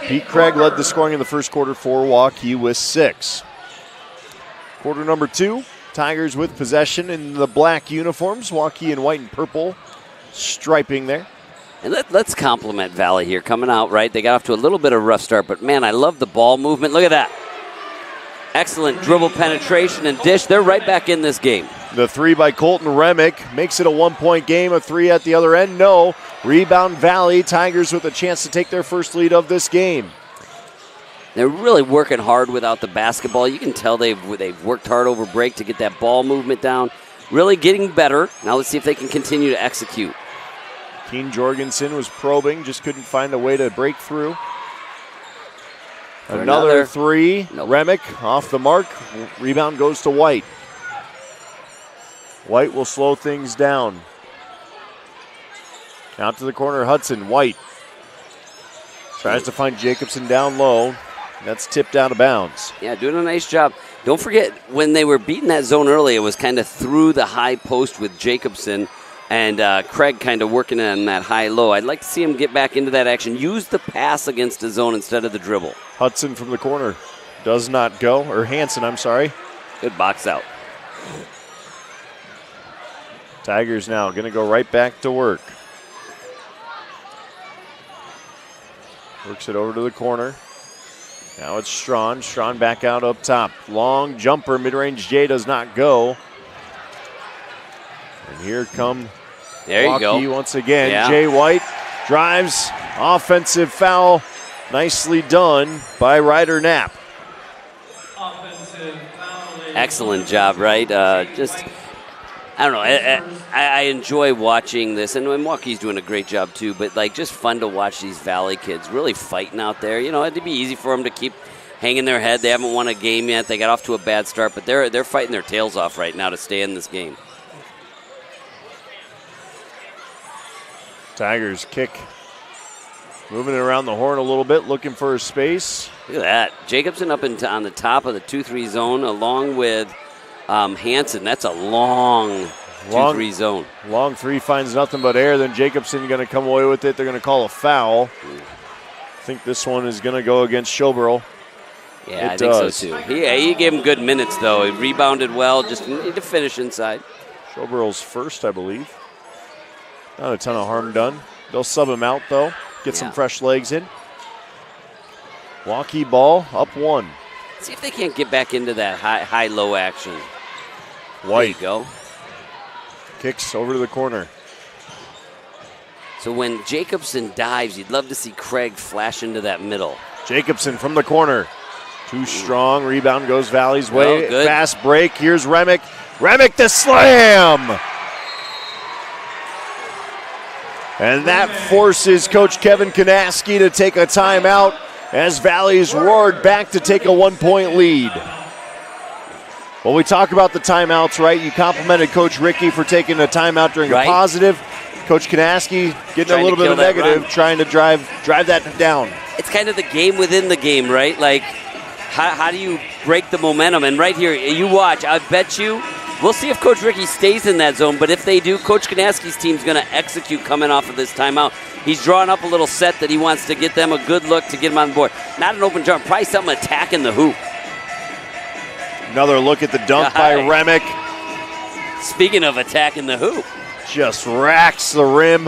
Pete Craig led the scoring in the first quarter for Waukee with 6. Quarter number 2, Tigers with possession in the black uniforms. Waukee in white and purple striping there. And let's compliment Valley here coming out, right? They got off to a little bit of a rough start, but man, I love the ball movement. Look at that. Excellent dribble penetration and dish. They're right back in this game. The 3 by Colton Remick makes it a 1-point game. A 3 at the other end, no. Rebound Valley. Tigers with a chance to take their first lead of this game. They're really working hard without the basketball. You can tell they've worked hard over break to get that ball movement down. Really getting better. Now let's see if they can continue to execute. Keen Jorgensen was probing, just couldn't find a way to break through. Another three. Nope. Remick off the mark. Rebound goes to White. White will slow things down. Out to the corner, Hudson. White tries to find Jacobson down low. That's tipped out of bounds. Yeah, doing a nice job. Don't forget, when they were beating that zone early, it was kind of through the high post with Jacobson and Craig kind of working on that high-low. I'd like to see him get back into that action. Use the pass against the zone instead of the dribble. Hudson from the corner does not go, or Hanson, I'm sorry. Good box out. Tigers now going to go right back to work. Works it over to the corner. Now it's Strawn. Strawn back out up top. Long jumper, mid-range J does not go. And here come Waukee once again. Yeah. Jay White drives. Offensive foul. Nicely done by Ryder Knapp. Excellent job, right? I don't know. I enjoy watching this, and Waukee's doing a great job too. But just fun to watch these Valley kids really fighting out there. It'd be easy for them to keep hanging their head. They haven't won a game yet. They got off to a bad start, but they're fighting their tails off right now to stay in this game. Tigers kick, moving it around the horn a little bit, looking for a space. Look at that, Jacobson up on the top of the 2-3 zone, along with Hanson. That's a long 2-3 zone. Long three finds nothing but air. Then Jacobson going to come away with it. They're going to call a foul. I think this one is going to go against Schoberl. Yeah, I think so too. He gave him good minutes though. He rebounded well, just need to finish inside. Schoberl's first, I believe. Not a ton of harm done. They'll sub him out though. Get some fresh legs in. Waukee ball up one. See if they can't get back into that high-low action. White. There you go. Kicks over to the corner. So when Jacobson dives, you'd love to see Craig flash into that middle. Jacobson from the corner. Too strong. Rebound goes Valley's way. Good. Fast break. Here's Remick. Remick the slam! And that forces Coach Kevin Kanaski to take a timeout as Valley's roared back to take a 1-point lead. Well, we talk about the timeouts, right? You complimented Coach Ricky for taking a timeout during a positive. Coach Kanaski getting a little bit of negative, trying to drive that down. It's kind of the game within the game, right? How do you break the momentum? And right here, you watch. I bet you, we'll see if Coach Ricky stays in that zone, but if they do, Coach Kanaski's team's going to execute coming off of this timeout. He's drawing up a little set that he wants to get them a good look to get them on the board. Not an open jump, probably something attacking the hoop. Another look at the dunk by Remick. Speaking of attacking the hoop. Just racks the rim.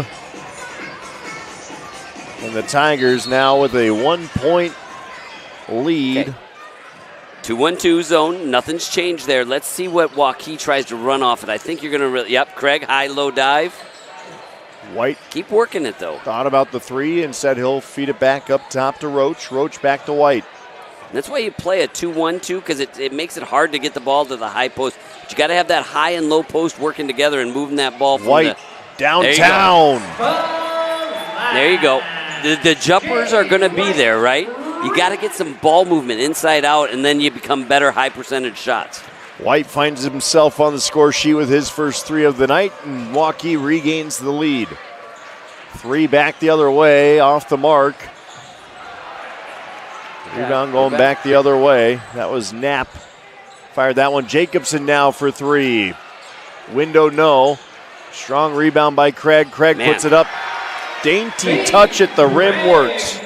And the Tigers now with a 1-point lead. Okay. 2-1-2 zone. Nothing's changed there. Let's see what Waukee tries to run off it. I think you're going to Craig, high-low dive. White. Keep working it, though. Thought about the three and said he'll feed it back up top to Roach. Roach back to White. And that's why you play a 2-1-2, because it makes it hard to get the ball to the high post. But you got to have that high and low post working together and moving that ball from White downtown. There you go. The jumpers are going to be there, right? You got to get some ball movement inside out, and then you become better high percentage shots. White finds himself on the score sheet with his first three of the night, and Waukee regains the lead. Three back the other way, off the mark. Rebound going back the other way. That was Knapp. Fired that one. Jacobson now for three. Window no. Strong rebound by Craig. Craig puts it up. Dainty touch at the rim works.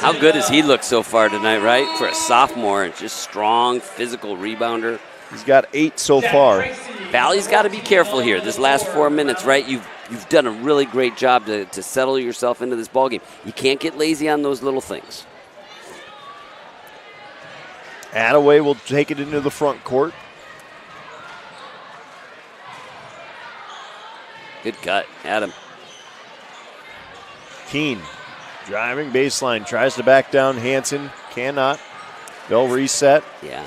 How good has he looked so far tonight, right? For a sophomore, just strong, physical rebounder. He's got 8 so far. Valley's got to be careful here. This last 4 minutes, right? You've done a really great job to settle yourself into this ballgame. You can't get lazy on those little things. Attaway will take it into the front court. Good cut, Adam. Keene driving baseline, tries to back down Hanson, cannot. They'll reset. Yeah,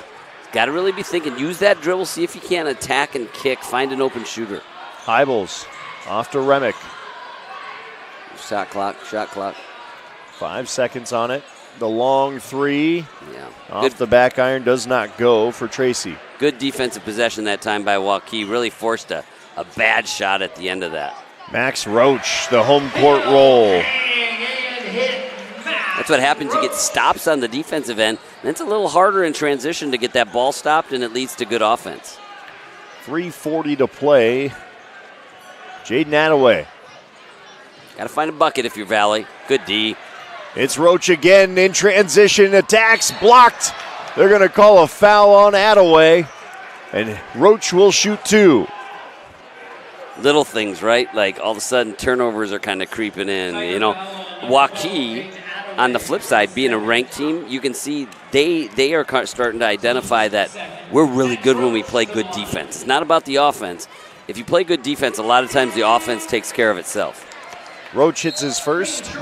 got to really be thinking. Use that dribble, see if you can attack and kick, find an open shooter. Hybels off to Remick. Shot clock. 5 seconds on it. The long three off Good. the back iron does not go for Tracy. Good defensive possession that time by Waukee. Really forced a bad shot at the end of that. Max Roach, the home court roll. That's what happens. You get stops on the defensive end, and it's a little harder in transition to get that ball stopped, and it leads to good offense. 3:40 to play. Jaden Attaway. Got to find a bucket if you're Valley. Good D. It's Roach again in transition. Attacks blocked. They're going to call a foul on Attaway, and Roach will shoot 2. Little things, right? Like all of a sudden turnovers are kind of creeping in. You know, Waukee, on the flip side, being a ranked team, you can see they are starting to identify that we're really good when we play good defense. It's not about the offense. If you play good defense, a lot of times the offense takes care of itself. Roach hits his first.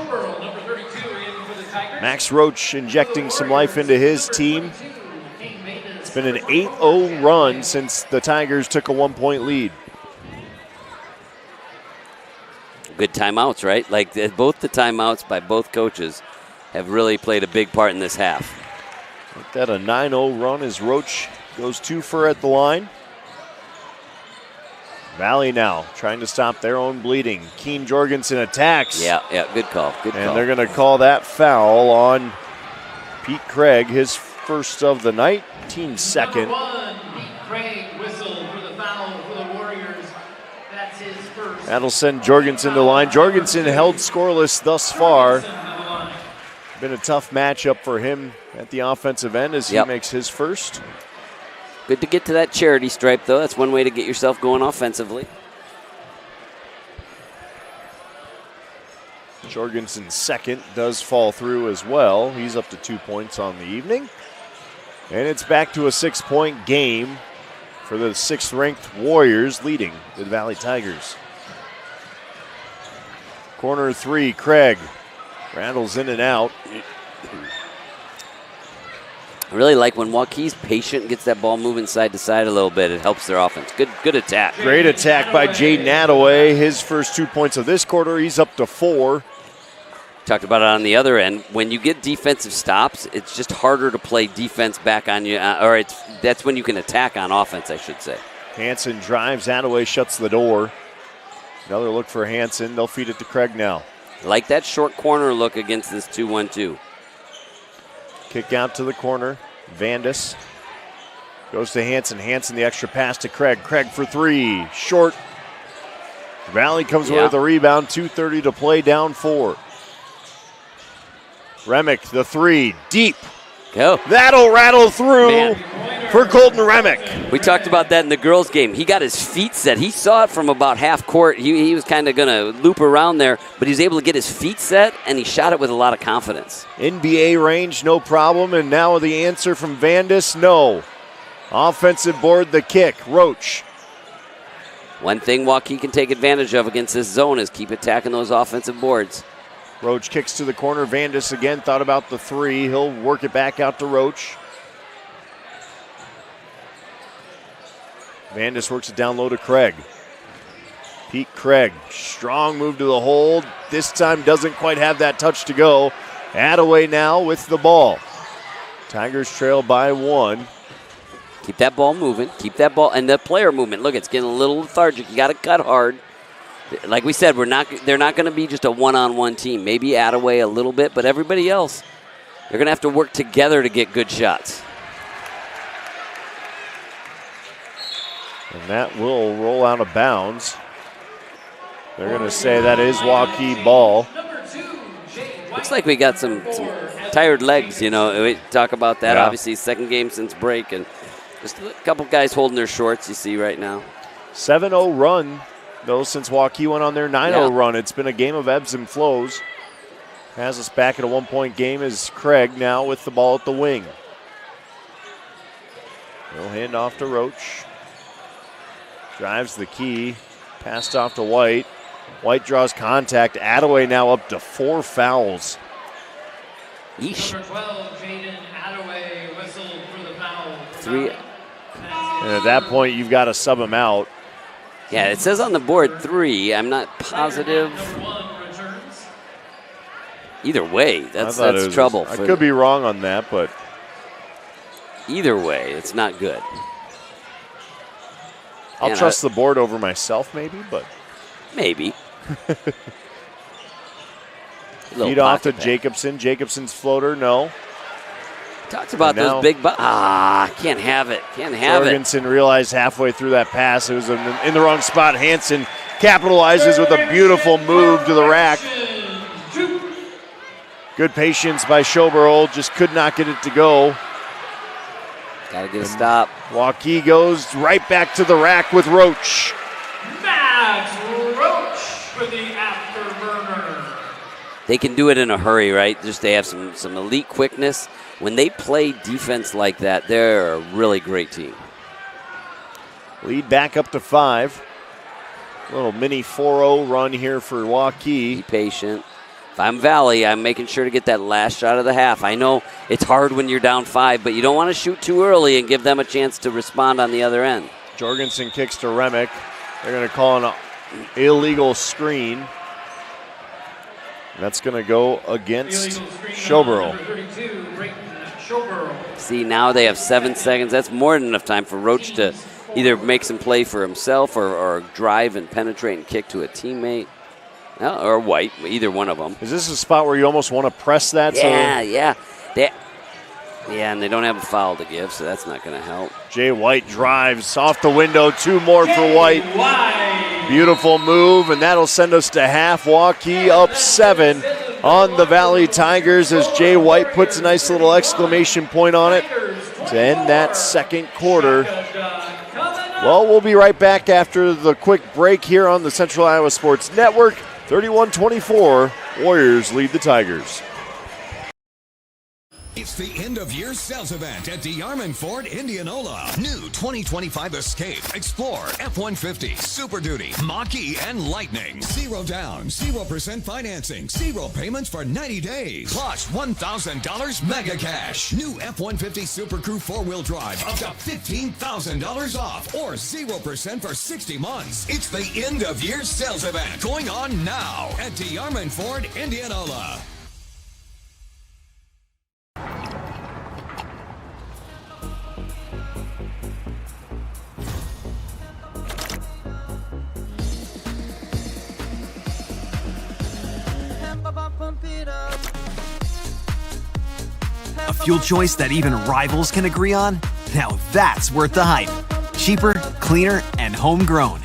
Max Roach injecting some life into his team. It's been an 8-0 run since the Tigers took a 1-point lead. Good timeouts, right? Like both the timeouts by both coaches have really played a big part in this half. Make that a 9-0 run as Roach goes 2 for at the line. Valley now trying to stop their own bleeding. Keen Jorgensen attacks. Yeah, good call. Good call. And they're going to call that foul on Pete Craig, his first of the night, team's second. That'll send Jorgensen to line. Jorgensen held scoreless thus far. Been a tough matchup for him at the offensive end as he makes his first. Good to get to that charity stripe, though. That's one way to get yourself going offensively. Jorgensen's second does fall through as well. He's up to 2 points on the evening. And it's back to a 6-point game for the 6th-ranked Warriors leading the Valley Tigers. Corner 3, Craig rattles in and out. I really like when Waukee's patient, gets that ball moving side to side a little bit. It helps their offense. Good attack. Great attack by Jaden Attaway. His first 2 points of this quarter. He's up to 4. Talked about it on the other end. When you get defensive stops, it's just harder to play defense back on you. That's when you can attack on offense, I should say. Hansen drives. Attaway shuts the door. Another look for Hansen. They'll feed it to Craig now. Like that short corner look against this 2-1-2. Kick out to the corner. Vandus goes to Hansen. Hansen the extra pass to Craig. Craig for 3. Short. Valley comes away with a rebound. 2:30 to play, down 4. Remick the 3. Deep. Go. That'll rattle through for Colton Remick. We talked about that in the girls' game. He got his feet set. He saw it from about half court. He was kind of going to loop around there, but he was able to get his feet set, and he shot it with a lot of confidence. NBA range, no problem. And now the answer from Vandus, no. Offensive board, the kick. Roach. One thing Waukee can take advantage of against this zone is keep attacking those offensive boards. Roach kicks to the corner. Vandus again thought about the 3. He'll work it back out to Roach. Vandus works it down low to Craig. Pete Craig, strong move to the hole. This time doesn't quite have that touch to go. Attaway now with the ball. Tigers trail by 1. Keep that ball moving. Keep that ball and the player movement. Look, it's getting a little lethargic. You got to cut hard. Like we said, they're not going to be just a one-on-one team. Maybe Attaway a little bit, but everybody else, they're going to have to work together to get good shots. And that will roll out of bounds. They're going to say that is Waukee ball. Looks like we got some tired legs, you know. We talk about that. Obviously, second game since break, and just a couple guys holding their shorts you see right now. 7-0 run, though, since Waukee went on their 9-0 run. It's been a game of ebbs and flows. Has us back at a 1-point game is Craig now with the ball at the wing. He'll hand off to Roach. Drives the key. Passed off to White. White draws contact. Attaway now up to 4 fouls. Yeesh. Number 12, Jaden Attaway whistled for the foul. 3. And at that point, you've got to sub him out. Yeah, it says on the board 3. I'm not positive. Either way, that's was, trouble. I could be wrong on that, but either way, it's not good. I'll trust the board over myself, maybe, but maybe. Feed off to Jacobson. Jacobson's floater, no. Talks about those big can't have it. Can't have Jorgensen realized halfway through that pass it was in the wrong spot. Hansen capitalizes with a beautiful move to the rack. Good patience by Schoberl, just could not get it to go. Gotta get a stop. Waukee goes right back to the rack with Roach. Max Roach for the afterburner. They can do it in a hurry, right? Just they have some elite quickness. When they play defense like that, they're a really great team. Lead back up to 5. Little mini 4-0 run here for Waukee. Be patient. If I'm Valley, I'm making sure to get that last shot of the half. I know it's hard when you're down 5, but you don't want to shoot too early and give them a chance to respond on the other end. Jorgensen kicks to Remick. They're going to call an illegal screen. That's going to go against Schoberl. See, now they have 7 seconds. That's more than enough time for Roach to either make some play for himself or drive and penetrate and kick to a teammate. Or White, either one of them. Is this a spot where you almost want to press that? Yeah. And they don't have a foul to give, so that's not going to help. Jay White drives off the window. 2 more for White. Beautiful move, and that'll send us to half. Waukee up 7 on the Valley Tigers as Jay White puts a nice little exclamation point on it to end that second quarter. Well, we'll be right back after the quick break here on the Central Iowa Sports Network. 31-24, Warriors lead the Tigers. It's the end-of-year sales event at DeArmond Ford Indianola. New 2025 Escape, Explorer, F-150, Super Duty, Mach-E, and Lightning. 0 down, 0% financing, 0 payments for 90 days. Plus $1,000 mega cash. New F-150 Super Crew 4-wheel drive up to $15,000 off or 0% for 60 months. It's the end-of-year sales event going on now at DeArmond Ford Indianola. A fuel choice that even rivals can agree on? Now that's worth the hype. Cheaper, cleaner, and homegrown.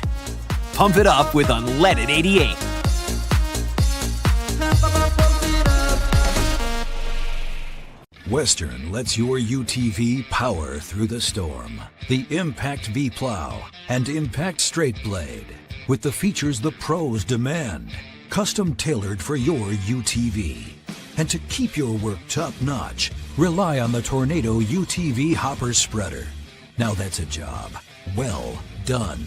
Pump it up with unleaded 88. Western lets your UTV power through the storm. The Impact V Plow and Impact Straight Blade. With the features the pros demand. Custom tailored for your UTV. And to keep your work top-notch, rely on the Tornado UTV Hopper Spreader. Now that's a job well done.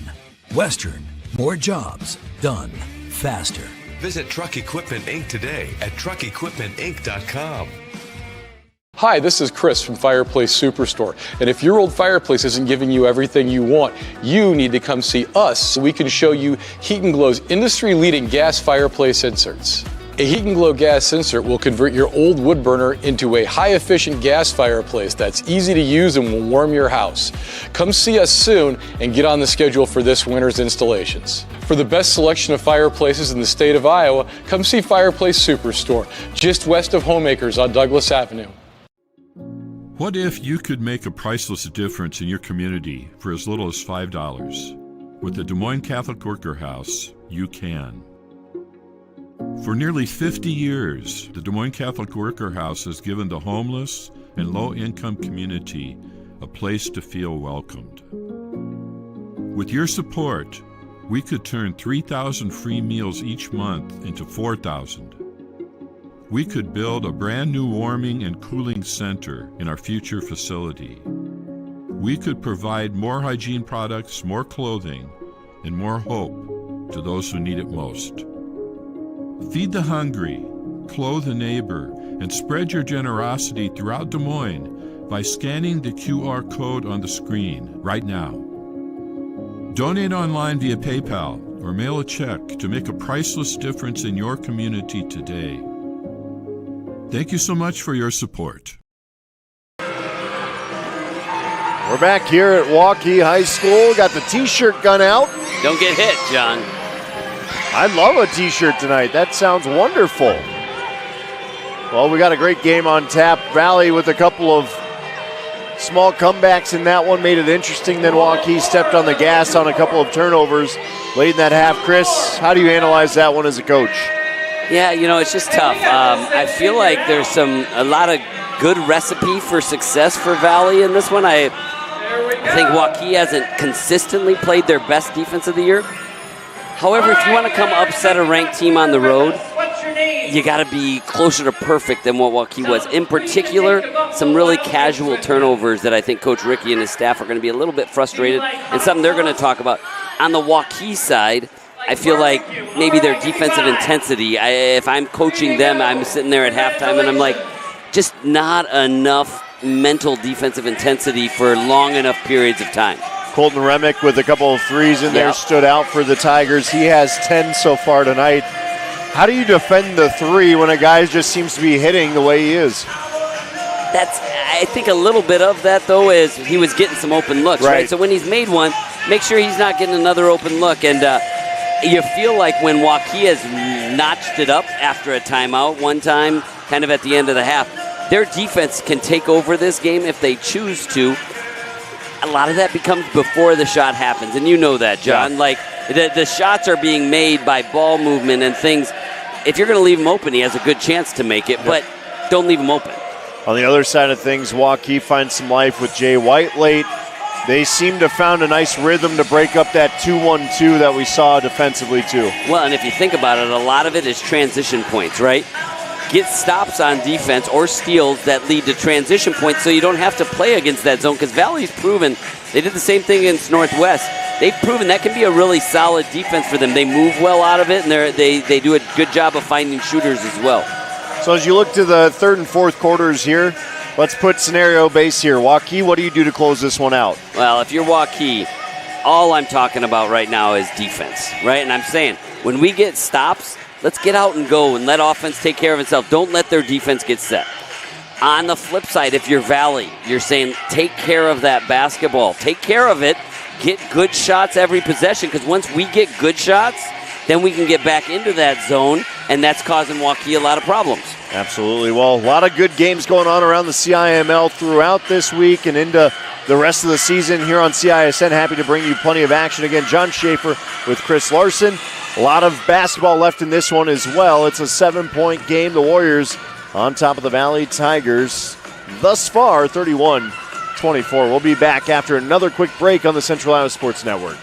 Western, more jobs done faster. Visit Truck Equipment Inc. today at truckequipmentinc.com. Hi, this is Chris from Fireplace Superstore. And if your old fireplace isn't giving you everything you want, you need to come see us so we can show you Heat & Glow's industry-leading gas fireplace inserts. A Heat & Glow gas insert will convert your old wood burner into a high-efficient gas fireplace that's easy to use and will warm your house. Come see us soon and get on the schedule for this winter's installations. For the best selection of fireplaces in the state of Iowa, come see Fireplace Superstore, just west of Homeacres on Douglas Avenue. What if you could make a priceless difference in your community for as little as $5? With the Des Moines Catholic Worker House, you can. For nearly 50 years, the Des Moines Catholic Worker House has given the homeless and low-income community a place to feel welcomed. With your support, we could turn 3,000 free meals each month into 4,000. We could build a brand new warming and cooling center in our future facility. We could provide more hygiene products, more clothing, and more hope to those who need it most. Feed the hungry, clothe a neighbor, and spread your generosity throughout Des Moines by scanning the QR code on the screen right now. Donate online via PayPal or mail a check to make a priceless difference in your community today. Thank you so much for your support. We're back here at Waukee High School. Got the t-shirt gun out. Don't get hit, John. I love a t-shirt tonight. That sounds wonderful. Well, we got a great game on tap. Valley with a couple of small comebacks in that one made it interesting. Then Waukee stepped on the gas on a couple of turnovers late in that half. Chris, how do you analyze that one as a coach? Yeah, it's just tough. I feel like there's a lot of good recipe for success for Valley in this one. I think Waukee hasn't consistently played their best defense of the year. However, if you want to come upset a ranked team on the road, you got to be closer to perfect than what Waukee was. In particular, some really casual turnovers that I think Coach Ricky and his staff are going to be a little bit frustrated, and something they're going to talk about. On the Waukee side, I feel like maybe their defensive intensity, if I'm coaching them, I'm sitting there at halftime and I'm like, just not enough mental defensive intensity for long enough periods of time. Colton Remick with a couple of threes in there stood out for the Tigers. He has 10 so far tonight. How do you defend the three when a guy just seems to be hitting the way he is? I think a little bit of that, though, is he was getting some open looks, right? So when he's made one, make sure he's not getting another open look. And you feel like when Waukee has notched it up after a timeout one time, kind of at the end of the half, their defense can take over this game if they choose to. A lot of that becomes before the shot happens, and you know that, John. Yeah. Like, the shots are being made by ball movement and things. If you're going to leave him open, he has a good chance to make it, but don't leave him open. On the other side of things, Waukee finds some life with Jay White late. They seem to have found a nice rhythm to break up that 2-1-2 that we saw defensively, too. Well, and if you think about it, a lot of it is transition points, right? Get stops on defense or steals that lead to transition points so you don't have to play against that zone, because Valley's proven, they did the same thing against Northwest. They've proven that can be a really solid defense for them. They move well out of it, and they do a good job of finding shooters as well. So as you look to the third and fourth quarters here, let's put scenario base here. Waukee, what do you do to close this one out? Well, if you're Waukee, all I'm talking about right now is defense, right? And I'm saying, when we get stops, let's get out and go and let offense take care of itself. Don't let their defense get set. On the flip side, if you're Valley, you're saying take care of that basketball. Take care of it. Get good shots every possession, because once we get good shots, then we can get back into that zone, and that's causing Waukee a lot of problems. Absolutely. Well, a lot of good games going on around the CIML throughout this week and into the rest of the season here on CISN. Happy to bring you plenty of action. Again, John Schaefer with Chris Larson. A lot of basketball left in this one as well. It's a 7-point game. The Warriors on top of the Valley Tigers thus far, 31-24. We'll be back after another quick break on the Central Iowa Sports Network.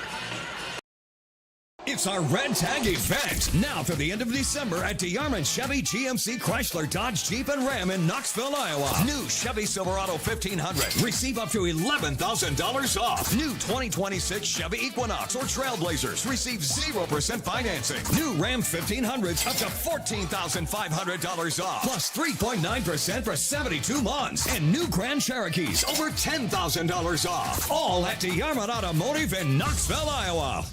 It's our Red Tag event now through the end of December at DeArmond Chevy GMC Chrysler Dodge Jeep and Ram in Knoxville, Iowa. New Chevy Silverado 1500. Receive up to $11,000 off. New 2026 Chevy Equinox or Trailblazers. Receive 0% financing. New Ram 1500s up to $14,500 off. Plus 3.9% for 72 months. And new Grand Cherokees over $10,000 off. All at DeArmond Automotive in Knoxville, Iowa.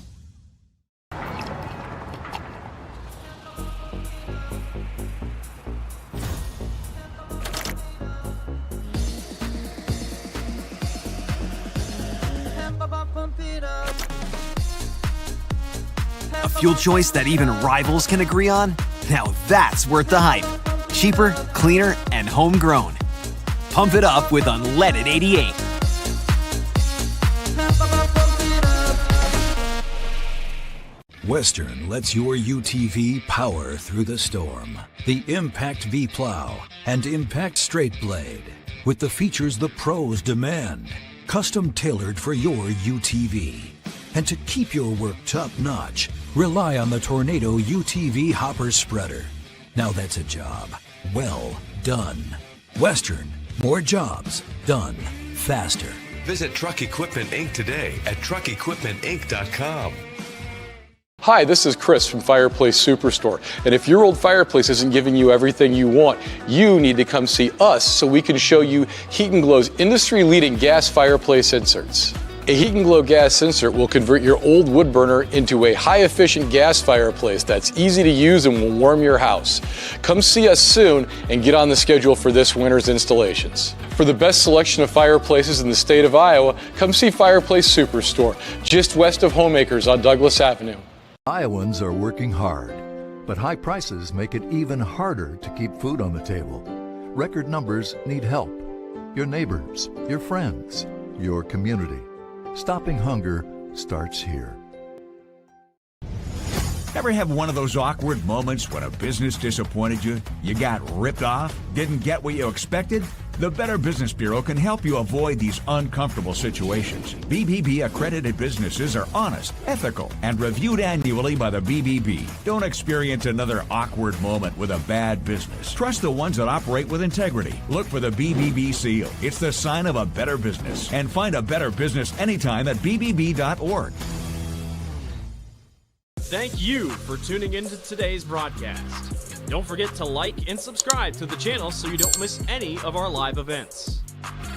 A fuel choice that even rivals can agree on? Now that's worth the hype. Cheaper, cleaner, and homegrown. Pump it up with unleaded 88. Western lets your UTV power through the storm. The Impact V Plow and Impact Straight Blade, with the features the pros demand. Custom tailored for your UTV. And to keep your work top-notch, rely on the Tornado UTV Hopper Spreader. Now that's a job well done. Western, more jobs done faster. Visit Truck Equipment Inc. today at truckequipmentinc.com. Hi, this is Chris from Fireplace Superstore. And if your old fireplace isn't giving you everything you want, you need to come see us so we can show you Heat & Glow's industry-leading gas fireplace inserts. A Heat and Glow gas insert will convert your old wood burner into a high-efficient gas fireplace that's easy to use and will warm your house. Come see us soon and get on the schedule for this winter's installations. For the best selection of fireplaces in the state of Iowa, come see Fireplace Superstore, just west of Homeacres on Douglas Avenue. Iowans are working hard, but high prices make it even harder to keep food on the table. Record numbers need help. Your neighbors, your friends, your community. Stopping hunger starts here. Ever have one of those awkward moments when a business disappointed you? You got ripped off? Didn't get what you expected? The Better Business Bureau can help you avoid these uncomfortable situations. BBB accredited businesses are honest, ethical, and reviewed annually by the BBB. Don't experience another awkward moment with a bad business. Trust the ones that operate with integrity. Look for the BBB seal. It's the sign of a better business. And find a better business anytime at bbb.org. Thank you for tuning into today's broadcast. Don't forget to like and subscribe to the channel so you don't miss any of our live events.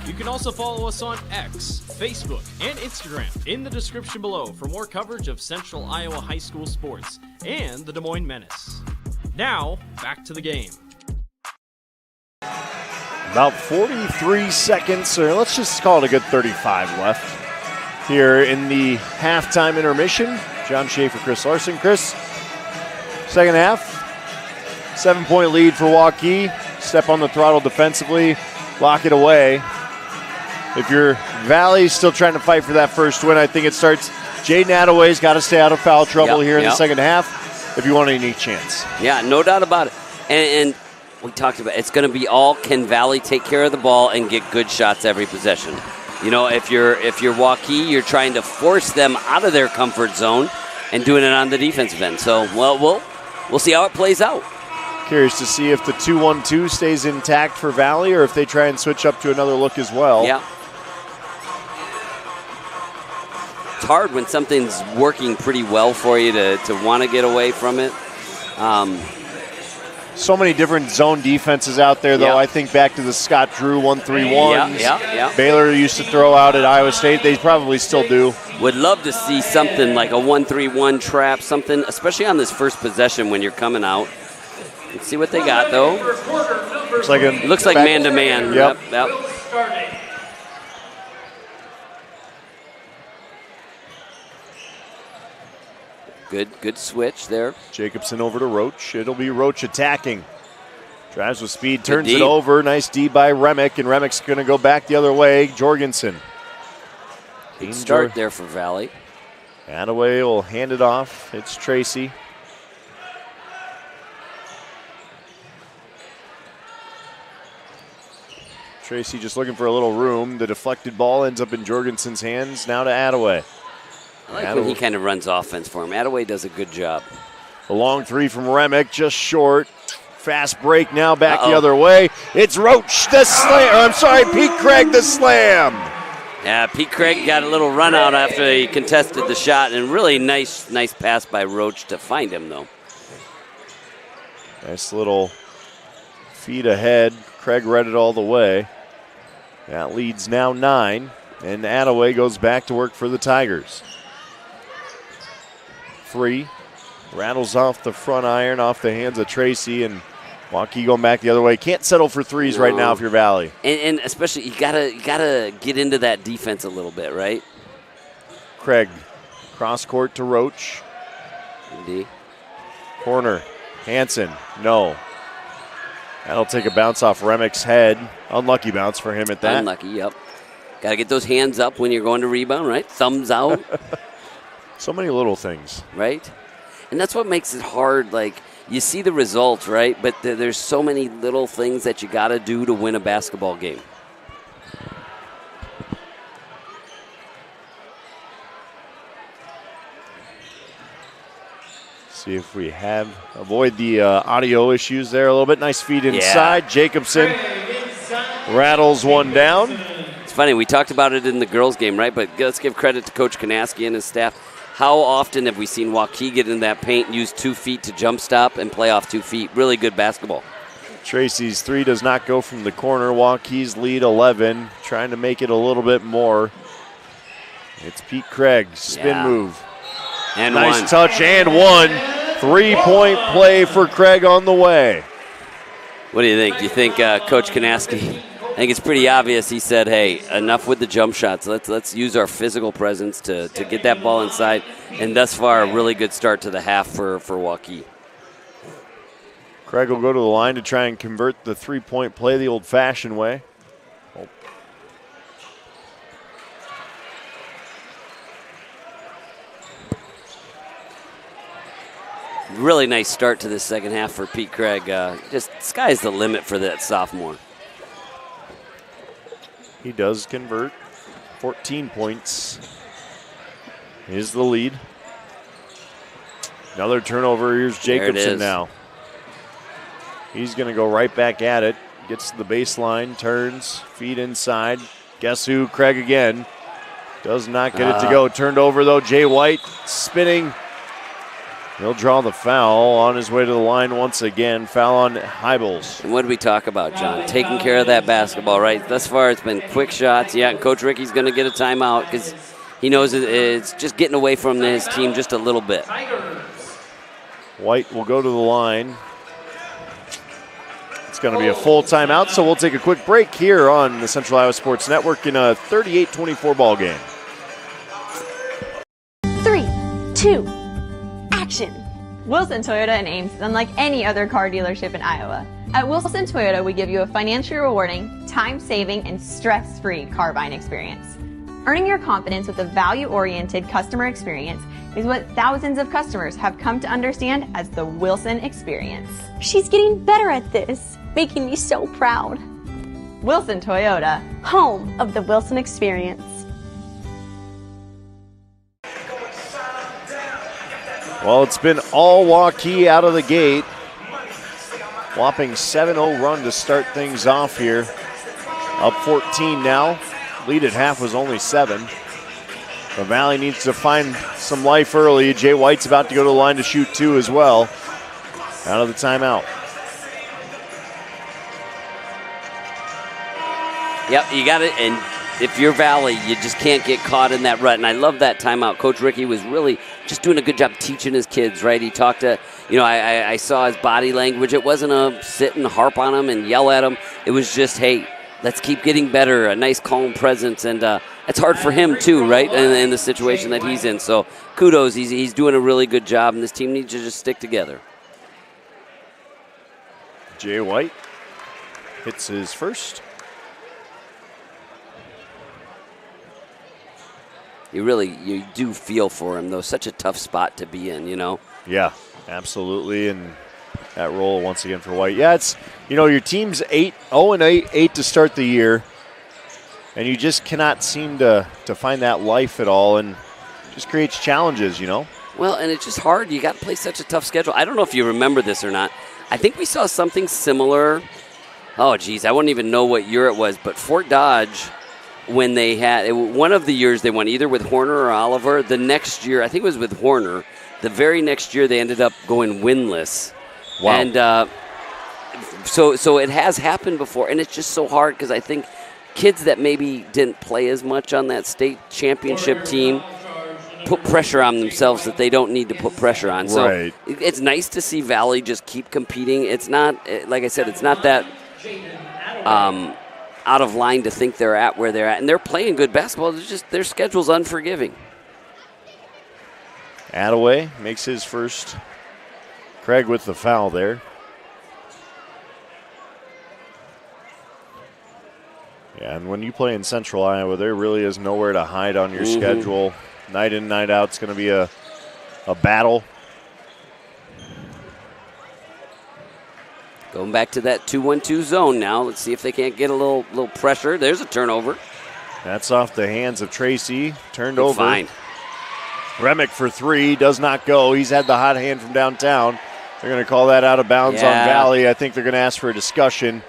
You can also follow us on X, Facebook, and Instagram in the description below for more coverage of Central Iowa high school sports and the Des Moines Menace. Now, back to the game. About 43 seconds, or let's just call it a good 35 left here in the halftime intermission. John Schaefer, Chris Larson. Chris, second half, 7-point lead for Waukee. Step on the throttle defensively, lock it away. If you're Valley still trying to fight for that first win, I think it starts. Jaden Attaway's got to stay out of foul trouble here in the second half if you want any chance. Yeah, no doubt about it. And we talked about it's going to be all can Valley take care of the ball and get good shots every possession. You know, if you're Waukee, you're trying to force them out of their comfort zone and doing it on the defensive end. So, well, we'll see how it plays out. Curious to see if the 2-1-2 stays intact for Valley or if they try and switch up to another look as well. Yeah. It's hard when something's working pretty well for you to want to get away from it. So many different zone defenses out there, though. I think back to the Scott Drew 1-3-1s. Yeah. Baylor used to throw out at Iowa State. They probably still do. Would love to see something like a 1-3-1 trap, something, especially on this first possession when you're coming out. Let's see what they got, though. Looks like man-to-man. Yep. Good switch there. Jacobson over to Roach. It'll be Roach attacking. Drives with speed, turns it over. Nice D by Remick, and Remick's going to go back the other way. Jorgensen. Good start there for Valley. Attaway will hand it off. It's Tracy. Tracy just looking for a little room. The deflected ball ends up in Jorgensen's hands. Now to Attaway. I like when he kind of runs offense for him. Attaway does a good job. A long three from Remick, just short. Fast break now back the other way. It's Roach, the slam. Pete Craig, the slam. Yeah, Pete Craig got a little run out after he contested the shot, and really nice pass by Roach to find him, though. Nice little feed ahead. Craig read it all the way. That leads now 9, and Attaway goes back to work for the Tigers. 3, rattles off the front iron, off the hands of Tracy, and Waukee going back the other way. Can't settle for threes right now if you're Valley. And especially, you gotta get into that defense a little bit, right? Craig, cross court to Roach. Indeed. Corner, Hansen, no. That'll take a bounce off Remick's head. Unlucky bounce for him at that. Unlucky, yep. Gotta get those hands up when you're going to rebound, right? Thumbs out. So many little things. Right? And that's what makes it hard. Like, you see the results, right? But there's so many little things that you got to do to win a basketball game. See if we avoid the audio issues there a little bit. Nice feed inside. Yeah. Jacobson rattles one down. It's funny, we talked about it in the girls' game, right? But let's give credit to Coach Kanaski and his staff. How often have we seen Waukee get in that paint and use 2 feet to jump stop and play off 2 feet? Really good basketball. Tracy's three does not go from the corner. Waukee's lead 11, trying to make it a little bit more. It's Pete Craig, spin move. And nice one. touch and one. 3-point play for Craig on the way. What do you think? Do you think Coach Kanaski, I think it's pretty obvious, he said, hey, enough with the jump shots. Let's use our physical presence to get that ball inside. And thus far, a really good start to the half for Waukee. Craig will go to the line to try and convert the 3-point play the old-fashioned way. Oh. Really nice start to this second half for Pete Craig. Just sky's the limit for that sophomore. He does convert. 14 points is the lead. Another turnover. Here's Jacobson now. He's going to go right back at it. Gets to the baseline, turns, feet inside. Guess who? Craig again. Does not get it to go. Turned over, though. Jay White spinning. He'll draw the foul on his way to the line once again. Foul on Hybels. And what did we talk about, John? Taking care of that basketball, right? Thus far, it's been quick shots. Yeah, and Coach Ricky's going to get a timeout because he knows it's just getting away from his team just a little bit. White will go to the line. It's going to be a full timeout, so we'll take a quick break here on the Central Iowa Sports Network in a 38-24 ball game. 3, 2, action. Wilson Toyota and Ames is unlike any other car dealership in Iowa. At Wilson Toyota, we give you a financially rewarding, time-saving, and stress-free car buying experience. Earning your confidence with a value-oriented customer experience is what thousands of customers have come to understand as the Wilson experience. She's getting better at this, making me so proud. Wilson Toyota, home of the Wilson experience. Well, it's been all Waukee out of the gate. Whopping 7-0 run to start things off here. Up 14 now. Lead at half was only 7. The Valley needs to find some life early. Jay White's about to go to the line to shoot 2 as well. Out of the timeout. Yep, you got it. And if you're Valley, you just can't get caught in that rut. And I love that timeout. Coach Ricky was really just doing a good job teaching his kids, right? He talked to, I saw his body language. It wasn't a sit and harp on him and yell at him. It was just, hey, let's keep getting better, a nice calm presence. And it's hard for him too, right, in the situation that he's in. So kudos, he's doing a really good job, and this team needs to just stick together. Jay White hits his first. You do feel for him, though. Such a tough spot to be in, Yeah, absolutely. And that role once again for White. Yeah, it's, your team's 0-8 to start the year, and you just cannot seem to find that life at all, and just creates challenges, Well, and it's just hard. You got to play such a tough schedule. I don't know if you remember this or not. I think we saw something similar. Oh, geez, I wouldn't even know what year it was, but Fort Dodge, when they had one of the years they won either with Horner or Oliver. The next year, I think it was with Horner. The very next year, they ended up going winless. Wow. And so it has happened before, and it's just so hard because I think kids that maybe didn't play as much on that state championship team put pressure on themselves that they don't need to put pressure on. So right. It's nice to see Valley just keep competing. It's not, like I said, it's not that out of line to think they're at where they're at. And they're playing good basketball. It's just their schedule's unforgiving. Attaway makes his first. Craig with the foul there. Yeah, and when you play in Central Iowa, there really is nowhere to hide on your schedule. Night in, night out, it's going to be a battle. Going back to that 2-1-2 zone now. Let's see if they can't get a little pressure. There's a turnover. That's off the hands of Tracy. Turned over. Fine. Remick for 3. Does not go. He's had the hot hand from downtown. They're going to call that out of bounds on Valley. I think they're going to ask for a discussion.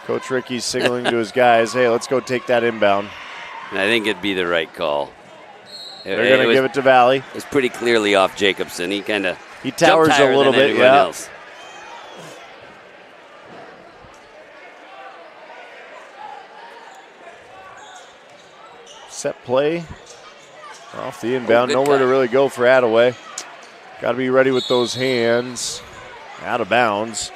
Coach Ricky's signaling to his guys, hey, let's go take that inbound. And I think it'd be the right call. They're going to give it to Valley. It's pretty clearly off Jacobson. He kind of towers a little bit, else. Set play off the inbound. Nowhere to really go for Attaway. Got to be ready with those hands. Out of bounds.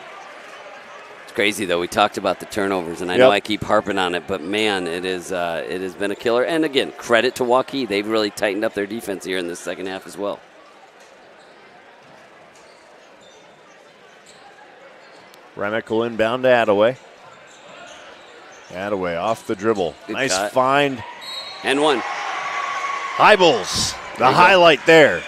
It's crazy, though. We talked about the turnovers, and I know I keep harping on it, but, man, it has been a killer. And, again, credit to Waukee. They've really tightened up their defense here in the second half as well. Remick will inbound to Attaway. Attaway off the dribble. Good nice cut. find. And one. Hybels, the highlight there.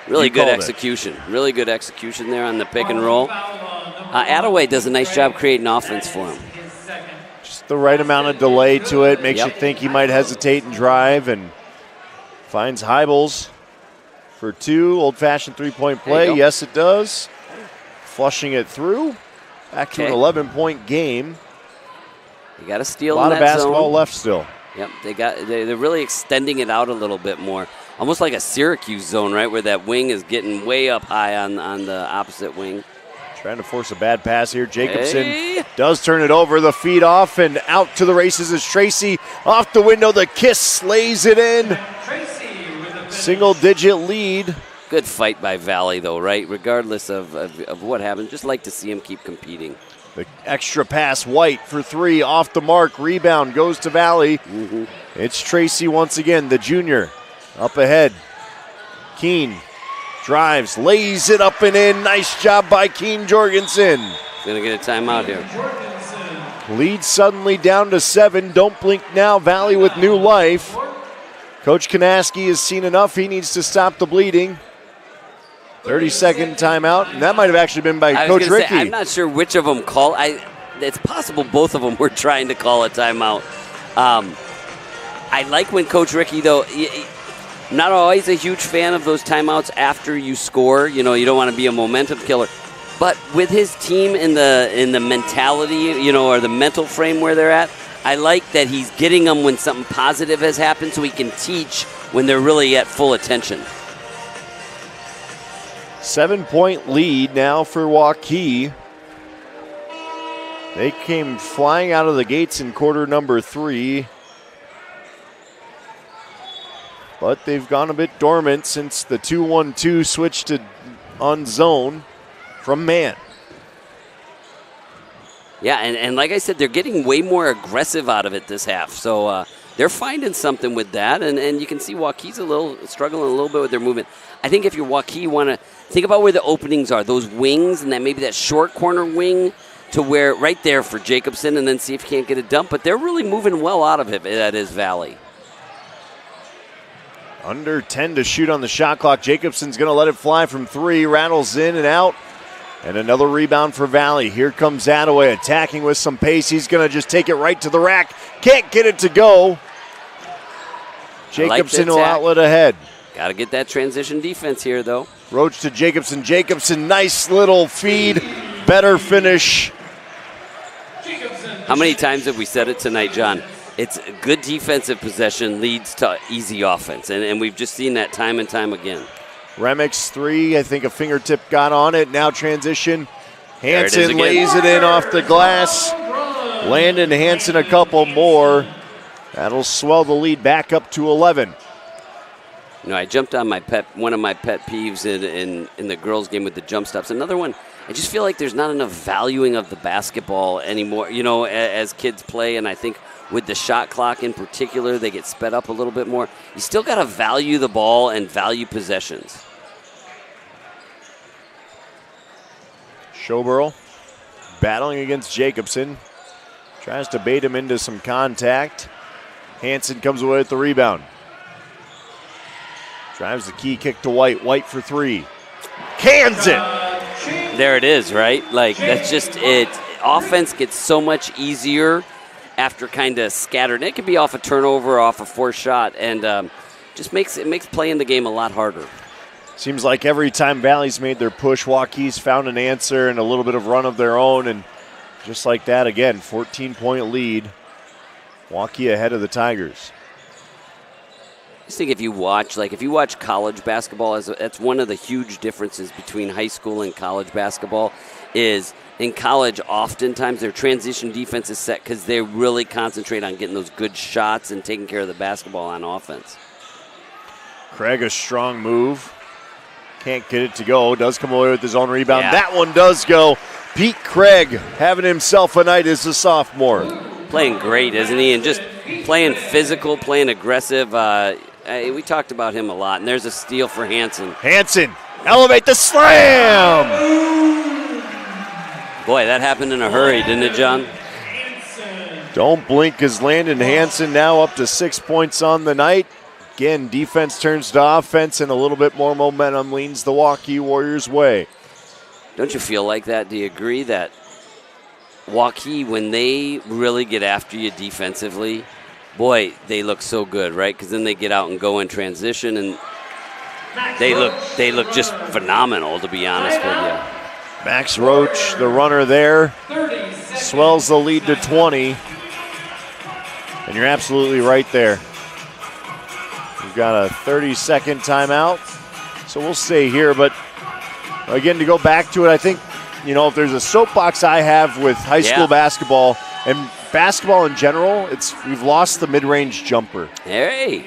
Really good execution. Really good execution there on the pick and roll. Attaway does a nice job creating offense for him. Just the right amount of delay to it. Makes you think he might hesitate and drive, and finds Hybels for two. Old-fashioned three-point play. Yes, it does. Flushing it through. Back to an 11-point game. You got to steal. A lot in of that basketball zone. left still. Yep, they're really extending it out a little bit more. Almost like a Syracuse zone, right, where that wing is getting way up high on the opposite wing. Trying to force a bad pass here. Jacobson does turn it over. The feed off and out to the races is Tracy. Off the window, the kiss slays it in. Single-digit lead. Good fight by Valley, though, right? Regardless of what happens, just like to see him keep competing. The extra pass, White for three, off the mark. Rebound goes to Valley. It's Tracy once again, the junior. Up ahead. Keene drives, lays it up and in. Nice job by Keene Jorgensen. Going to get a timeout here. Lead suddenly down to 7. Don't blink now. Valley with new life. Coach Kanaski has seen enough. He needs to stop the bleeding. 30-second timeout, and that might have actually been by Coach Rickey. I'm not sure which of them called. It's possible both of them were trying to call a timeout. I like when Coach Rickey, though, I'm not always a huge fan of those timeouts after you score. You know, you don't want to be a momentum killer. But with his team in the mentality, or the mental frame where they're at, I like that he's getting them when something positive has happened so he can teach when they're really at full attention. 7-point lead now for Waukee. They came flying out of the gates in quarter number 3. But they've gone a bit dormant since the 2-1-2 switched to on zone from man. Yeah, and like I said, they're getting way more aggressive out of it this half. So they're finding something with that, and you can see Waukee's struggling a little bit with their movement. I think if you're Waukee, you want to think about where the openings are, those wings, and then maybe that short corner wing to where right there for Jacobson, and then see if you can't get a dump. But they're really moving well out of it. That is Valley. Under 10 to shoot on the shot clock. Jacobson's going to let it fly from 3, rattles in and out. And another rebound for Valley. Here comes Attaway attacking with some pace. He's going to just take it right to the rack. Can't get it to go. Jacobson will outlet ahead. Got to get that transition defense here, though. Roach to Jacobson. Jacobson, nice little feed. Better finish. How many times have we said it tonight, John? It's a good defensive possession leads to easy offense, and we've just seen that time and time again. Remix 3, I think a fingertip got on it. Now transition. Hansen lays it in off the glass. Landon Hansen a couple more. That'll swell the lead back up to 11. I jumped on one of my pet peeves in the girls' game with the jump stops. Another one, I just feel like there's not enough valuing of the basketball anymore, as kids play, and I think with the shot clock in particular, they get sped up a little bit more. You still got to value the ball and value possessions. Schobel battling against Jacobson. Tries to bait him into some contact. Hansen comes away with the rebound. Drives the key kick to White. White for 3. Cans it! There it is, right? Like, that's just it. Offense gets so much easier after kind of scattered. It could be off a turnover, off a forced shot, and just makes playing the game a lot harder. Seems like every time Valley's made their push, Waukee's found an answer and a little bit of run of their own, and just like that again, 14-point lead. Waukee ahead of the Tigers. I just think if you watch college basketball, that's one of the huge differences between high school and college basketball is in college, oftentimes their transition defense is set because they really concentrate on getting those good shots and taking care of the basketball on offense. Craig, a strong move. Can't get it to go. Does come away with his own rebound. Yeah. That one does go. Pete Craig having himself a night as a sophomore. Playing great, isn't he? And just playing physical, playing aggressive. We talked about him a lot. And there's a steal for Hansen. Hansen, elevate the slam! Boy, that happened in a hurry, didn't it, John? Don't blink as Landon Hansen now up to 6 points on the night. Again, defense turns to offense and a little bit more momentum leans the Waukee Warriors' way. Don't you feel like that? Do you agree that Waukee, when they really get after you defensively, boy, they look so good, right? Because then they get out and go in transition, and they look just phenomenal, to be honest with you. Max Roach, the runner there, swells the lead to 20. And you're absolutely right there. We've got a 30-second timeout, so we'll stay here. But again, to go back to it, I think, if there's a soapbox I have with high school basketball and basketball in general, we've lost the mid-range jumper. Hey.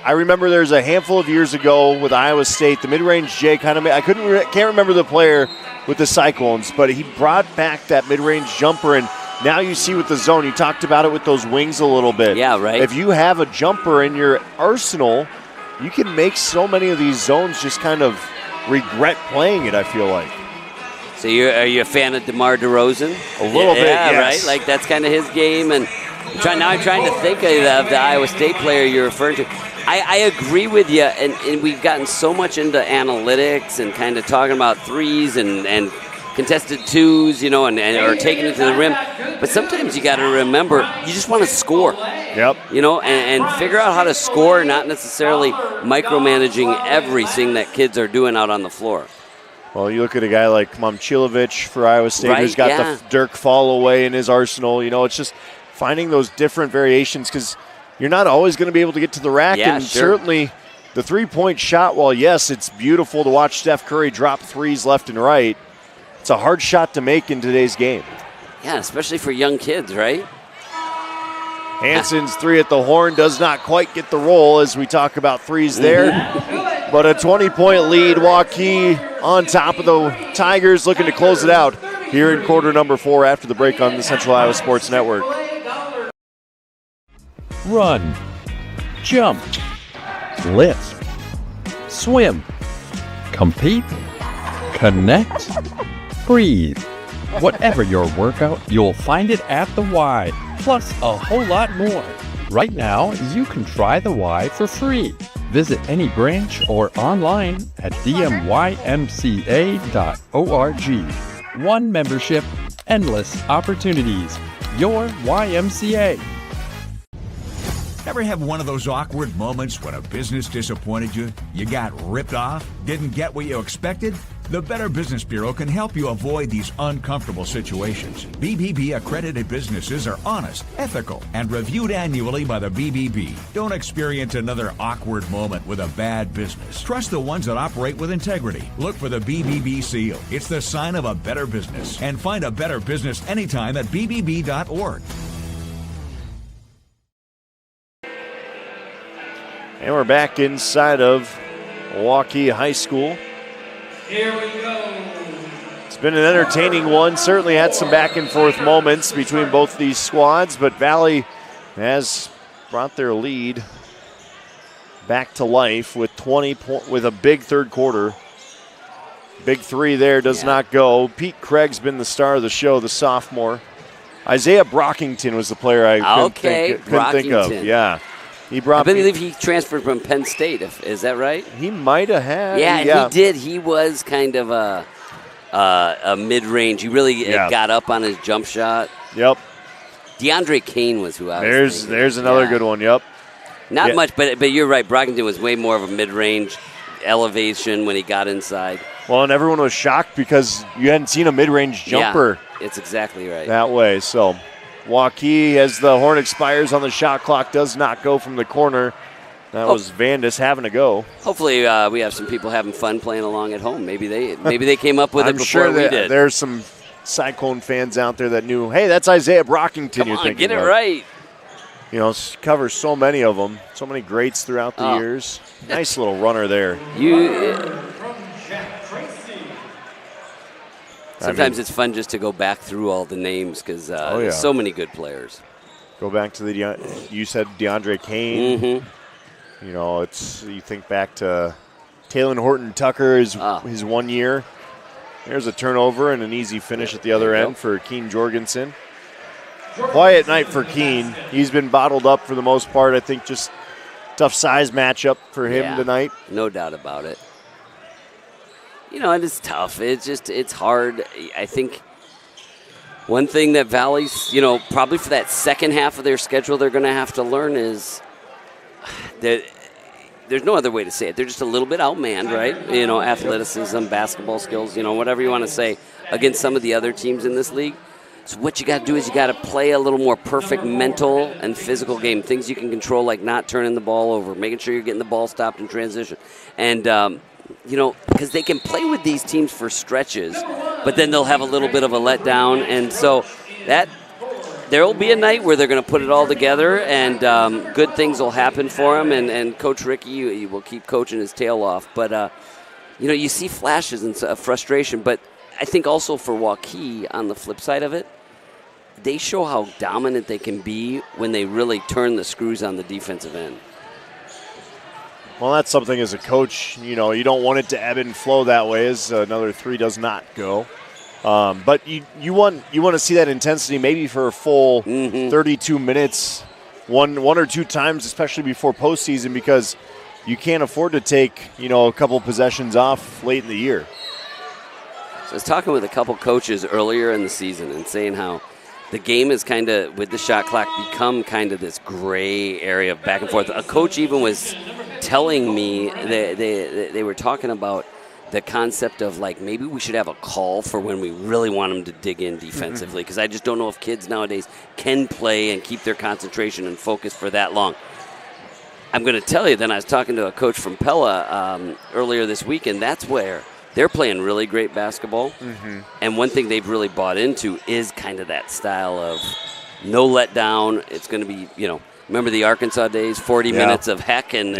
I remember there's a handful of years ago with Iowa State, the mid-range J can't remember the player with the Cyclones, but he brought back that mid-range jumper, and now you see with the zone, you talked about it with those wings a little bit. Yeah, right. If you have a jumper in your arsenal, you can make so many of these zones just kind of regret playing it, I feel like. So are you a fan of DeMar DeRozan? A little bit, yes. Right? Like that's kind of his game. And I'm trying to think of the Iowa State player you're referring to. I agree with you, and we've gotten so much into analytics and kind of talking about threes and contested twos, or taking it to the rim. But sometimes you got to remember, you just want to score. Yep. And figure out how to score, not necessarily micromanaging everything that kids are doing out on the floor. Well, you look at a guy like Momcilovic for Iowa State, right, who's got the Dirk fall away in his arsenal. It's just finding those different variations because you're not always going to be able to get to the rack. And certainly the three-point shot, while, yes, it's beautiful to watch Steph Curry drop threes left and right, it's a hard shot to make in today's game. Yeah, especially for young kids, right? Hansen's three at the horn does not quite get the roll as we talk about threes there. But a 20-point lead, Waukee on top of the Tigers looking to close it out here in quarter number 4 after the break on the Central Iowa Sports Network. Run, jump, lisp, swim, compete, connect, breathe. Whatever your workout, you'll find it at the Y, plus a whole lot more. Right now, you can try the Y for free. Visit any branch or online at dmymca.org. One membership, endless opportunities. Your YMCA. Ever have one of those awkward moments when a business disappointed you? You got ripped off? Didn't get what you expected? The Better Business Bureau can help you avoid these uncomfortable situations. BBB accredited businesses are honest, ethical, and reviewed annually by the BBB. Don't experience another awkward moment with a bad business. Trust the ones that operate with integrity. Look for the BBB seal. It's the sign of a better business. And find a better business anytime at bbb.org. And we're back inside of Waukee High School. Here we go. It's been an entertaining one. Certainly had some back and forth moments between both these squads, but Valley has brought their lead back to life with with a big third quarter. Big three there does not go. Pete Craig's been the star of the show, the sophomore. Isaiah Brockington was the player I couldn't think of. Yeah. I believe he transferred from Penn State. Is that right? He might have had. Yeah, he did. He was kind of a mid-range. He really got up on his jump shot. Yep. DeAndre Kane was who I was thinking. There's another good one. Yep. Not much, but you're right. Brockington was way more of a mid-range elevation when he got inside. Well, and everyone was shocked because you hadn't seen a mid-range jumper. Yeah, it's exactly right. That way, so Waukee, as the horn expires on the shot clock, does not go from the corner. That was Vandus having a go. Hopefully, we have some people having fun playing along at home. Maybe they came up with it before sure we did. There's some Cyclone fans out there that knew, hey, that's Isaiah Brockington. Come you're on, thinking get it of. right. You know, covers so many of them, so many greats throughout the years. Nice little runner there. Sometimes it's fun just to go back through all the names because there's so many good players. Go back to you said DeAndre Kane. Mm-hmm. You know, you think back to Taylor Horton Tucker, his 1 year. There's a turnover and an easy finish at the other end for Keane Jorgensen. Quiet night for Keane. He's been bottled up for the most part. I think just tough size matchup for him tonight. No doubt about it. You know, it is tough. It's hard. I think one thing that Valley's, you know, probably for that second half of their schedule they're going to have to learn is that there's no other way to say it. They're just a little bit outmanned, right? You know, athleticism, basketball skills, you know, whatever you want to say against some of the other teams in this league. So what you got to do is you got to play a little more perfect mental and physical game, things you can control like not turning the ball over, making sure you're getting the ball stopped in transition. And, you know, because they can play with these teams for stretches, but then they'll have a little bit of a letdown. And so there will be a night where they're going to put it all together and good things will happen for them. And Coach Ricky will keep coaching his tail off. But, you know, you see flashes of frustration. But I think also for Waukee, on the flip side of it, they show how dominant they can be when they really turn the screws on the defensive end. Well, that's something as a coach, you know, you don't want it to ebb and flow that way as another three does not go. But you want to see that intensity maybe for a full 32 minutes, one or two times, especially before postseason, because you can't afford to take, you know, a couple possessions off late in the year. So I was talking with a couple coaches earlier in the season and saying how the game is kind of, with the shot clock, become kind of this gray area of back and forth. A coach even was telling me they were talking about the concept of, like, maybe we should have a call for when we really want them to dig in defensively, because I just don't know if kids nowadays can play and keep their concentration and focus for that long. I'm going to tell you, then I was talking to a coach from Pella earlier this week, and that's where they're playing really great basketball. And one thing they've really bought into is kind of that style of no letdown. It's going to be, you know, remember the Arkansas days, 40 minutes of heck. And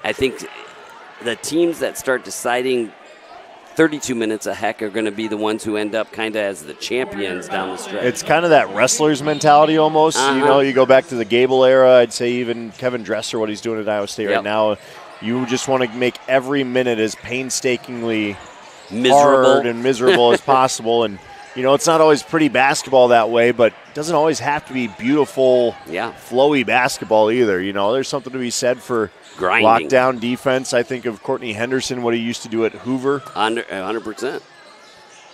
I think the teams that start deciding 32 minutes of heck are going to be the ones who end up kind of as the champions down the stretch. It's kind of that wrestler's mentality almost. You know, you go back to the Gable era, I'd say even Kevin Dresser, what he's doing at Iowa State right now. You just want to make every minute as painstakingly hard and miserable as possible. And, you know, it's not always pretty basketball that way, but it doesn't always have to be beautiful, flowy basketball either. You know, there's something to be said for grinding, lockdown defense. I think of Courtney Henderson, what he used to do at Hoover. 100%.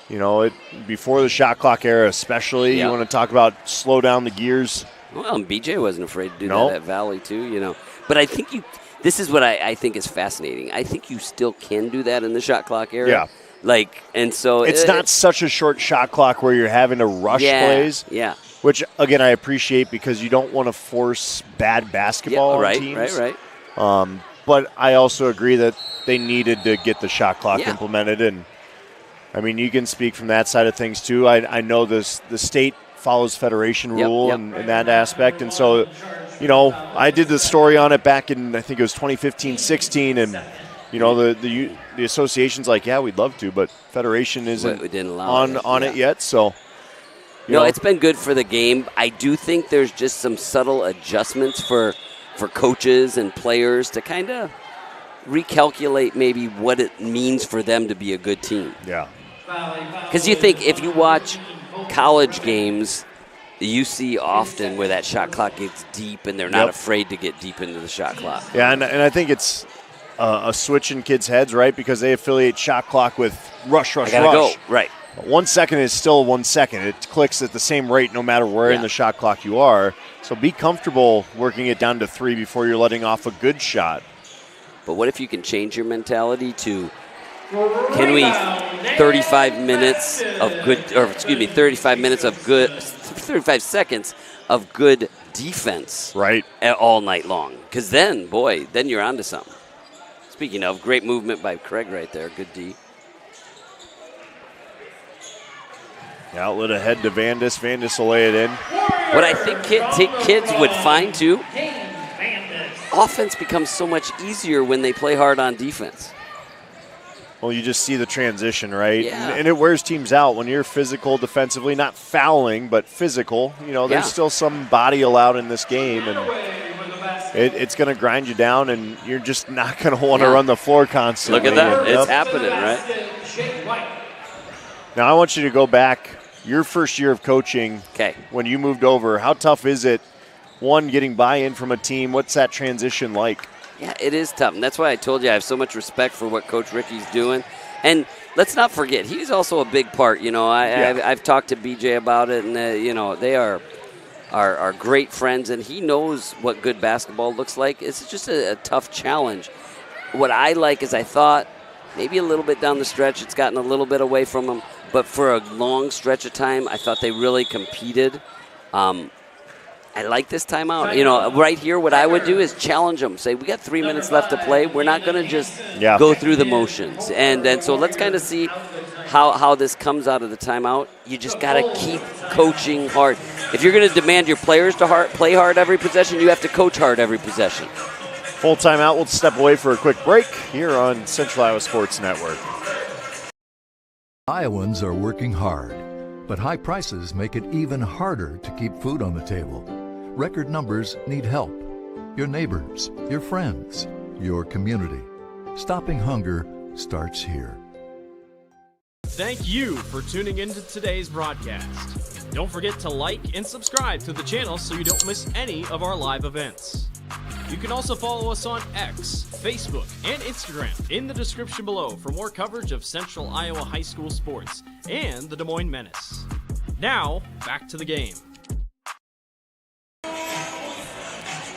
You know, before the shot clock era especially, you want to talk about slow down the gears. Well, and BJ wasn't afraid to do that at Valley too, you know. But I think this is what I think is fascinating. I think you still can do that in the shot clock era. Yeah. Like, and so it's not such a short shot clock where you're having to rush plays. Yeah. Which, again, I appreciate because you don't want to force bad basketball on teams. Right. But I also agree that they needed to get the shot clock implemented. And, I mean, you can speak from that side of things, too. I know the state follows federation rule in that aspect. And so, you know, I did the story on it back in, I think it was 2015-16, and, you know, the association's like, yeah, we'd love to, but federation isn't on it yet. So, you know, it's been good for the game. I do think there's just some subtle adjustments for coaches and players to kind of recalculate maybe what it means for them to be a good team. Yeah. Because you think if you watch college games, you see often where that shot clock gets deep and they're not afraid to get deep into the shot clock. Yeah, and I think it's a switch in kids' heads, right? Because they affiliate shot clock with rush. Go. Right. 1 second is still 1 second. It clicks at the same rate no matter where in the shot clock you are. So be comfortable working it down to 3 before you're letting off a good shot. But what if you can change your mentality to, can we 35 minutes of good, or excuse me, 35 minutes of good, 35 seconds of good defense right all night long. Because then, boy, then you're onto something. Speaking of, great movement by Craig right there. Good D. Outlet ahead to Vandis. Vandis will lay it in. What I think kids would find, too, offense becomes so much easier when they play hard on defense. Well, you just see the transition, right? Yeah. And it wears teams out when you're physical defensively, not fouling, but physical. You know, there's still some body allowed in this game, and it's going to grind you down, and you're just not going to want to run the floor constantly. Look at that. It's happening, right? Now, I want you to go back your first year of coaching. Okay. When you moved over, how tough is it, one, getting buy-in from a team? What's that transition like? Yeah, it is tough, and that's why I told you I have so much respect for what Coach Ricky's doing. And let's not forget, he's also a big part. You know, I've talked to BJ about it, and you know, they are great friends, and he knows what good basketball looks like. It's just a tough challenge. What I like is I thought maybe a little bit down the stretch it's gotten a little bit away from him, but for a long stretch of time, I thought they really competed. I like this timeout. You know, right here, what I would do is challenge them. Say, we got 3 minutes left to play. We're not going to just go through the motions. And so let's kind of see how this comes out of the timeout. You just got to keep coaching hard. If you're going to demand your players to play hard every possession, you have to coach hard every possession. Full timeout. We'll step away for a quick break here on Central Iowa Sports Network. Iowans are working hard, but high prices make it even harder to keep food on the table. Record numbers need help. Your neighbors, your friends, your community. Stopping hunger starts here. Thank you for tuning into today's broadcast. Don't forget to like and subscribe to the channel so you don't miss any of our live events. You can also follow us on X, Facebook, and Instagram in the description below for more coverage of Central Iowa high school sports and the Des Moines Menace. Now, back to the game.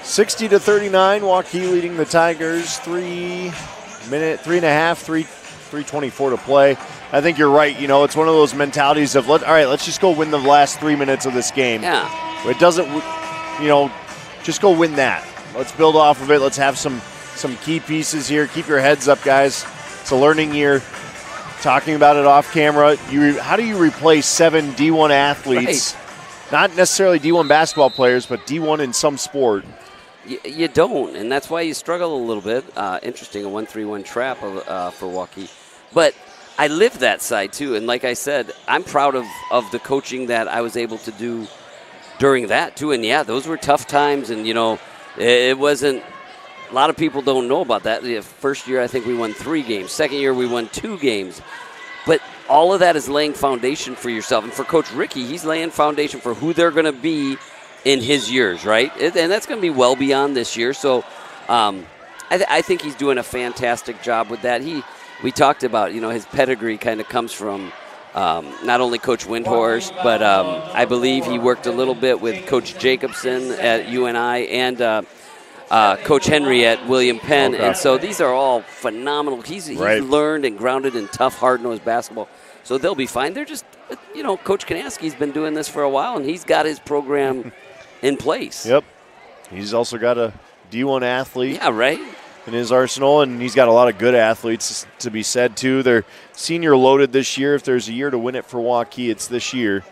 60-39, Waukee leading the Tigers. 3:24 to play. I think you're right. You know, it's one of those mentalities of, all right, let's just go win the last 3 minutes of this game. Yeah. It doesn't, you know, just go win that. Let's build off of it. Let's have some key pieces here. Keep your heads up, guys. It's a learning year. Talking about it off camera, how do you replace 7 D1 athletes? Right. Not necessarily D1 basketball players, but D1 in some sport. You don't, and that's why you struggle a little bit. Interesting, a 1-3-1 trap for Waukee. But I live that side, too, and like I said, I'm proud of the coaching that I was able to do during that, too. And, yeah, those were tough times, and, you know, it wasn't – a lot of people don't know about that. The first year, I think we won 3 games. Second year, we won 2 games. But all of that is laying foundation for yourself. And for Coach Ricky, he's laying foundation for who they're going to be in his years, right? And that's going to be well beyond this year. So I think he's doing a fantastic job with that. We talked about, you know, his pedigree kind of comes from not only Coach Windhorst, but I believe he worked a little bit with Coach Jacobson at UNI and Coach Henry at William Penn. Okay. And so these are all phenomenal. He's learned and grounded in tough, hard-nosed basketball. So they'll be fine. They're just, you know, Coach Kanaski's been doing this for a while, and he's got his program in place. Yep. He's also got a D1 athlete. Yeah, right. In his arsenal, and he's got a lot of good athletes to be said, too. They're senior loaded this year. If there's a year to win it for Waukee, it's this year.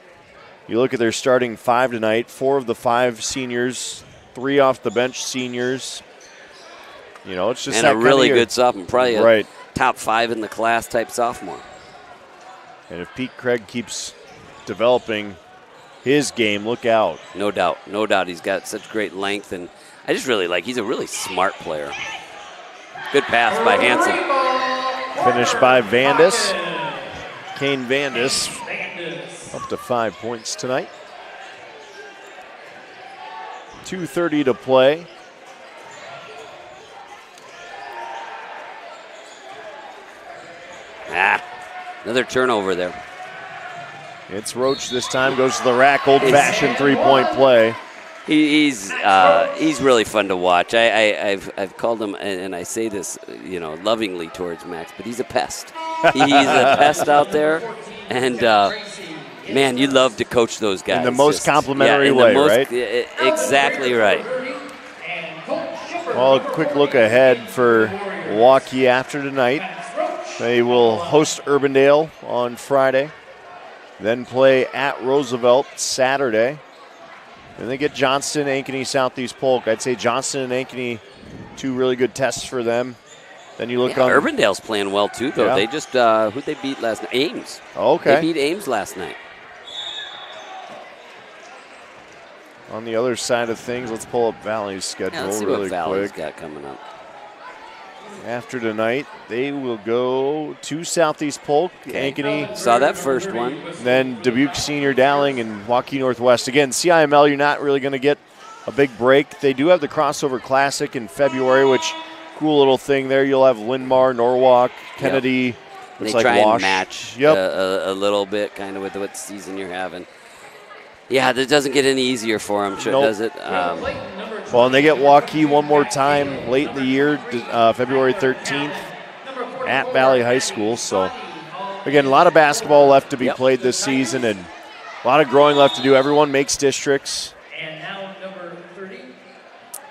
You look at their starting 5 tonight, 4 of the 5 seniors, 3 off the bench seniors. You know, it's just and that a really kind of good sophomore, probably a top 5 in the class type sophomore. And if Pete Craig keeps developing his game, look out. No doubt. No doubt. He's got such great length, and I just really like, he's a really smart player. Good pass by Hansen. Finished by Vandis. Kane Vandis up to 5 points tonight. 2:30 to play. Another turnover there. It's Roach this time, goes to the rack, old-fashioned three-point play. He's really fun to watch. I've called him, and I say this, you know, lovingly towards Max, but he's a pest. He's a pest out there. And, man, you love to coach those guys. In the most complimentary way, right? Exactly right. Well, a quick look ahead for Waukee after tonight. They will host Urbandale on Friday, then play at Roosevelt Saturday. And they get Johnston, Ankeny, Southeast Polk. I'd say Johnston and Ankeny, two really good tests for them. Then you look on. Urbandale's playing well too, though. Yeah. They just who'd they beat last night? Ames. Okay. They beat Ames last night. On the other side of things, let's pull up Valley's schedule Yeah, let's see really what Valley's quick. got coming up. After tonight, they will go to Southeast Polk, Ankeny. Saw that first one. Then Dubuque Senior, Dowling, and Waukee Northwest. Again, CIML, you're not really going to get a big break. They do have the Crossover Classic in February, which cool little thing there. You'll have Linn-Mar, Norwalk, Kennedy. Yep. Looks They like try Wash. and match Yep. a little bit, kind of with what season you're having. Yeah, that doesn't get any easier for them, Nope. does it? Well, and they get Waukee one more time late in the year, February 13th, at Valley High School. So, again, a lot of basketball left to be played this season and a lot of growing left to do. Everyone makes districts.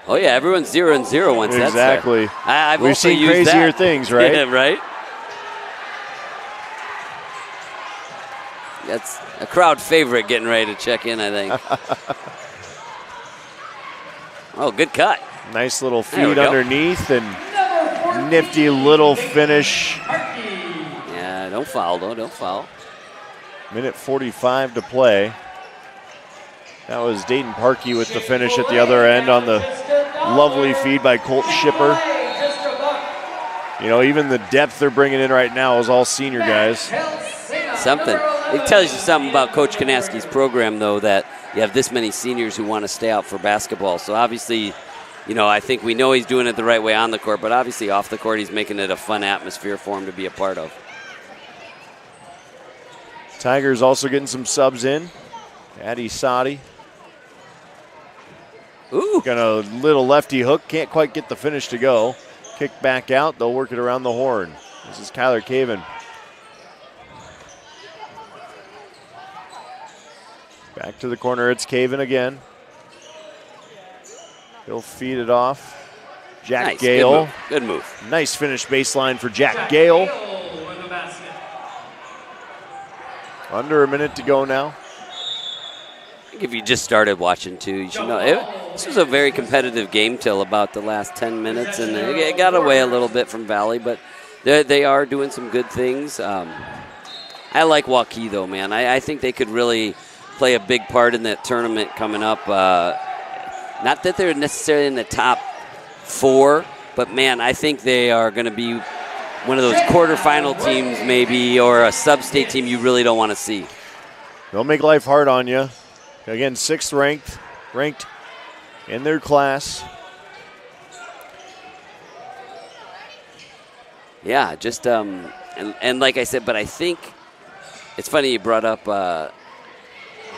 Oh, yeah, everyone's 0-0 once that's there. Exactly. I've We've also seen used crazier that. things, right? Yeah, right? That's a crowd favorite getting ready to check in, I think. Oh, good cut. Nice little There we feed go. underneath and nifty little finish. Yeah, don't foul, though. Don't foul. Minute 45 to play. That was Dayton Parkey with the finish at the other end on the lovely feed by Colt Shipper. You know, even the depth they're bringing in right now is all senior guys. Something. It tells you something about Coach Kanaski's program, though, that you have this many seniors who want to stay out for basketball. So obviously, you know, I think we know he's doing it the right way on the court, but obviously off the court he's making it a fun atmosphere for him to be a part of. Tigers also getting some subs in. Addy Sadi. Ooh. Got a little lefty hook. Can't quite get the finish to go. Kick back out. They'll work it around the horn. This is Kyler Caven. Back to the corner. It's Caven again. He'll feed it off. Jack Nice. Gale. Good move. Nice finish baseline for Jack Gale. Under a minute to go now. I think if you just started watching, too, you should know. This was a very competitive game till about the last 10 minutes, and it got away a little bit from Valley, but they are doing some good things. I like Waukee, though, man. I think they could really play a big part in that tournament coming up. Not that they're necessarily in the top 4, but, man, I think they are going to be one of those quarterfinal teams maybe, or a sub-state team you really don't want to see. They'll make life hard on you. Again, 6th ranked in their class. Yeah, just and like I said, but I think it's funny you brought up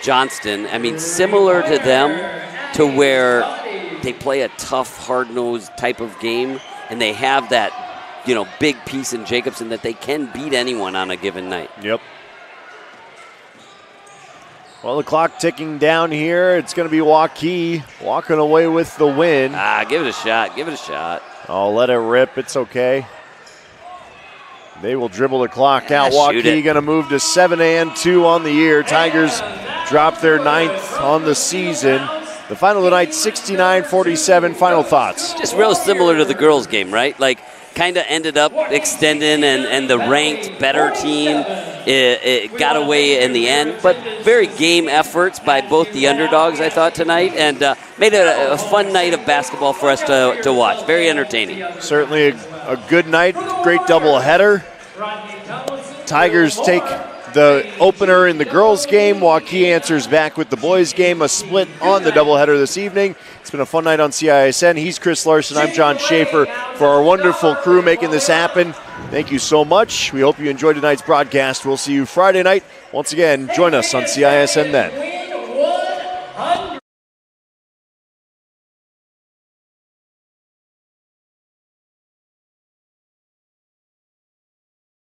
Johnston. I mean, similar to them, to where they play a tough, hard-nosed type of game, and they have that, you know, big piece in Jacobson that they can beat anyone on a given night. Yep. Well, the clock ticking down here. It's going to be Waukee walking away with the win. Give it a shot. Give it a shot. I'll let it rip. It's okay. They will dribble the clock out. shoot Waukee it. going to move to 7-2 on the year. Tigers drop their 9th on the season. The final tonight, 69-47. Final thoughts. Just real similar to the girls' game, right? Like, kind of ended up extending, and the ranked better team it got away in the end. But very game efforts by both the underdogs, I thought, tonight, and made it a fun night of basketball for us to watch. Very entertaining. Certainly a good night. Great doubleheader. Tigers take the opener in the girls' game. Waukee answers back with the boys' game. A split on the doubleheader this evening. It's been a fun night on CISN. He's Chris Larson. I'm John Schaefer. For our wonderful crew making this happen, thank you so much. We hope you enjoyed tonight's broadcast. We'll see you Friday night. Once again, join us on CISN then.